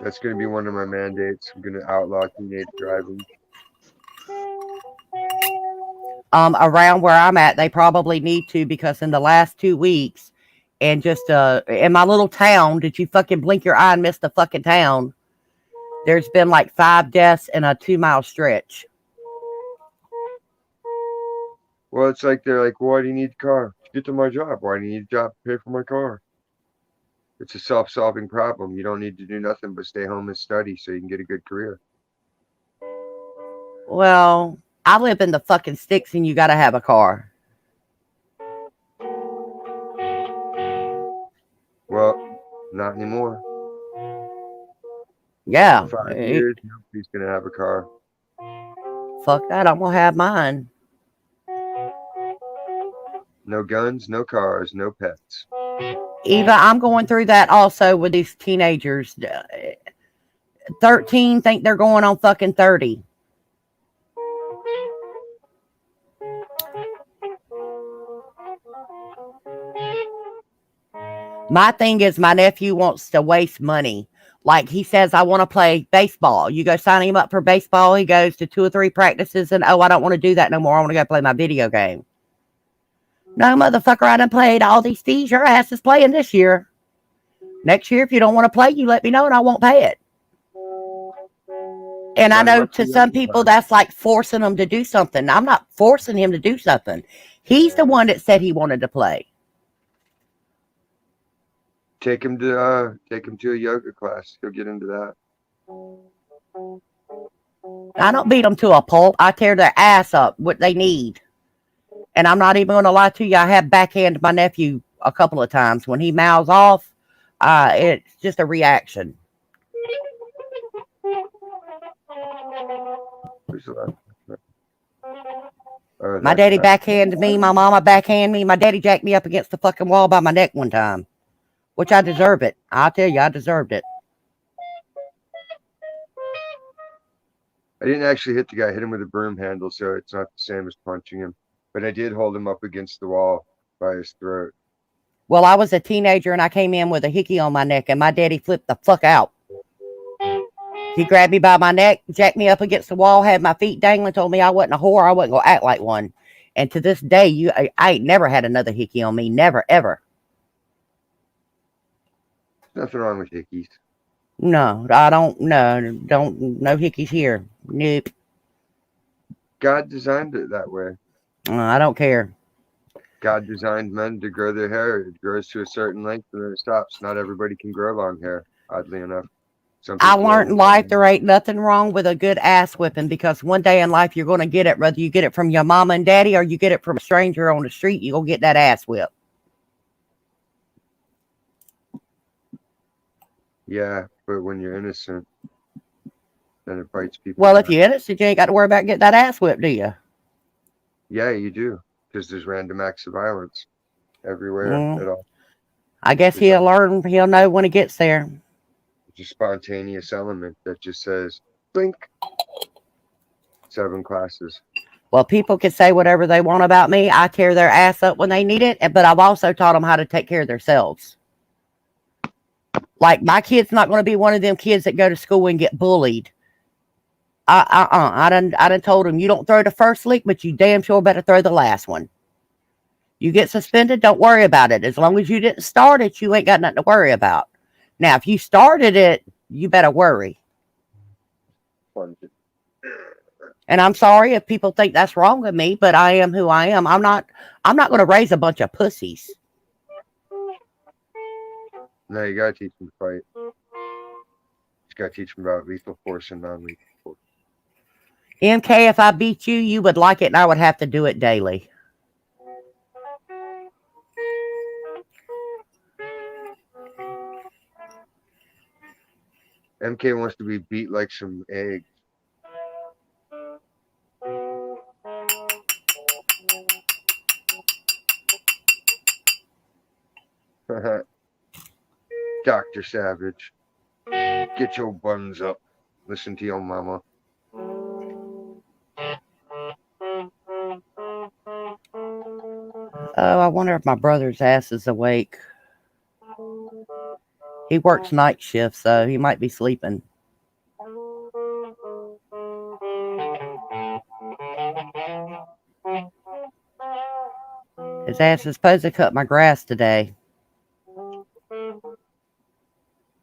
That's going to be one of my mandates. I'm going to outlaw teenage driving. Around where I'm at, they probably need to because in the last 2 weeks, and just in my little town, did you fucking blink your eye and miss the fucking town? There's been like 5 deaths in a 2-mile stretch. Well, it's like they're like, why do you need a car? To get to my job. Why do you need a job to pay for my car? It's a self-solving problem. You don't need to do nothing but stay home and study so you can get a good career. Well, I live in the fucking sticks and you gotta have a car. Well, not anymore. Yeah. In 5 years, nobody's going to have a car. Fuck that. I'm gonna have mine. No guns, no cars, no pets. Eva, I'm going through that also with these teenagers. 13 think they're going on fucking 30. My thing is my nephew wants to waste money. Like he says, I want to play baseball. You go sign him up for baseball. He goes to 2 or 3 practices and, oh, I don't want to do that no more. I want to go play my video game. No, motherfucker, I done played all these fees. Your ass is playing this year. Next year, if you don't want to play, you let me know and I won't pay it. And I know to some people that's like forcing them to do something. I'm not forcing him to do something. He's the one that said he wanted to play. Take him to a yoga class. He'll get into that. I don't beat them to a pulp. I tear their ass up, what they need. And I'm not even going to lie to you. I have backhanded my nephew a couple of times. When he mouths off, it's just a reaction. My daddy backhanded me. My mama backhanded me. My daddy jacked me up against the fucking wall by my neck one time. Which I deserve it. I'll tell you, I deserved it. I didn't actually hit the guy. I hit him with a broom handle, so it's not the same as punching him. But I did hold him up against the wall by his throat. Well, I was a teenager and I came in with a hickey on my neck and my daddy flipped the fuck out. He grabbed me by my neck, jacked me up against the wall, had my feet dangling, told me I wasn't a whore, I wasn't going to act like one. And to this day, I ain't never had another hickey on me. Never, ever. Nothing wrong with hickeys. No, I don't, no hickeys here. Nope. God designed it that way. I don't care. God designed men to grow their hair. It grows to a certain length and then it stops. Not everybody can grow long hair, oddly enough. I learned in life there ain't nothing wrong with a good ass whipping because one day in life you're going to get it, whether you get it from your mama and daddy or you get it from a stranger on the street, you're going to get that ass whip. Yeah, but when you're innocent, then it bites people. Well, if you're innocent, you ain't got to worry about getting that ass whipped, do you? Yeah, you do. Because there's random acts of violence everywhere at all. I guess he'll learn, he'll know when he gets there. It's a spontaneous element that just says, blink. 7 classes. Well, people can say whatever they want about me. I tear their ass up when they need it, but I've also taught them how to take care of themselves. Like, my kid's not going to be one of them kids that go to school and get bullied. I done told him, you don't throw the first leak, but you damn sure better throw the last one. You get suspended, don't worry about it. As long as you didn't start it, you ain't got nothing to worry about. Now, if you started it, You better worry. Plunge it. And I'm sorry if people think that's wrong with me, but I am who I am. I'm not going to raise a bunch of pussies. No, you gotta teach them to fight. You gotta teach them about lethal force and non-lethal force. MK, if I beat you, you would like it, and I would have to do it daily. MK wants to be beat like some eggs. Dr. Savage, get your buns up. Listen to your mama. Oh, I wonder if my brother's ass is awake. He works night shift, so he might be sleeping. His ass is supposed to cut my grass today.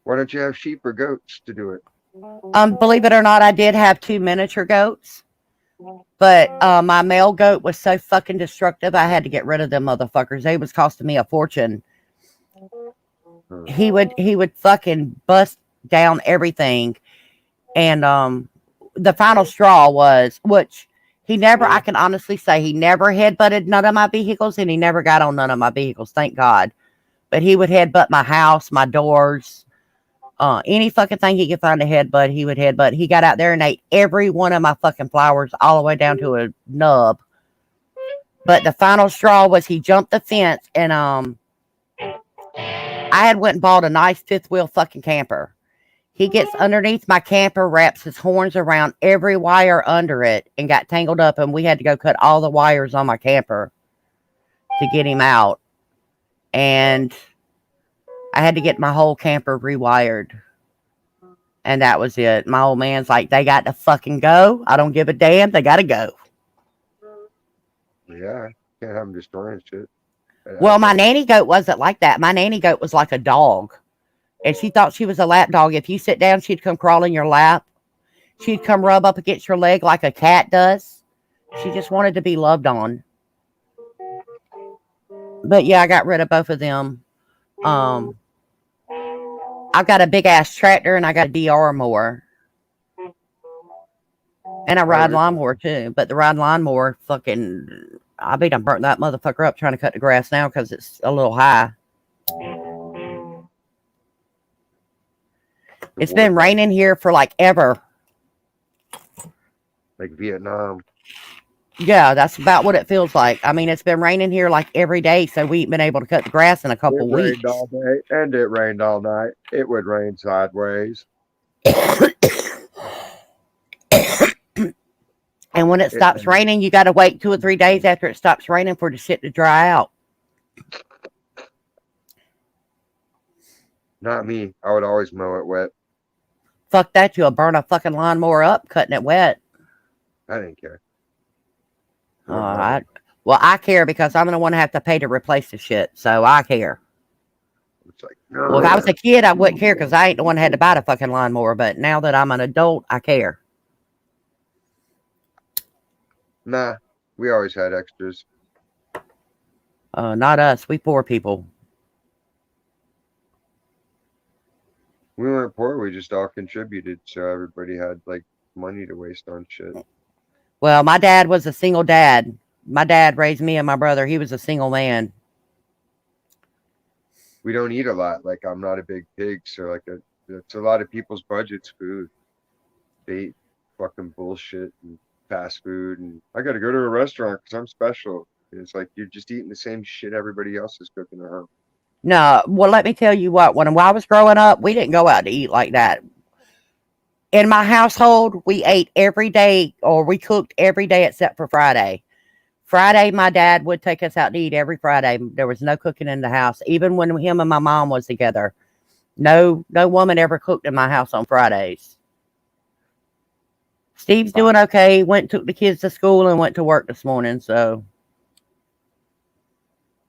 Why don't you have sheep or goats to do it? Believe it or not, I did have 2 miniature goats, but my male goat was so fucking destructive. I had to get rid of them motherfuckers. They was costing me a fortune. He would fucking bust down everything, and the final straw was, which he never. I can honestly say he never headbutted none of my vehicles, and he never got on none of my vehicles. Thank God. But he would headbutt my house, my doors. Any fucking thing he could find a headbutt, he would headbutt. He got out there and ate every one of my fucking flowers all the way down to a nub. But the final straw was he jumped the fence, and I had went and bought a nice fifth wheel fucking camper. He gets underneath my camper, wraps his horns around every wire under it, and got tangled up, and we had to go cut all the wires on my camper to get him out. And I had to get my whole camper rewired. And that was it. My old man's like, they got to fucking go. I don't give a damn. They got to go. Yeah, can't have them destroying shit. Well, my nanny goat wasn't like that. My nanny goat was like a dog. And she thought she was a lap dog. If you sit down, she'd come crawl in your lap. She'd come rub up against your leg like a cat does. She just wanted to be loved on. But yeah, I got rid of both of them. I've got a big ass tractor and I got a DR mower. And I ride lawnmower too. But the ride lawnmower fucking, I beat I burnt that motherfucker up trying to cut the grass now because it's a little high. It's been raining here for like ever. Like Vietnam. Yeah, that's about what it feels like. I mean, it's been raining here like every day, so we ain't been able to cut the grass in a couple weeks. It rained all day and it rained all night. It would rain sideways. And when it stops raining, you got to wait 2 or 3 days after it stops raining for the shit to dry out. Not me. I would always mow it wet. Fuck that. You'll burn a fucking lawnmower up cutting it wet. I didn't care. Well, I care because I'm the one to have to pay to replace the shit. So I care. It's like, no. Well, if I was a kid, I wouldn't care because I ain't the one that had to buy the fucking lawnmower. But now that I'm an adult, I care. Nah, we always had extras. Not us. We poor people. We weren't poor. We just all contributed, so everybody had like money to waste on shit. Well, my dad was a single dad. My dad raised me and my brother. He was a single man. We don't eat a lot. Like, I'm not a big pig, so like it's a lot of people's budget's food. They eat fucking bullshit and fast food, and I got to go to a restaurant because I'm special. And it's like you're just eating the same shit everybody else is cooking at home. No, well, let me tell you what. When I was growing up, we didn't go out to eat like that. In my household, we ate every day, or we cooked every day except for Friday. Friday, my dad would take us out to eat every Friday. There was no cooking in the house, even when him and my mom was together. No woman ever cooked in my house on Fridays. Steve's doing okay. Went took the kids to school and went to work this morning. So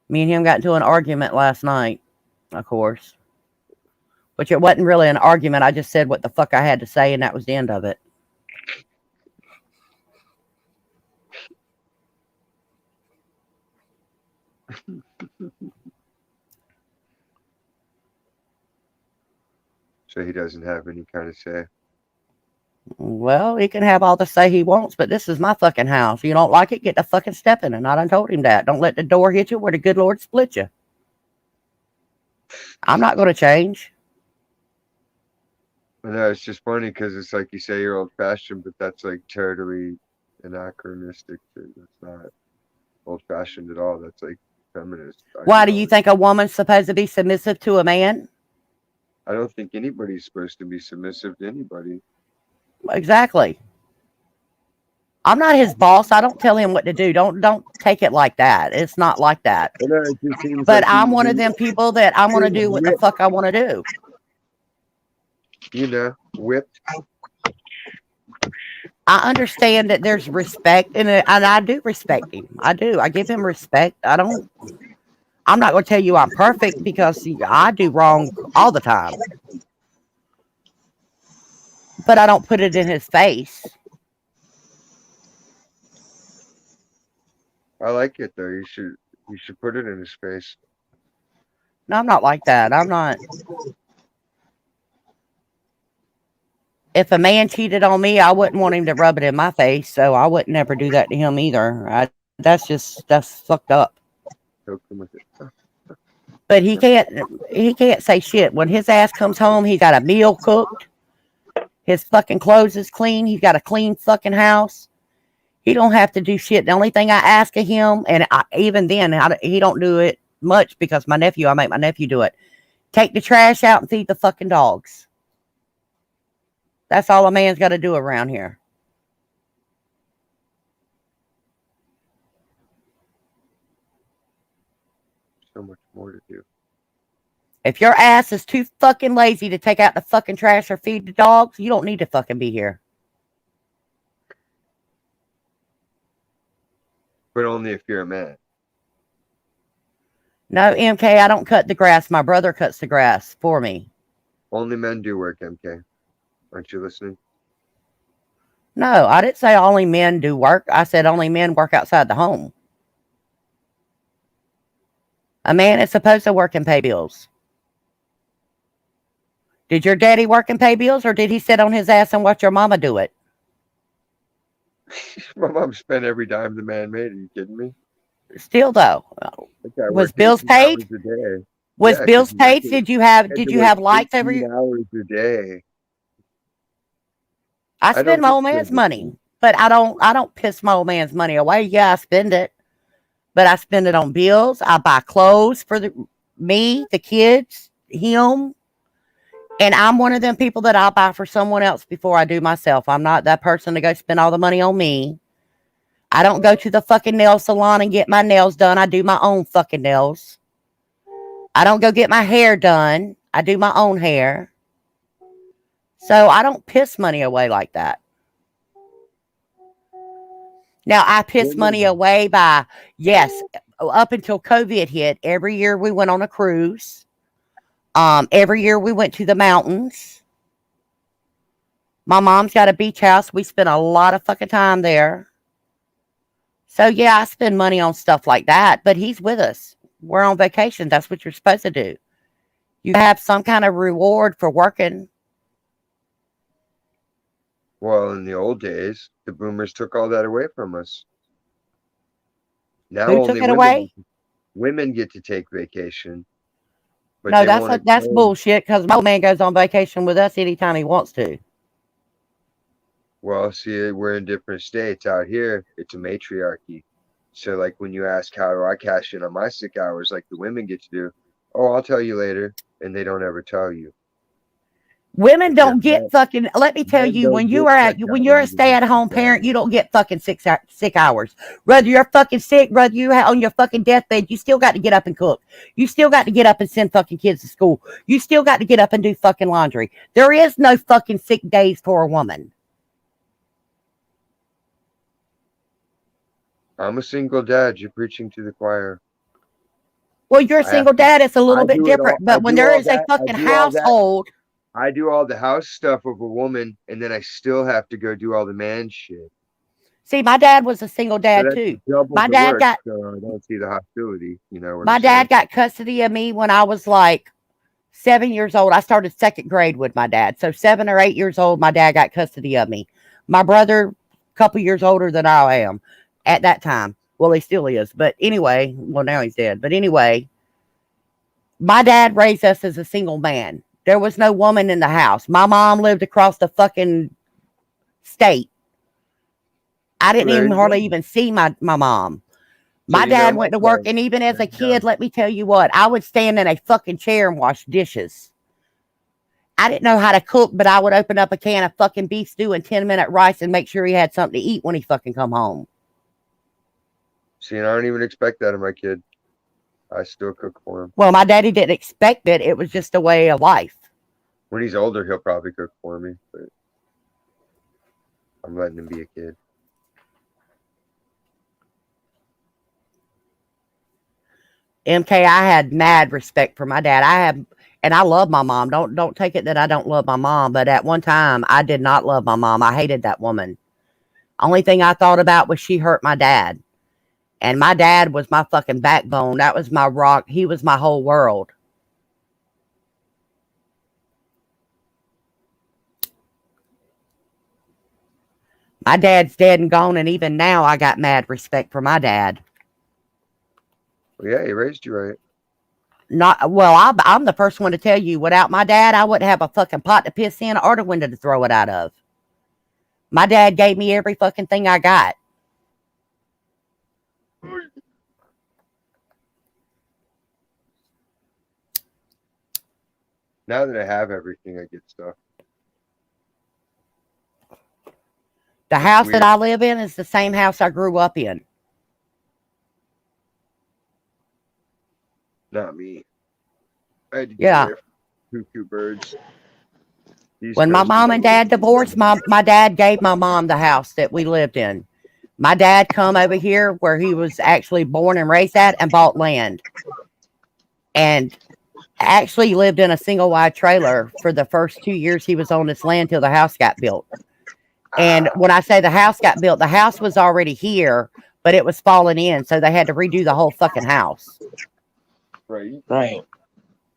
me and him got into an argument last night, of course. which it wasn't really an argument. I just said what the fuck I had to say, and that was the end of it. So he doesn't have any kind of say. Well, he can have all the say he wants, but this is my fucking house. You don't like it, get the fucking step in. And I done told him that. Don't let the door hit you where the good Lord split you. I'm not going to change. I know it's just funny because it's like you say you're old fashioned, but that's like totally anachronistic. That's not old fashioned at all. That's like feminist Why do you ideology. think a woman's supposed to be submissive to a man? I don't think anybody's supposed to be submissive to anybody. Exactly. I'm not his boss. I don't tell him what to do. Don't take it like that. It's not like that. I know it just seems But like I'm one of them people that I'm going to do what the whipped, fuck I want to do. whipped. I understand that there's respect and I do respect him. I do. I give him respect. I'm not going to tell you I'm perfect because I do wrong all the time. But I don't put it in his face. I like it though. You should put it in his face. No, I'm not like that. I'm not. If a man cheated on me, I wouldn't want him to rub it in my face, so I would never do that to him either. That's fucked up. Choke him with it. But he can't say shit. When his ass comes home, he got a meal cooked. His fucking clothes is clean. He's got a clean fucking house. He don't have to do shit. The only thing I ask of him, and even then, he don't do it much because I make my nephew do it. Take the trash out and feed the fucking dogs. That's all a man's got to do around here. So much more to do. If your ass is too fucking lazy to take out the fucking trash or feed the dogs, you don't need to fucking be here. But only if you're a man. No, MK, I don't cut the grass. My brother cuts the grass for me. Only men do work, MK. Aren't you listening? No, I didn't say only men do work. I said only men work outside the home. A man is supposed to work and pay bills. Did your daddy work and pay bills, or did he sit on his ass and watch your mama do it? My mom spent every dime the man made. Are you kidding me? Still though, That guy was worked bills 18 hours paid? a day. Was Yeah, because bills he paid? Did you have had did to you work have lights over 18 your? hours a day. I I spend don't my get old man's privileged. money, but I don't piss my old man's money away. Yeah, I spend it, but I spend it on bills. I buy clothes for me, the kids, him, and I'm one of them people that I'll buy for someone else before I do myself. I'm not that person to go spend all the money on me. I don't go to the fucking nail salon and get my nails done. I do my own fucking nails. I don't go get my hair done. I do my own hair. So I don't piss money away like that. Now I piss money Women, away by, yes, up until COVID hit, every year we went on a cruise. Every year we went to the mountains. My mom's got a beach house. We spent a lot of fucking time there. So yeah, I spend money on stuff like that, but he's with us. We're on vacation. That's what you're supposed to do. You have some kind of reward for working. well, in the old days, the boomers took all that away from us. Now Who only took it away? women get to take vacation, but No, they won't that's explain. bullshit because my old man goes on vacation with us anytime he wants to. Well, see, we're in different states. Out here, it's a matriarchy. So, like, when you ask how do I cash in on my sick hours, like the women get to do, oh, I'll tell you later, and they don't ever tell you. Women Yeah, don't get fucking. Let me tell men you, don't get checked when out you're when a you get stay at home sick. parent, you don't get fucking sick hours. Whether you're fucking sick, whether you on your fucking deathbed, you still got to get up and cook. You still got to get up and send fucking kids to school. You still got to get up and do fucking laundry. There is no fucking sick days for a woman. I'm a single dad. You're preaching to the choir. Well, you're a I have single to. dad. It's a I little bit do it all. different. But when there is a I fucking do all that. household, I do all the house stuff of a woman, and then I still have to go do all the man shit. see, my dad was a single So dad that's too. double My the dad work. got So I don't see the hostility. You know what I'm my dad saying? got custody of me when I was like 7 years old. I started second grade with my dad. So 7 or 8 years old, my dad got custody of me. My brother, a couple years older than I am at that time. Well, he still is. But anyway, well, now he's dead. But anyway, my dad raised us as a single man. There was no woman in the house. My mom lived across the fucking state. I Well, didn't there even you hardly go. even see my mom. So My you know dad my went to work, plight. and even as There a you go. kid, let me tell you what, I would stand in a fucking chair and wash dishes. I didn't know how to cook, but I would open up a can of fucking beef stew and 10-minute rice and make sure he had something to eat when he fucking come home. See, and I don't even expect that of my kid. I still cook for him. Well, my daddy didn't expect it. It was just a way of life. When he's older, he'll probably cook for me, but I'm letting him be a kid. MK, I had mad respect for my dad. And I love my mom. Don't take it that I don't love my mom, but at one time I did not love my mom. I hated that woman. Only thing I thought about was she hurt my dad. And my dad was my fucking backbone. That was my rock. He was my whole world. My dad's dead and gone, and even now I got mad respect for my dad. Well, yeah, he raised you right. Not well. I'm the first one to tell you. Without my dad, I wouldn't have a fucking pot to piss in or the window to throw it out of. My dad gave me every fucking thing I got. Now that I have everything, I get stuff. The It's house that weird. I live in is the same house I grew up in. Not me. I had to get Yeah. away from cuckoo birds. East When my Coast mom and people. dad divorced, my dad gave my mom the house that we lived in. My dad come over here where he was actually born and raised at and bought land. And actually lived in a single wide trailer for the first 2 years he was on this land till the house got built. And when I say the house got built, the house was already here, but it was falling in, so they had to redo the whole fucking house. Right. Right.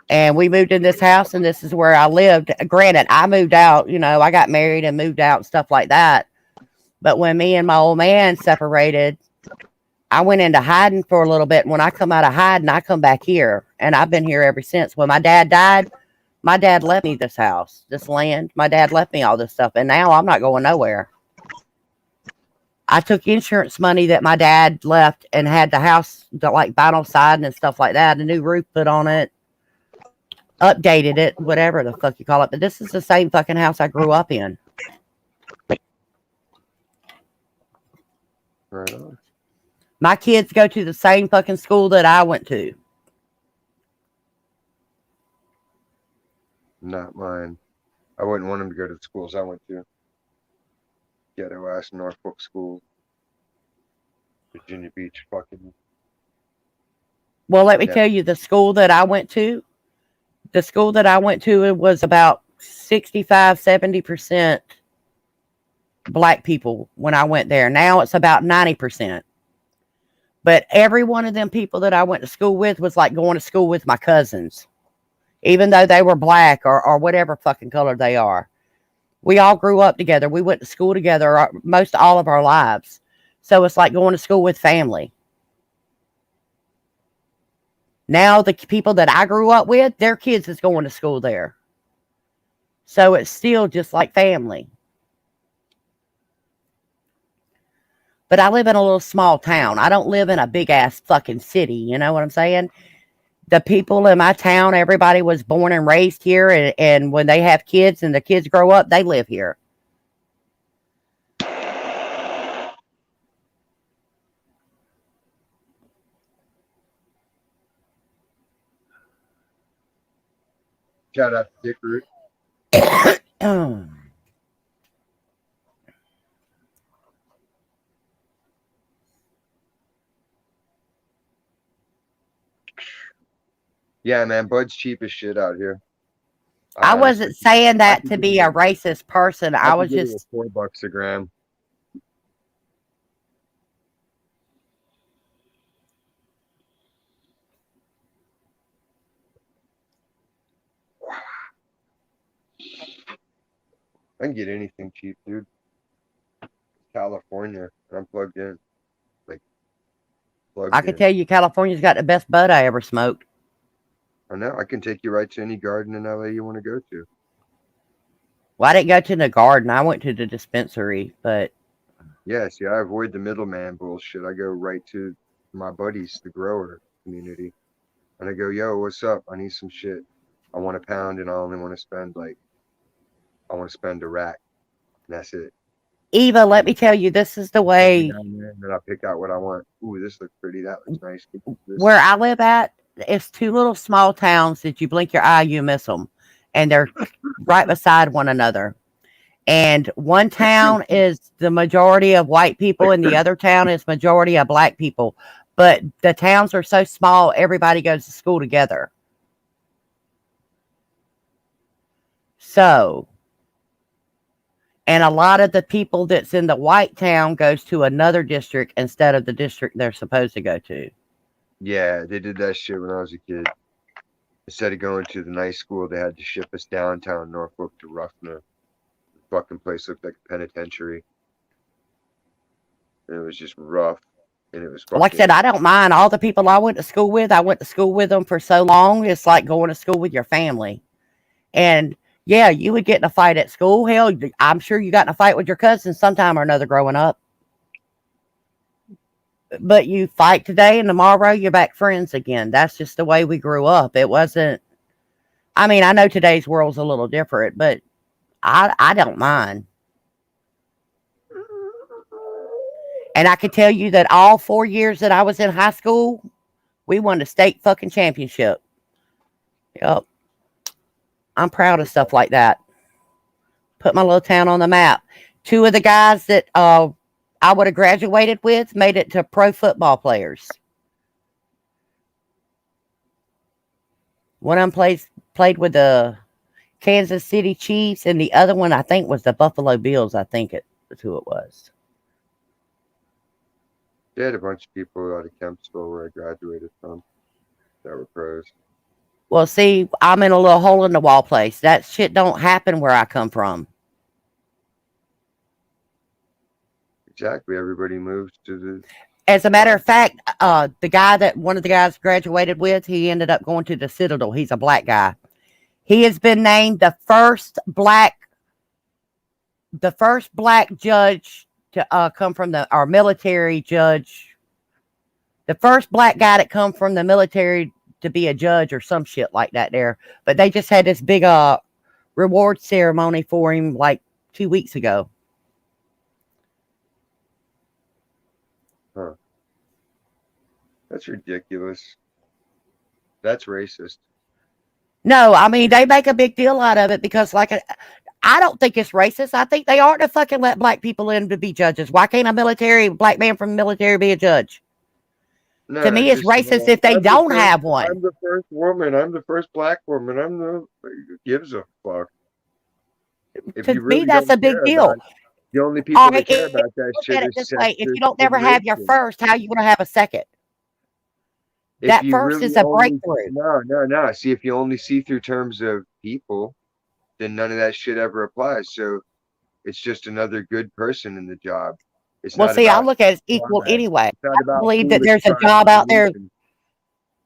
And we moved in this house, and this is where I lived. Granted, I moved out, I got married and moved out and stuff like that. But when me and my old man separated, I went into hiding for a little bit. And when I come out of hiding, I come back here. And I've been here ever since. When my dad died, my dad left me this house, this land. My dad left me all this stuff. And now I'm not going nowhere. I took insurance money that my dad left and had the house like vinyl siding and stuff like that, a new roof put on it, updated it, whatever the fuck you call it. But this is the same fucking house I grew up in. Right on. My kids go to the same fucking school that I went to. Not mine. I wouldn't want him to go to the schools I went to. Ghetto ass Norfolk school. Virginia Beach fucking. Well, let me Yeah. tell you, the school that I went to, it was about 65, 70% black people when I went there. Now it's about 90%. But every one of them people that I went to school with was like going to school with my cousins, even though they were black or whatever fucking color they are. We all grew up together. We went to school together most all of our lives. So it's like going to school with family. Now the people that I grew up with, their kids is going to school there. So it's still just like family. But I live in a little small town. I don't live in a big ass fucking city. You know what I'm saying? The people in my town, everybody was born and raised here. And when they have kids and the kids grow up, they live here. Shout out to Dick Root. Yeah, man, bud's cheap as shit out here. I Honestly, wasn't saying I that could to get be it. a racist person. I I could was get it at just $4 a gram. I can get anything cheap, dude. California, and I'm plugged in, like I plugged could in. tell you California's got the best bud I ever smoked. I know I can take you right to any garden in LA you want to go to. Well, I didn't go to the garden. I went to the dispensary, but Yeah, see, I avoid the middleman bullshit. I go right to my buddies, the grower community, and I go, "Yo, what's up? I need some shit. I want a pound, and I only want to spend I want to spend a rack, and that's it." Eva, And let me tell you, this is the take me way down there, and then I pick out what I want. Ooh, this looks pretty. That looks nice. This, where I live at. It's two little small towns that you blink your eye, you miss them, and they're right beside one another. And one town is the majority of white people, and the other town is majority of black people. But the towns are so small, everybody goes to school together. So, and a lot of the people that's in the white town goes to another district instead of the district they're supposed to go to. yeah, they did that shit when I was a kid. Instead of going to the nice school, they had to ship us downtown Norfolk to Ruffner. The fucking place looked like a penitentiary, and it was just rough, and it was Like I said, fucking. I don't mind all the people I went to school with. I went to school with them for so long. It's like going to school with your family. And yeah, you would get in a fight at school. Hell, I'm sure you got in a fight with your cousins sometime or another growing up. But you fight today and tomorrow you're back friends again. That's just the way we grew up. It wasn't, I mean, I know today's world's a little different, but I don't mind. And I can tell you that all 4 years that I was in high school, we won the state fucking championship. Yep. I'm proud of stuff like that. Put my little town on the map. Two of the guys that I would have graduated with made it to pro football players. One of them played with the Kansas City Chiefs, and the other one I think was the Buffalo Bills. I think that's who it was. They had a bunch of people out of Kempsville where I graduated from that were pros. Well, see, I'm in a little hole in the wall place. That shit don't happen where I come from. Exactly. Everybody moves to the As a matter spot. of fact, the guy that one of the guys graduated with, he ended up going to the Citadel. He's a black guy. He has been named the first black judge to come from our military judge, the first black guy that come from the military to be a judge or some shit like that there. But they just had this big reward ceremony for him like 2 weeks ago. Huh. That's ridiculous. That's racist. No, I mean they make a big deal out of it because I don't think it's racist. I think they ought to fucking let black people in to be judges. Why can't a black man from the military be a judge? To No, me, it's just racist if they I'm the don't first. have one. I'm the first woman. I'm the first black woman. I'm the. Who gives a fuck? If To you me, really that's don't a big care about deal. it, the only All people right, that care about that look shit at it is this way: if you sexist don't never have your immigration. first, how you going to have a second? If That you first really is a only breakthrough. no. See, if you only see through terms of people, then none of that shit ever applies. So it's just another good person in the job. It's Well, not see, I about look at it as equal pride. anyway. It's not I don't about believe that foolish there's a pride job and out there. delusion.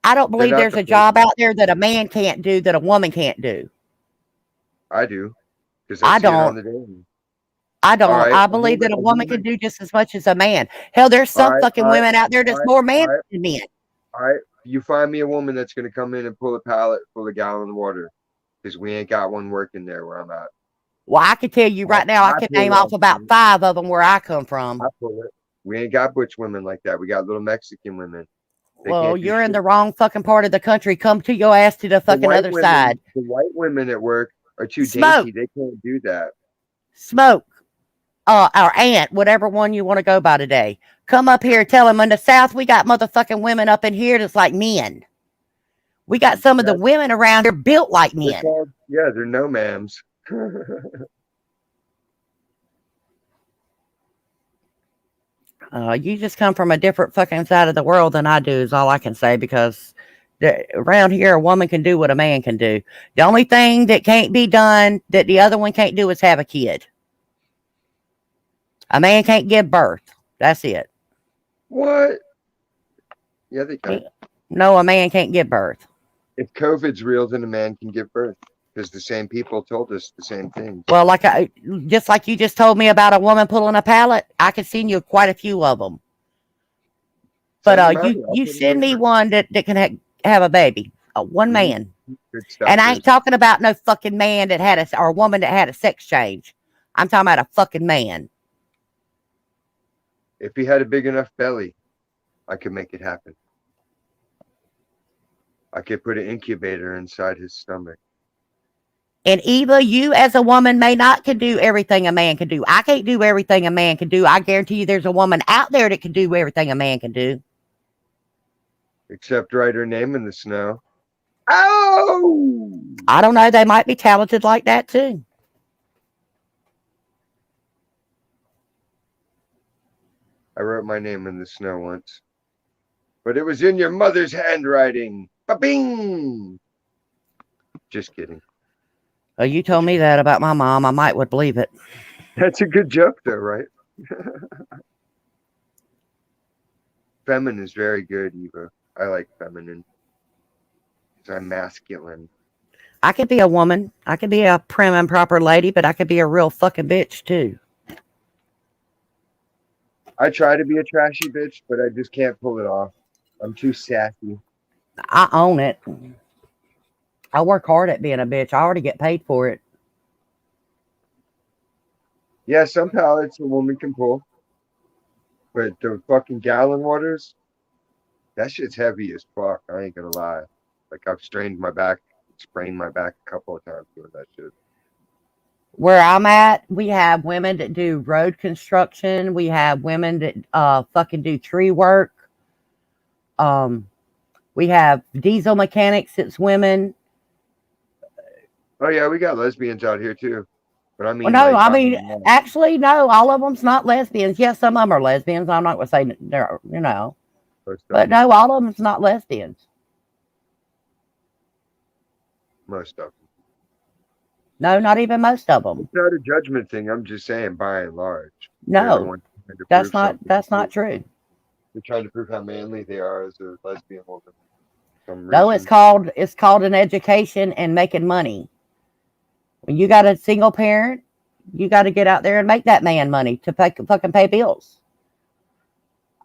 I don't They're believe not there's the a first job one. out there that a man can't do that a woman can't do. I do because I I see it on don't. the daily. I All don't. right, I believe that a a woman can woman. do just as much as a man. Hell, there's All some right, fucking all right, women out there all that's right, more all man right, than men. all right. You find me a woman that's gonna come in and pull a pallet full of gallon of water because we ain't got one working there where I'm at. Well, I can tell you I, right now, I I can pull name it off up. about five of them where I come I from. pull it. We ain't got butch women like that. We got little Mexican women. They Well, can't do you're in shit. the wrong fucking part of the country. Come to your ass to the fucking other side. The white women at work are too Smoke, dainty. They can't do that. smoke. Our aunt, whatever one you want to go by today. Come up here, tell them in the South we got motherfucking women up in here that's like men. We got some of the Yeah, women around here built like they're men. called, yeah, they're no ma'ams. You just come from a different fucking side of the world than I do, is all I can say, because around here, a woman can do what a man can do. The only thing that can't be done that the other one can't do is have a kid. A man can't give birth. That's it. What? Yeah, they can. He- no, a man can't give birth. If COVID's real, then a man can give birth because the same people told us the same things. Well, just like you just told me about a woman pulling a pallet, I could send you quite a few of them. But Send them out. I'll you put them send me over. one that can have a baby, one Mhm. man. Good And stuff. I ain't talking about no fucking man that had or a woman that had a sex change. I'm talking about a fucking man. If he had a big enough belly, I could make it happen. I could put an incubator inside his stomach. And Eva, you as a woman may not can do everything a man can do. I can't do everything a man can do. I guarantee you there's a woman out there that can do everything a man can do. Except write her name in the snow. Oh! I don't know. They might be talented like that too. I wrote my name in the snow once. But it was in your mother's handwriting. Ba-bing! Just kidding. You told me that about my mom. I might would believe it. That's a good joke, though, right? Feminine is very good, Eva. I like feminine. Because I'm masculine. I could be a woman. I could be a prim and proper lady, but I could be a real fucking bitch too. I try to be a trashy bitch, but I just can't pull it off. I'm too sassy. I own it. I work hard at being a bitch. I already get paid for it. Yeah, some pallets a woman can pull. But the fucking gallon waters, that shit's heavy as fuck. I ain't gonna lie. Like I've sprained my back a couple of times doing that shit. Where I'm at, we have women that do road construction. We have women that fucking do tree work. We have diesel mechanics that's women. Oh yeah, we got lesbians out here too. But I Well, mean no, like I by mean, and large, actually, no, all of them's not lesbians. Yes, some of them are lesbians. I'm not going to say they're, most of but them. no, all of them's not lesbians. Most of them. No, not even most of them. It's not a judgment thing. I'm just saying by and large. They're the No, ones trying to prove something. that's not true. They're trying to prove how manly they are as a lesbian woman for some No, reason. it's called an education and making money. When you got a single parent, you got to get out there and make that man money to fucking pay bills.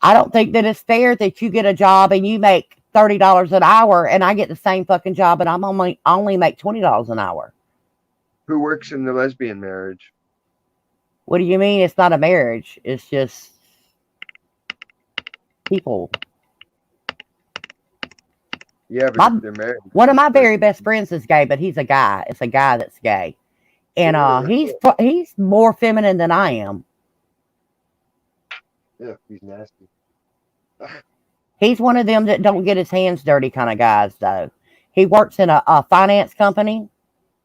I don't think that it's fair that you get a job and you make $30 an hour, and I get the same fucking job and I'm only make $20 an hour. Who works in the lesbian marriage? What do you mean? It's not a marriage. It's just people. Yeah, but My if they're married, one of it's my very person. best friends is gay, but he's a guy. It's a guy that's gay, and Ugh. he's more feminine than I am. Yeah, he's nasty. He's one of them that don't get his hands dirty kind of guys, though. He works in a finance company.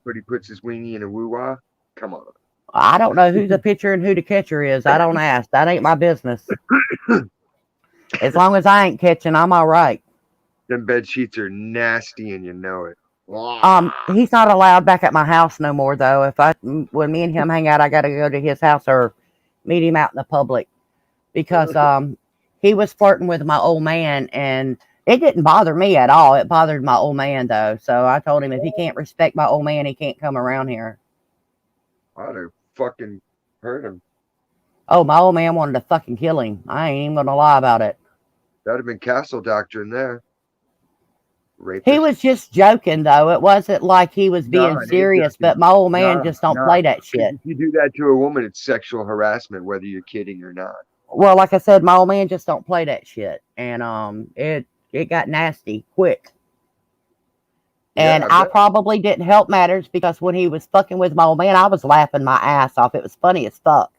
But he puts his weenie in a woo-wah. Come on. I don't know who the pitcher and who the catcher is. I don't ask. That ain't my business. As long as I ain't catching, I'm all right. Them bed sheets are nasty and you know it. He's not allowed back at my house no more, though. When me and him hang out, I got to go to his house or meet him out in the public, because he was flirting with my old man, and it didn't bother me at all. It bothered my old man, though. So I told him if he can't respect my old man, he can't come around here. I'd have fucking hurt him. Oh, my old man wanted to fucking kill him. I ain't even gonna lie about it. That'd have been castle doctrine there. Rapist. He was just joking, though. It wasn't like he was being Nah, it ain't serious. joking. But my old man Nah, just don't nah. play that 'Cause shit. if you do that to a woman, it's sexual harassment, whether you're kidding or not. Well, like I said, my old man just don't play that shit, and it got nasty quick. And Yeah, I bet. probably didn't help matters, because when he was fucking with my old man, I was laughing my ass off. It was funny as fuck.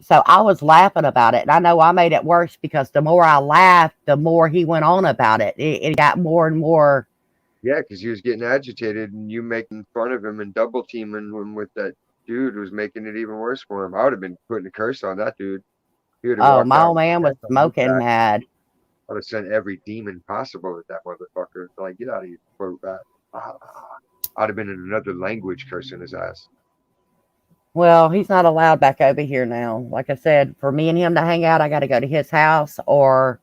So I was laughing about it. And I know I made it worse because the more I laughed, the more he went on about it. It got more and more. Yeah, because he was getting agitated and you making fun of him and double teaming him with that dude was making it even worse for him. I would have been putting a curse on that dude. He would have Oh, walked my out old with man his was hands on his smoking back. mad. I would have sent every demon possible at that motherfucker. Like, get out of here. I'd have been in another language cursing his ass. Well, he's not allowed back over here now. Like I said, for me and him to hang out, I got to go to his house or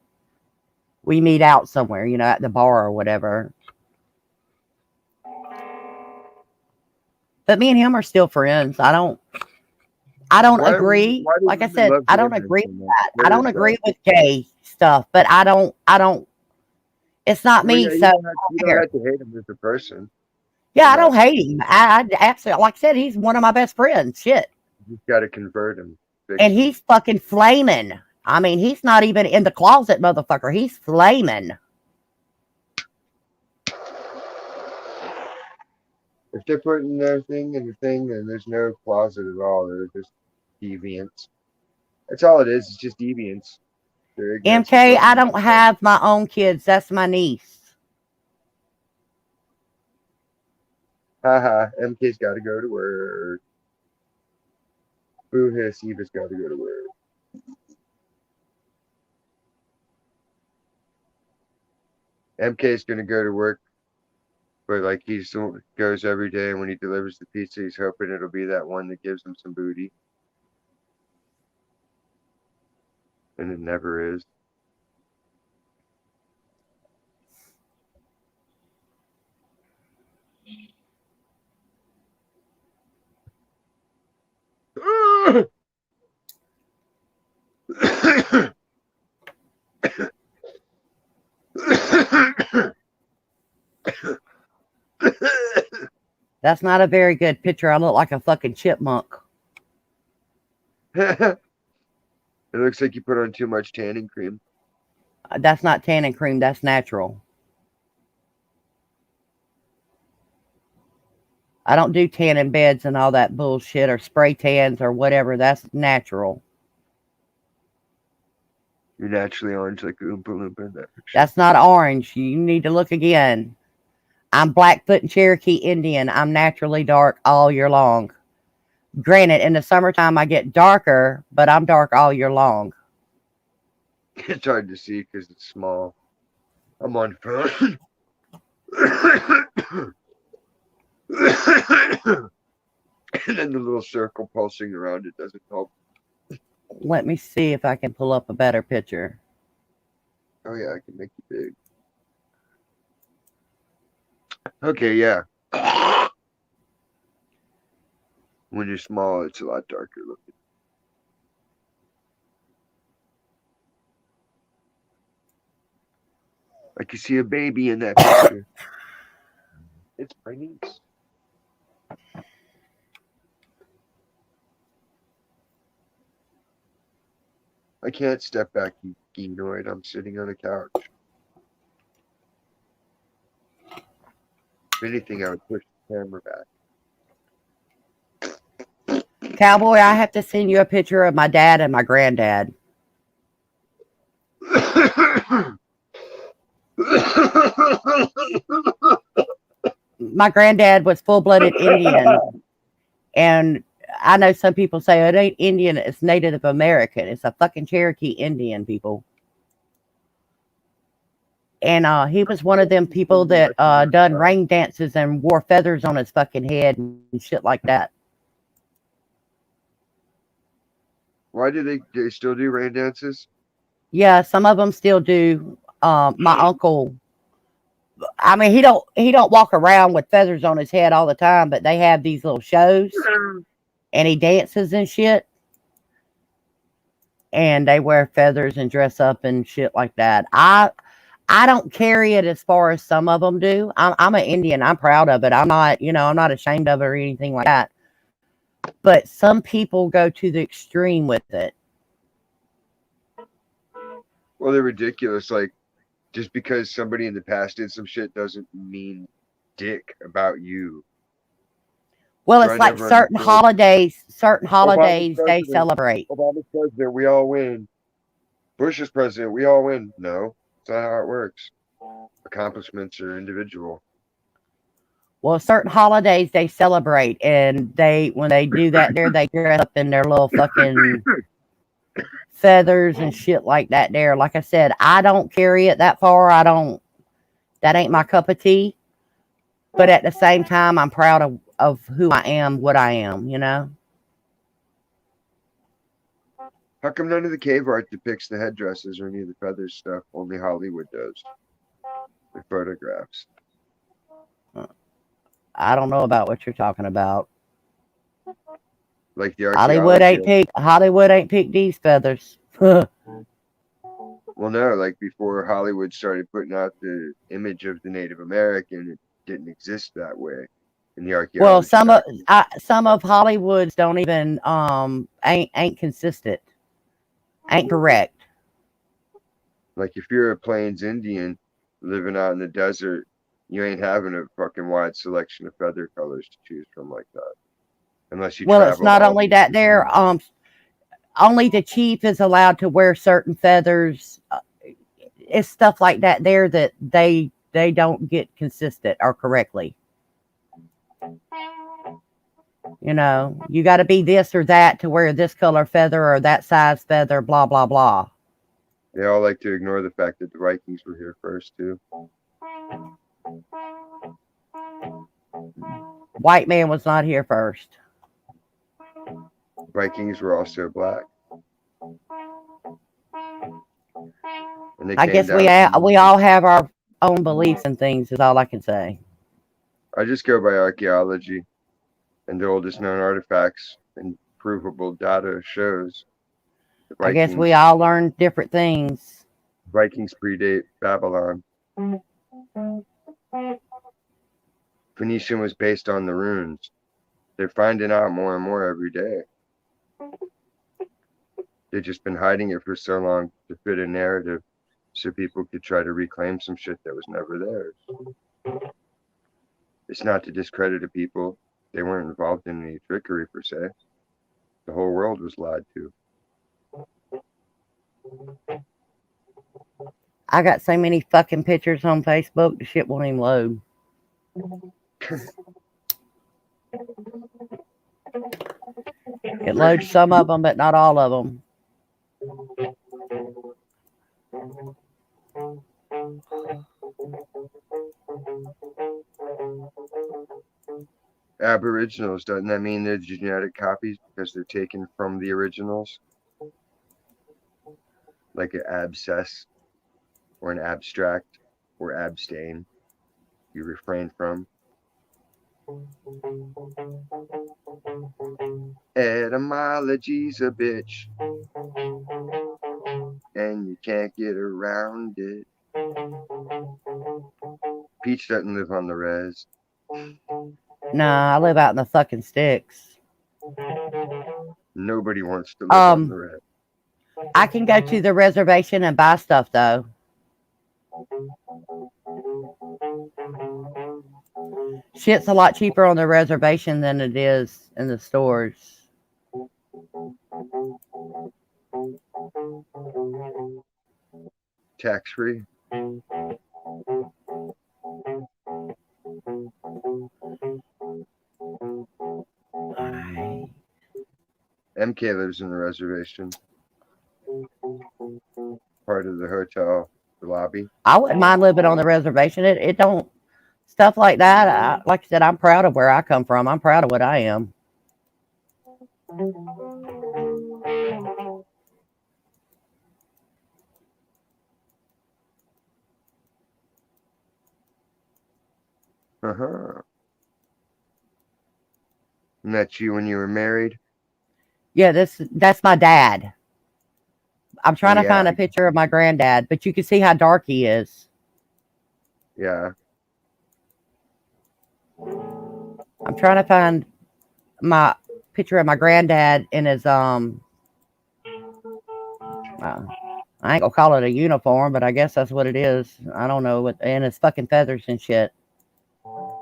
we meet out somewhere, at the bar or whatever. But me and him are still friends. I don't agree. Why do Like I women said, love I gay don't men agree so with much? that. I Where don't is that? agree with gay stuff, but I don't it's not Well, me, yeah, so I you don't don't care. have to hate him as a person. Yeah, You I know, don't hate him. I absolutely, like I said, he's one of my best friends. Shit. you just got to convert him, And fix him. he's fucking flaming. I mean, he's not even in the closet, motherfucker. He's flaming. If they're putting their thing in the thing, then there's no closet at all. They're just deviants. That's all it is. It's just deviants. Their ignorance is MK, what I makes don't them fun. have my own kids. That's my niece. Haha, MK's got to go to work. Boo hiss, Eva's got to go to work. MK's going to go to work, but like goes every day, and when he delivers the pizza, he's hoping it'll be that one that gives him some booty. And it never is. That's not a very good picture. I look like a fucking chipmunk. It looks like you put on too much tanning cream. That's not tanning cream. That's natural. I don't do tanning beds and all that bullshit or spray tans or whatever. That's natural. You're naturally orange like Oompa Loompa in that picture. That's not orange. You need to look again. I'm Blackfoot and Cherokee Indian. I'm naturally dark all year long. Granted, in the summertime I get darker, but I'm dark all year long. It's hard to see because it's small. I'm on phone. And then the little circle pulsing around it doesn't help. Let me see if I can pull up a better picture. Oh yeah, I can make you big. Okay, yeah. When you're small, it's a lot darker looking. I can see a baby in that picture. It's my niece. I can't step back, you genoid. I'm sitting on a couch. If anything, I would push the camera Cowboy, I have to send you a picture of my dad and my granddad. back. My granddad was full-blooded Indian, and I know some people say it ain't Indian, it's Native American. It's a fucking Cherokee Indian, people. And he was one of them people that done rain dances and wore feathers on his fucking head and shit like that. Why do they still do rain dances? Yeah, some of them still do. My uncle, I mean, he don't walk around with feathers on his head all the time, but they have these little shows, and he dances and shit, and they wear feathers and dress up and shit like that. I don't carry it as far as some of them do. I'm an Indian. I'm proud of it. I'm not ashamed of it or anything like that. But some people go to the extreme with it. Well, they're ridiculous. Like, just because somebody in the past did some shit doesn't mean dick about you. Well, So I it's like never certain understood. holidays, certain Obama's holidays they president. celebrate. Obama's president. We all win. Bush is president. We all win. No, that's not how it works. Accomplishments are individual. Well, certain holidays they celebrate, and they when they do that, there they dress up in their little fucking feathers and shit like that. There, like I said, I don't carry it that far. I don't. That ain't my cup of tea. But at the same time, I'm proud of who I am, what I am. You know. How come none of the cave art depicts the headdresses or any of the feather stuff? Only Hollywood does. The photographs. I don't know about what you're talking about. Like the archaeology. Hollywood ain't picked these feathers. Well, no, like before Hollywood started putting out the image of the Native American, it didn't exist that way in the Well, archaeology document. some of Hollywood's don't even ain't consistent, ain't correct. Like if you're a Plains Indian living out in the desert, you ain't having a fucking wide selection of feather colors to choose from like that, unless you Well, it's traveled not all only these. that there. Only the chief is allowed to wear certain feathers. It's stuff like that there that they don't get consistent or correctly. You know, you got to be this or that to wear this color feather or that size feather. Blah blah blah. They all like to ignore the fact that the Vikings were here first too. White man was not here first. Vikings were also black, and they I came guess down we from. all have our own beliefs and things. Is all I can say. I just go by archaeology, and the oldest known artifacts and provable data shows the I guess we Vikings. all learn different things. Vikings predate Babylon. Phoenician was based on the runes. They're finding out more and more every day. They've just been hiding it for so long to fit a narrative so people could try to reclaim some shit that was never theirs. It's not to discredit the people. They weren't involved in any trickery per se. The whole world was lied to. I got so many fucking pictures on Facebook, the shit won't even load. It loads some of them, but not all of them. Aboriginals, doesn't that mean they're genetic copies because they're taken from the originals? Like an abscess or an abstract or abstain, you refrain from. Etymology's a bitch, and you can't get around it. Peach doesn't live on the res. Nah, I live out in the fucking sticks. Nobody wants to live on the res. I can go to the reservation and buy stuff though. Shit's a lot cheaper on the reservation than it is in the stores. Tax free. MK lives in the reservation. Part of the hotel, the lobby. I wouldn't mind living on the reservation. It don't stuff like that. Like I said, I'm proud of where I come from. I'm proud of what I am. Uh-huh. And that's you when you were married? Yeah, that's my dad. I'm Oh trying to yeah. find a picture of my granddad, but you can see how dark he is. Yeah. I'm trying to find my picture of my granddad in his I ain't gonna call it a uniform, but I guess that's what it is. I don't know what, and his fucking feathers and shit.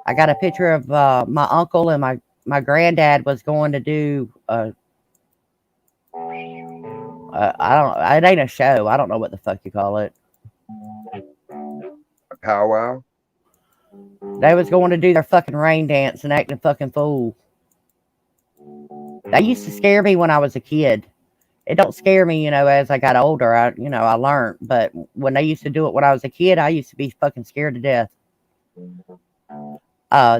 I got a picture of my uncle and my my granddad was going to do I don't. It ain't a show. I don't know what the fuck you call it. A powwow. They was going to do their fucking rain dance and act a fucking fool. That used to scare me when I was a kid. It don't scare me, as I got older. I learned. But when they used to do it when I was a kid, I used to be fucking scared to death.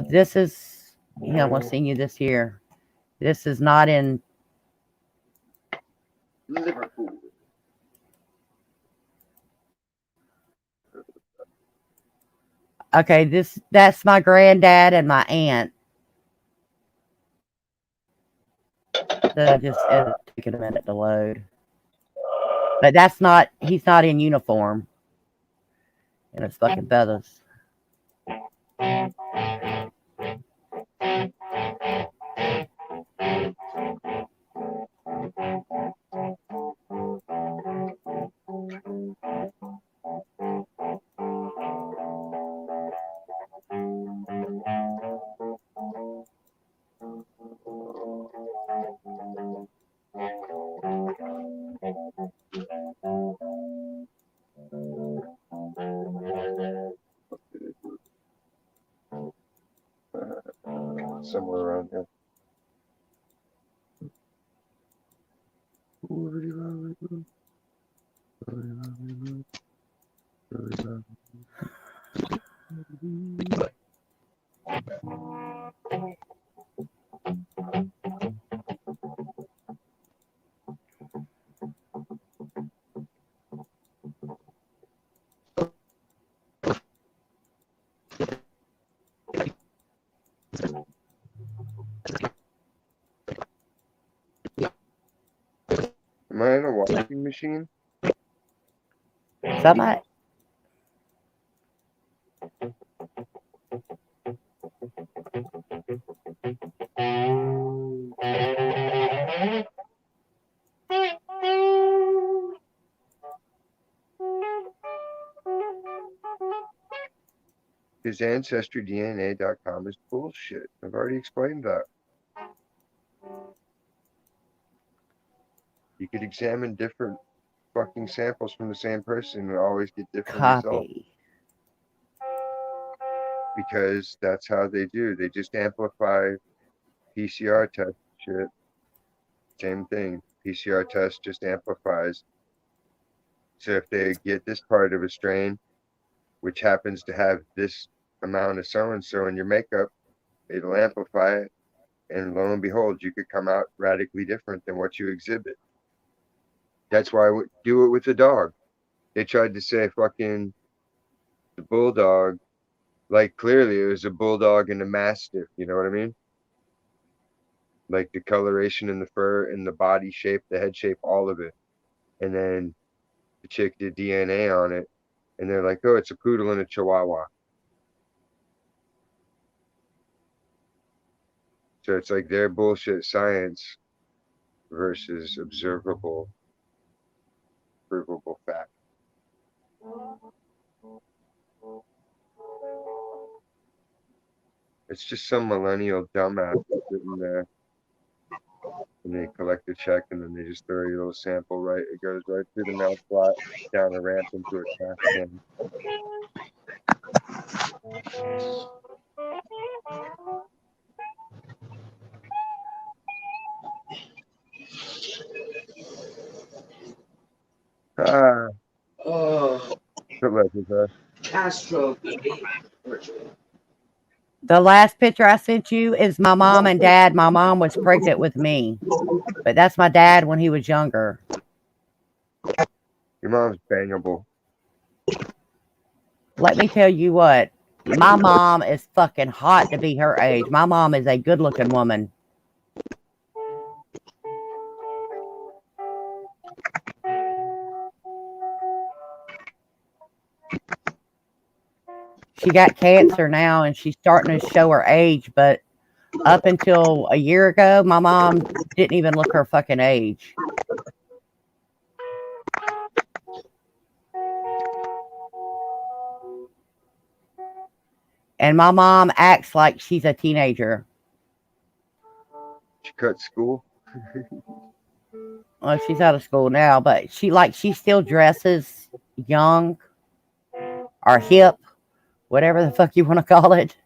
This is, we'll see you this year. This is not in. Liverpool. Okay, that's my granddad and my aunt. It'll take it a minute to load. But that's not. He's not in uniform. And it's fucking feathers. Somewhere around here. Am I in a washing machine? Somebody. His ancestry.dna.com is bullshit. I've already explained that. You could examine different fucking samples from the same person and always get different results. Copy. Because that's how they do. They just amplify PCR test shit. Same thing. PCR test just amplifies. So if they get this part of a strain, which happens to have this amount of so-and-so in your makeup, it'll amplify it. And lo and behold, you could come out radically different than what you exhibit. That's why I would do it with the dog. They tried to say fucking the bulldog, like clearly it was a bulldog and a mastiff, you know what I mean? Like the coloration in the fur and the body shape, the head shape, all of it. And then the chick did DNA on it, and they're like, oh, it's a poodle and a chihuahua. So it's like their bullshit science versus observable, provable fact. It's just some millennial dumbass sitting there, and they collect a check, and then they just throw you a little sample right. It goes right through the mouth slot, down a ramp into a trash can. Ah, Oh, what left is that? Castro. The last picture I sent you is my mom and dad. My mom was pregnant with me, but that's my dad when he was younger. Your mom's bangable. Let me tell you what, my mom is fucking hot to be her age. My mom is a good looking woman. She got cancer now and she's starting to show her age, but up until a year ago, my mom didn't even look her fucking age. And my mom acts like she's a teenager. cut school. Well, she's out of school now, but she still dresses young or hip, whatever the fuck you want to call it.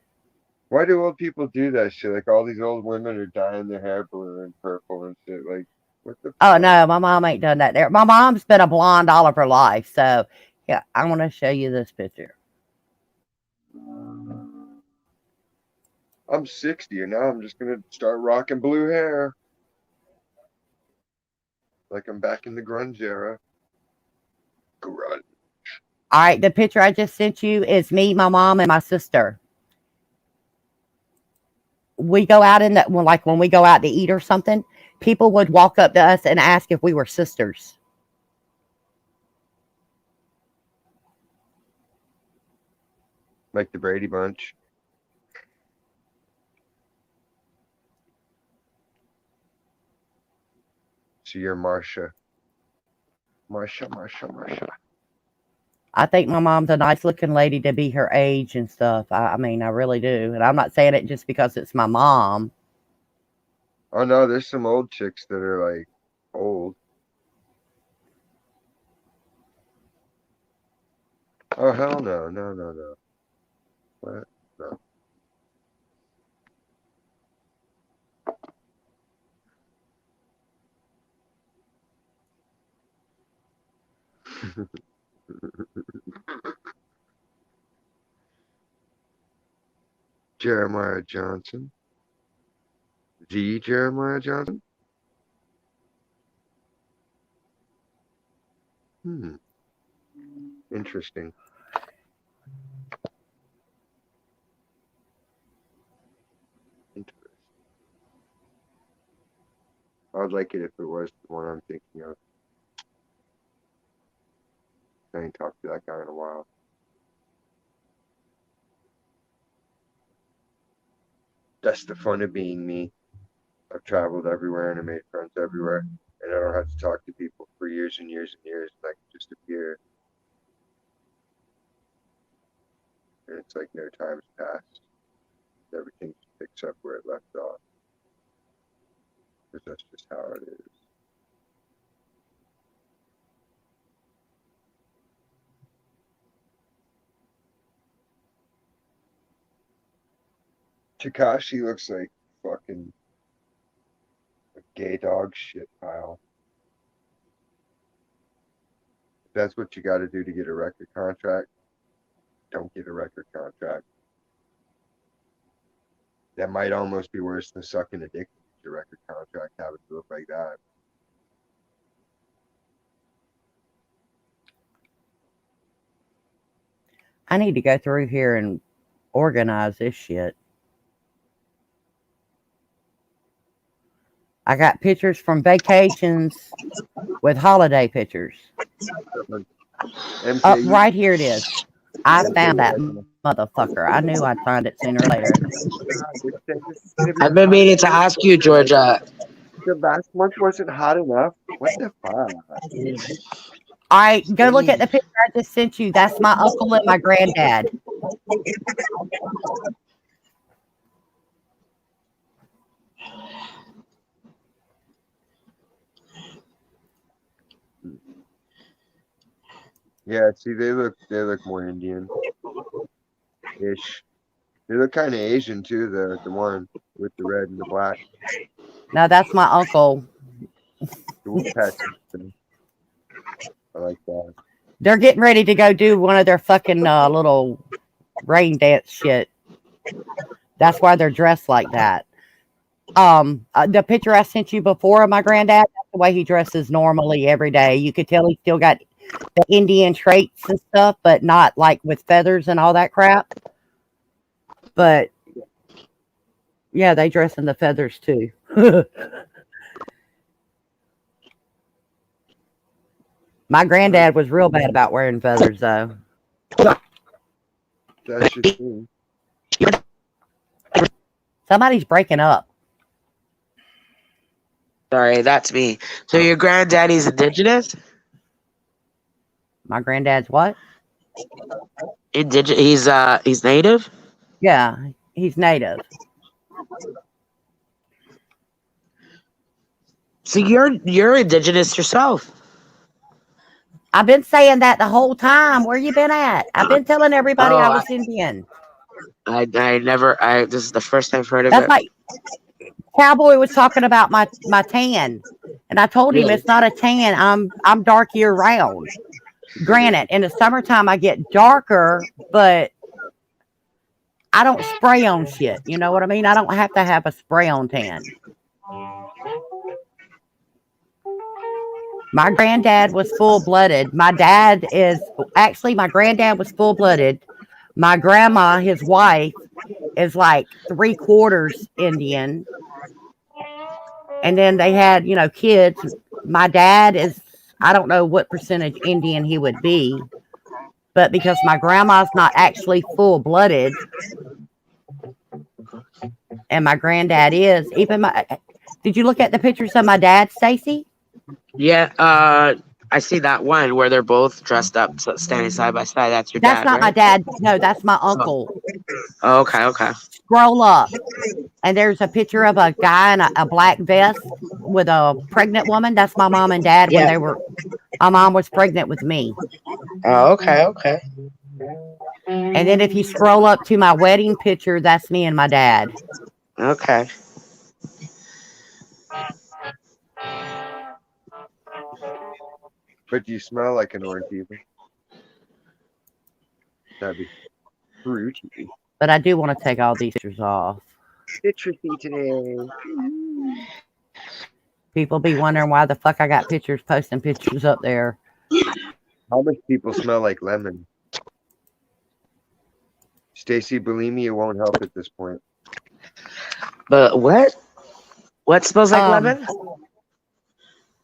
Why do old people do that shit? Like all these old women are dyeing their hair blue and purple and shit. Like, what the Oh fuck? no, my mom ain't done that there. My mom's been a blonde all of her life. So yeah, I want to show you this picture. I'm 60 and now I'm just gonna start rocking blue hair. Like I'm back in the grunge era. Grunge. All right, the picture I just sent you is me, my mom, and my sister. We go out in the well, like when we go out to eat or something, people would walk up to us and ask if we were sisters. Like the Brady Bunch. So you're Marsha. Marsha. I think my mom's a nice looking lady to be her age and stuff. I mean, I really do. And I'm not saying it just because it's my mom. Oh no, there's some old chicks that are like old. Oh hell no, no. What? No. Jeremiah Johnson. The Jeremiah Johnson? Hmm. Interesting. Interesting. I would like it if it was the one I'm thinking of. I ain't talked to that guy in a while. That's the fun of being me. I've traveled everywhere and I made friends everywhere. And I don't have to talk to people for years and years and years. And I can just appear. And it's like no time has passed. Everything just picks up where it left off. Because that's just how it is. Takashi looks like fucking a gay dog shit pile. If that's what you got to do to get a record contract, don't get a record contract. That might almost be worse than sucking a dick to get your record contract having to look like that. I need to go through here and organize this shit. I got pictures from vacations with holiday pictures. Up MK, right here it is. I MK, found that motherfucker. I knew I'd find it sooner or later. I've been meaning to ask you, Georgia. The last month wasn't hot enough. What the fuck? All right, go look at the picture I just sent you. That's my uncle and my granddad. Yeah, see, they look more Indian ish. They look kind of Asian too. The one with the red and the black. No, that's my uncle. Dual pet. I like that. They're getting ready to go do one of their fucking little rain dance shit. That's why they're dressed like that. The picture I sent you before of my granddad, that's the way he dresses normally every day. You could tell he still got the Indian traits and stuff, but not like with feathers and all that crap. But yeah, they dress in the feathers too. My granddad was real bad about wearing feathers though. That's your thing. Somebody's breaking up. Sorry, that's me. So your granddaddy's indigenous? My granddad's what? He's native? Yeah, he's native. So you're indigenous yourself. I've been saying that the whole time. Where you been at? I've been telling everybody Oh, I was Indian. I never I this is the first I've heard of That's it. like Cowboy was talking about my tan, and I told him Really? it's not a tan. I'm dark year round. Granted, in the summertime I get darker, but I don't spray on shit. You know what I mean? I don't have to have a spray on tan. My granddad was full blooded. My dad is actually my granddad was full blooded. My grandma, his wife, is like 3/4 Indian. And then they had, kids. My dad is, I don't know what percentage Indian he would be, but because my grandma's not actually full blooded and my granddad is, did you look at the pictures of my dad, Stacy? Yeah, I see that one where they're both dressed up, standing side by side. That's your That's dad, not my right? dad. No, that's my Oh, uncle. okay, okay. Scroll up, and there's a picture of a guy in a black vest with a pregnant woman. That's my mom and dad when Yeah. my mom was pregnant with me. Oh, okay, okay, And then if you scroll up to my wedding picture, that's me and my dad. okay. But do you smell like an orange even? That'd be fruity. But I do want to take all these pictures off. Citrusy today. People be wondering why the fuck I got pictures posting pictures up there. How much people smell like lemon? Stacy, believe me, it won't help at this point. But what? What smells like Um, lemon?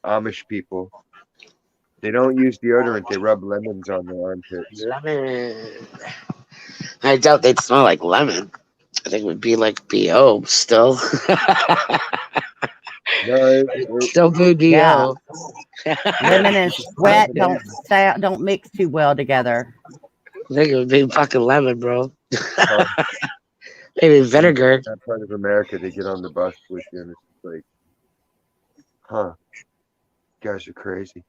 Amish people, they don't use deodorant. They rub lemons on their armpits. Lemon. I doubt they'd smell like lemon. I think it would be like BO still. No, Still be yeah, BO. yeah, lemon and sweat don't mix too well together. I think it would be fucking lemon, bro. huh, Maybe in vinegar. that part of America, they get on the bus with you, and it's like, huh, you guys are crazy.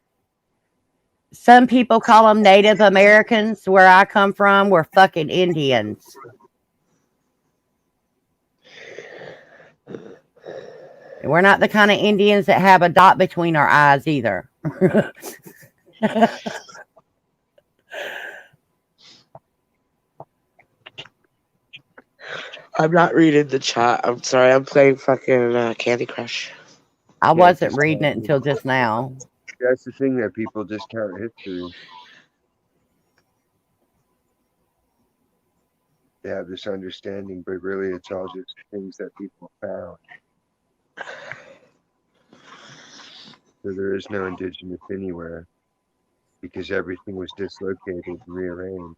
Some people call them Native Americans. Where I come from, we're fucking Indians. And we're not the kind of Indians that have a dot between our eyes either. I'm not reading the chat. I'm sorry. I'm playing fucking Candy Crush. I Yeah, wasn't just reading it until just now. that's the thing that people discount history. They have this understanding, but really, it's all just things that people found. So there is no indigenous anywhere because everything was dislocated and rearranged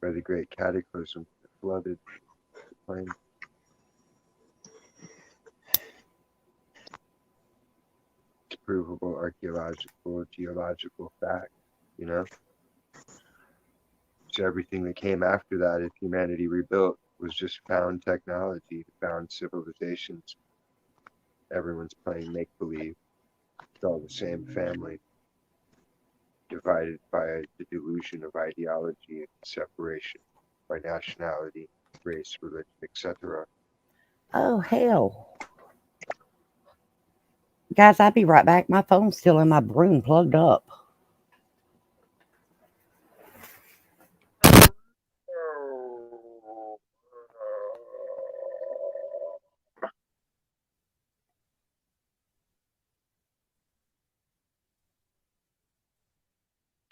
by the great cataclysm that flooded the planet. It's provable archaeological, geological fact, you know? So everything that came after that, if humanity rebuilt, was just found technology, found civilizations. Everyone's playing make believe. It's all the same family, divided by the delusion of ideology and separation by nationality, race, religion, etc. Oh, hell. Guys, I'll be right back. My phone's still in my room plugged up.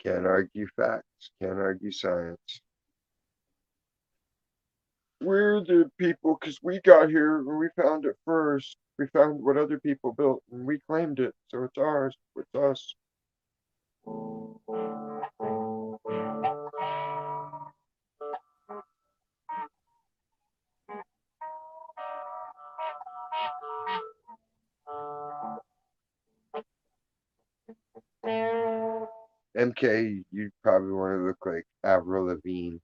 Can't argue facts, can't argue science. We're the people because we got here and we found it first. We found what other people built and we claimed it, so it's ours. It's us. MK, you probably want to look like Avril Lavigne.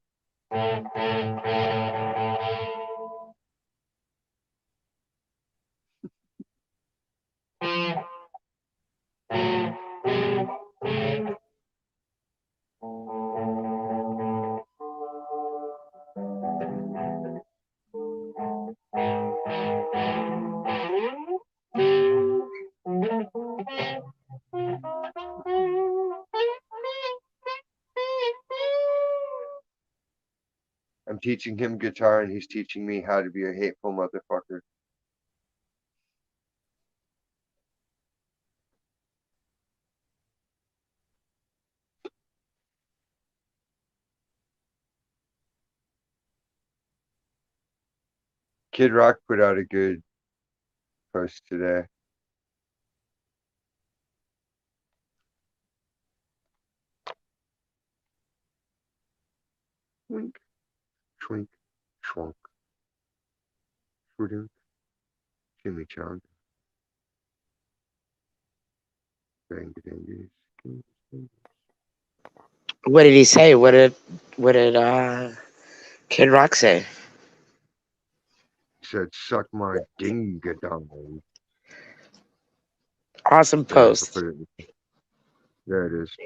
I'm teaching him guitar and he's teaching me how to be a hateful motherfucker. Kid Rock put out a good post today. Wink, schwink, schwunk, shudink, chimichanga, bang dangies. What did he say? What did Kid Rock say? He said, suck my ding-a-dong. Awesome There, I'll post. put it. There it is.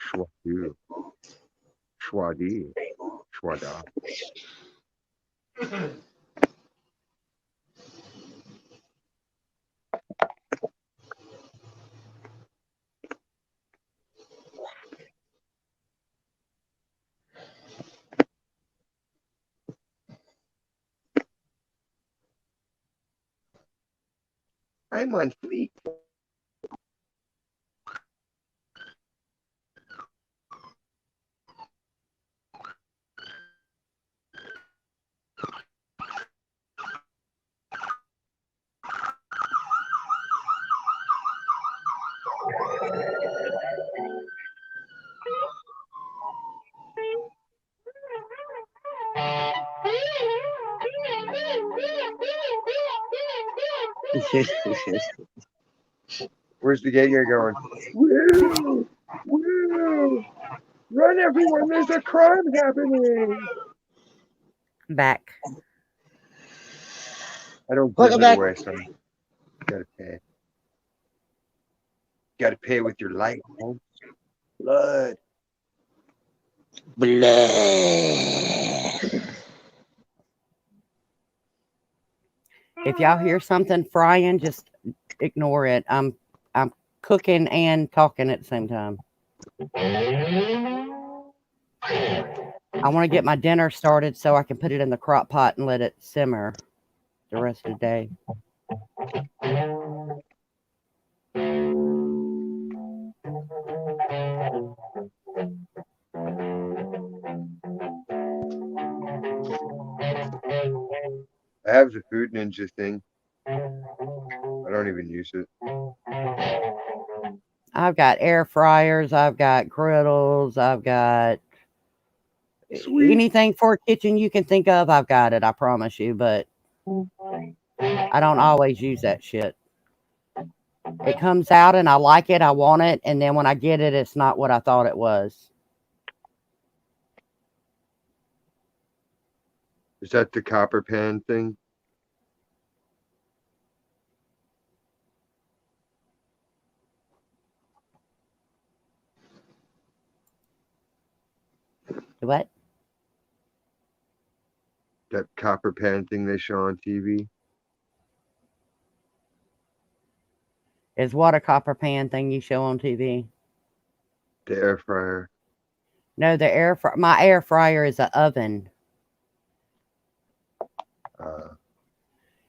Schwadu, schwadi, schwada. I'm on fleek. Where's the gay guy going? Woo! Woo! Run, everyone! There's a crime happening! Back. I don't give Welcome it back. away, son. Gotta pay. Gotta pay with your life, man. Blood. Blood. If y'all hear something frying, just ignore it. I'm cooking and talking at the same time. I want to get my dinner started so I can put it in the crock pot and let it simmer the rest of the day. I have the Food Ninja thing. I don't even use it. I've got air fryers, I've got griddles, I've got Sweet. anything for a kitchen you can think of. I've got it, I promise you, but I don't always use that shit. It comes out and I like it, I want it, and then when I get it, it's not what I thought it was. Is that the copper pan thing? What? That copper pan thing they show on TV? Is what a copper pan thing you show on TV? The air fryer. No, my air fryer is an oven. Uh,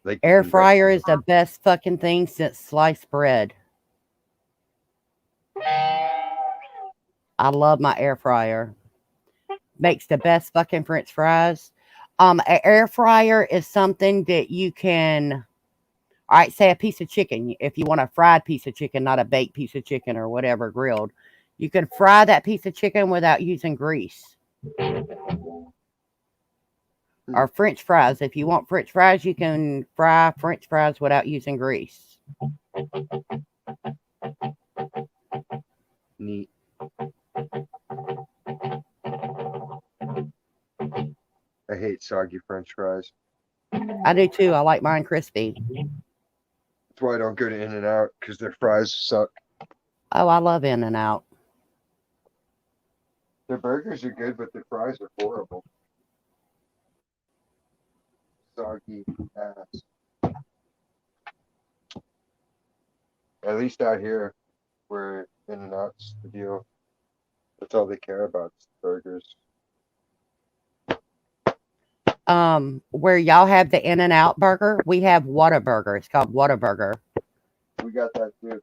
like Air fryer induction. is the best fucking thing since sliced bread. I love my air fryer. Makes the best fucking French fries. An air fryer is something that you can, all right, say a piece of chicken. If you want a fried piece of chicken, not a baked piece of chicken or whatever, grilled, you can fry that piece of chicken without using grease. Hmm. Or French fries. If you want French fries, you can fry French fries without using grease. Neat. I hate soggy French fries. I do too. I like mine crispy. That's why I don't go to In-N-Out, because their fries suck. Oh, I love In-N-Out. Their burgers are good, but their fries are horrible. Soggy ass. At least out here, where In-N-Out's the deal. That's all they care about is burgers. Where y'all have the In and Out burger, we have Whataburger. It's called Whataburger. We got that too.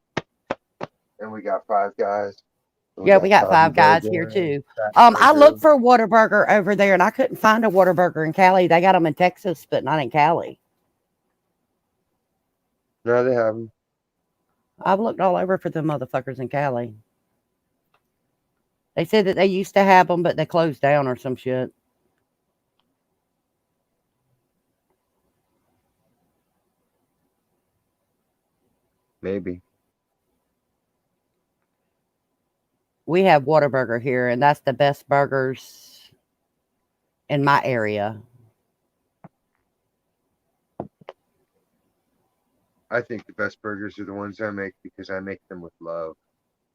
And we got Five Guys. And we Yeah, we got got Tommy Five Guys here Burger and too. Fat I Burger. looked for Whataburger over there, and I couldn't find a Whataburger in Cali. They got them in Texas, but not in Cali. No, they have them. I've looked all over for them motherfuckers in Cali. They said that they used to have them, but they closed down or some shit. Maybe. We have Whataburger here, and that's the best burgers in my area. I think the best burgers are the ones I make because I make them with love.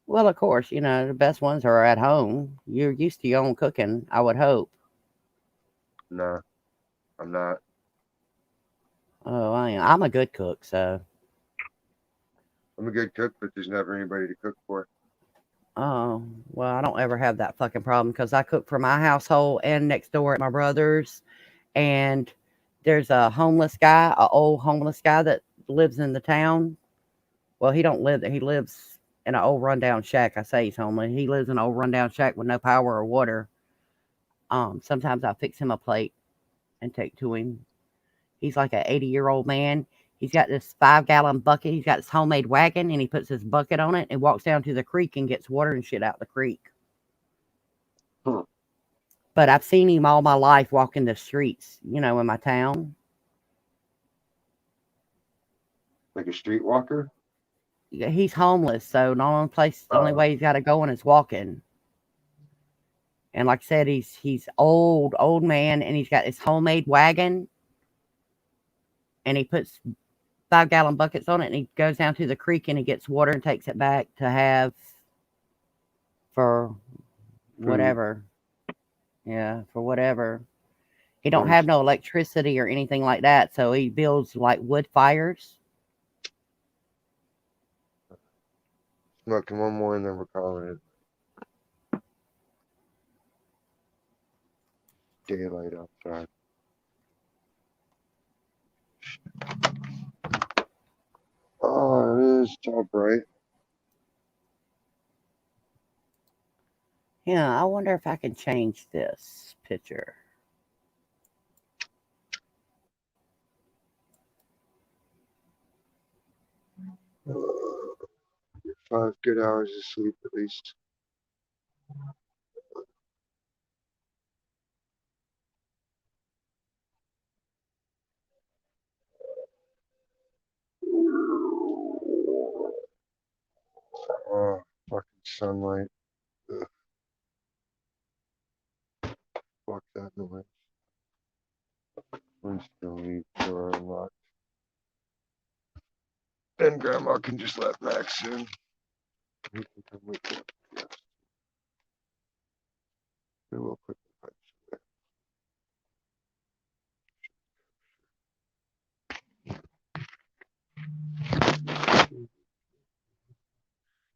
Well, of course, the best ones are at home. You're used to your own cooking, I would hope. Nah, I'm not. Oh, I'm a good cook, so. I'm a good cook, but there's never anybody to cook for. Oh, well, I don't ever have that fucking problem because I cook for my household and next door at my brother's. And there's a homeless guy, a old homeless guy that lives in the town. Well, he don't live there. He lives in an old rundown shack. I say he's homeless. He lives in an old rundown shack with no power or water. Sometimes I fix him a plate and take to him. He's like an 80-year-old man. He's got this 5-gallon bucket. He's got this homemade wagon, and he puts his bucket on it and walks down to the creek and gets water and shit out the creek. Hmm. But I've seen him all my life walking the streets, in my town. Like a streetwalker? Yeah, he's homeless, so the only Oh. way he's got to go is walking. And like I said, he's old man, and he's got this homemade wagon, and he puts 5-gallon buckets on it, and he goes down to the creek and he gets water and takes it back to have for Food. whatever. Yeah, for whatever. He don't have Nice. no electricity or anything like that, so he builds like wood fires. Smoking one more and then we're calling it daylight outside. Oh, it is so bright. Yeah, I wonder if I can change this picture. 5 good hours of sleep at least. Oh, fucking sunlight. Ugh, fuck that noise. I'm just gonna leave the door unlocked. Then Grandma can just let Max in. He can come with me. Yes. We will put the pipes away.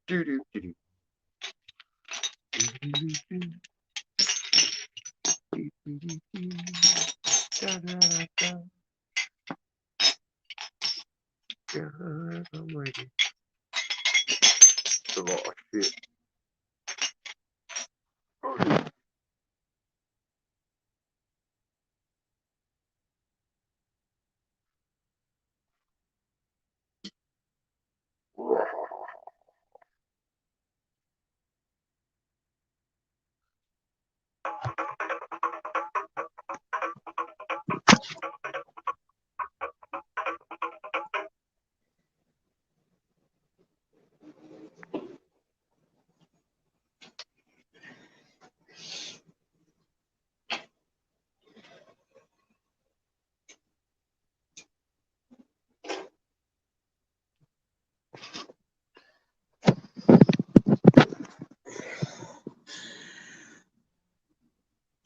Do do do do. I'm ready. Oh shit.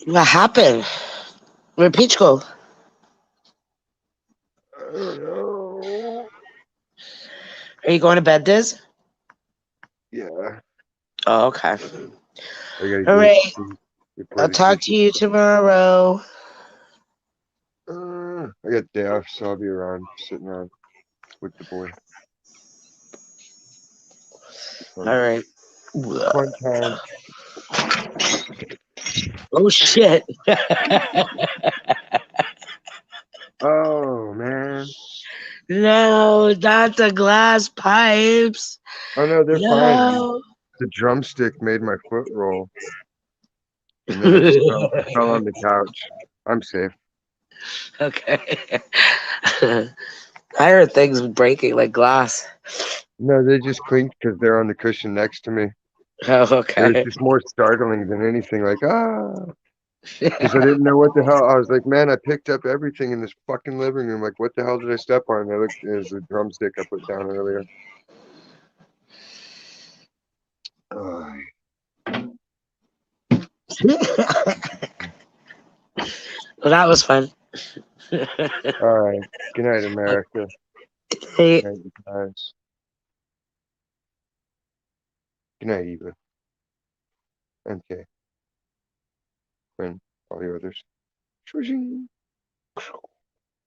What happened? Where'd Peach go? I don't know. Are you going to bed, Diz? Yeah. Oh, okay. I gotta All get right. food before I'll the kids. talk to you tomorrow. I got day off, so I'll be around, sitting around with the boy. All Fun, right. fun time. Oh shit. Oh man. No, not the glass pipes. Oh no, they're fine. No. The drumstick made my foot roll, and then it fell on the couch. I'm safe. Okay. I heard things breaking like glass. No, they just clinked because they're on the cushion next to me. Oh, It was okay. just more startling than anything. Like because I didn't know what the hell. I was like, man, I picked up everything in this fucking living room. Like, what the hell did I step on? And I looked. It was the drumstick I put down earlier. Oh, Well, that was fun. all right. Good night, America. Hey, Good night, you guys. Good night, Eva. MK. And all the others. Swishing.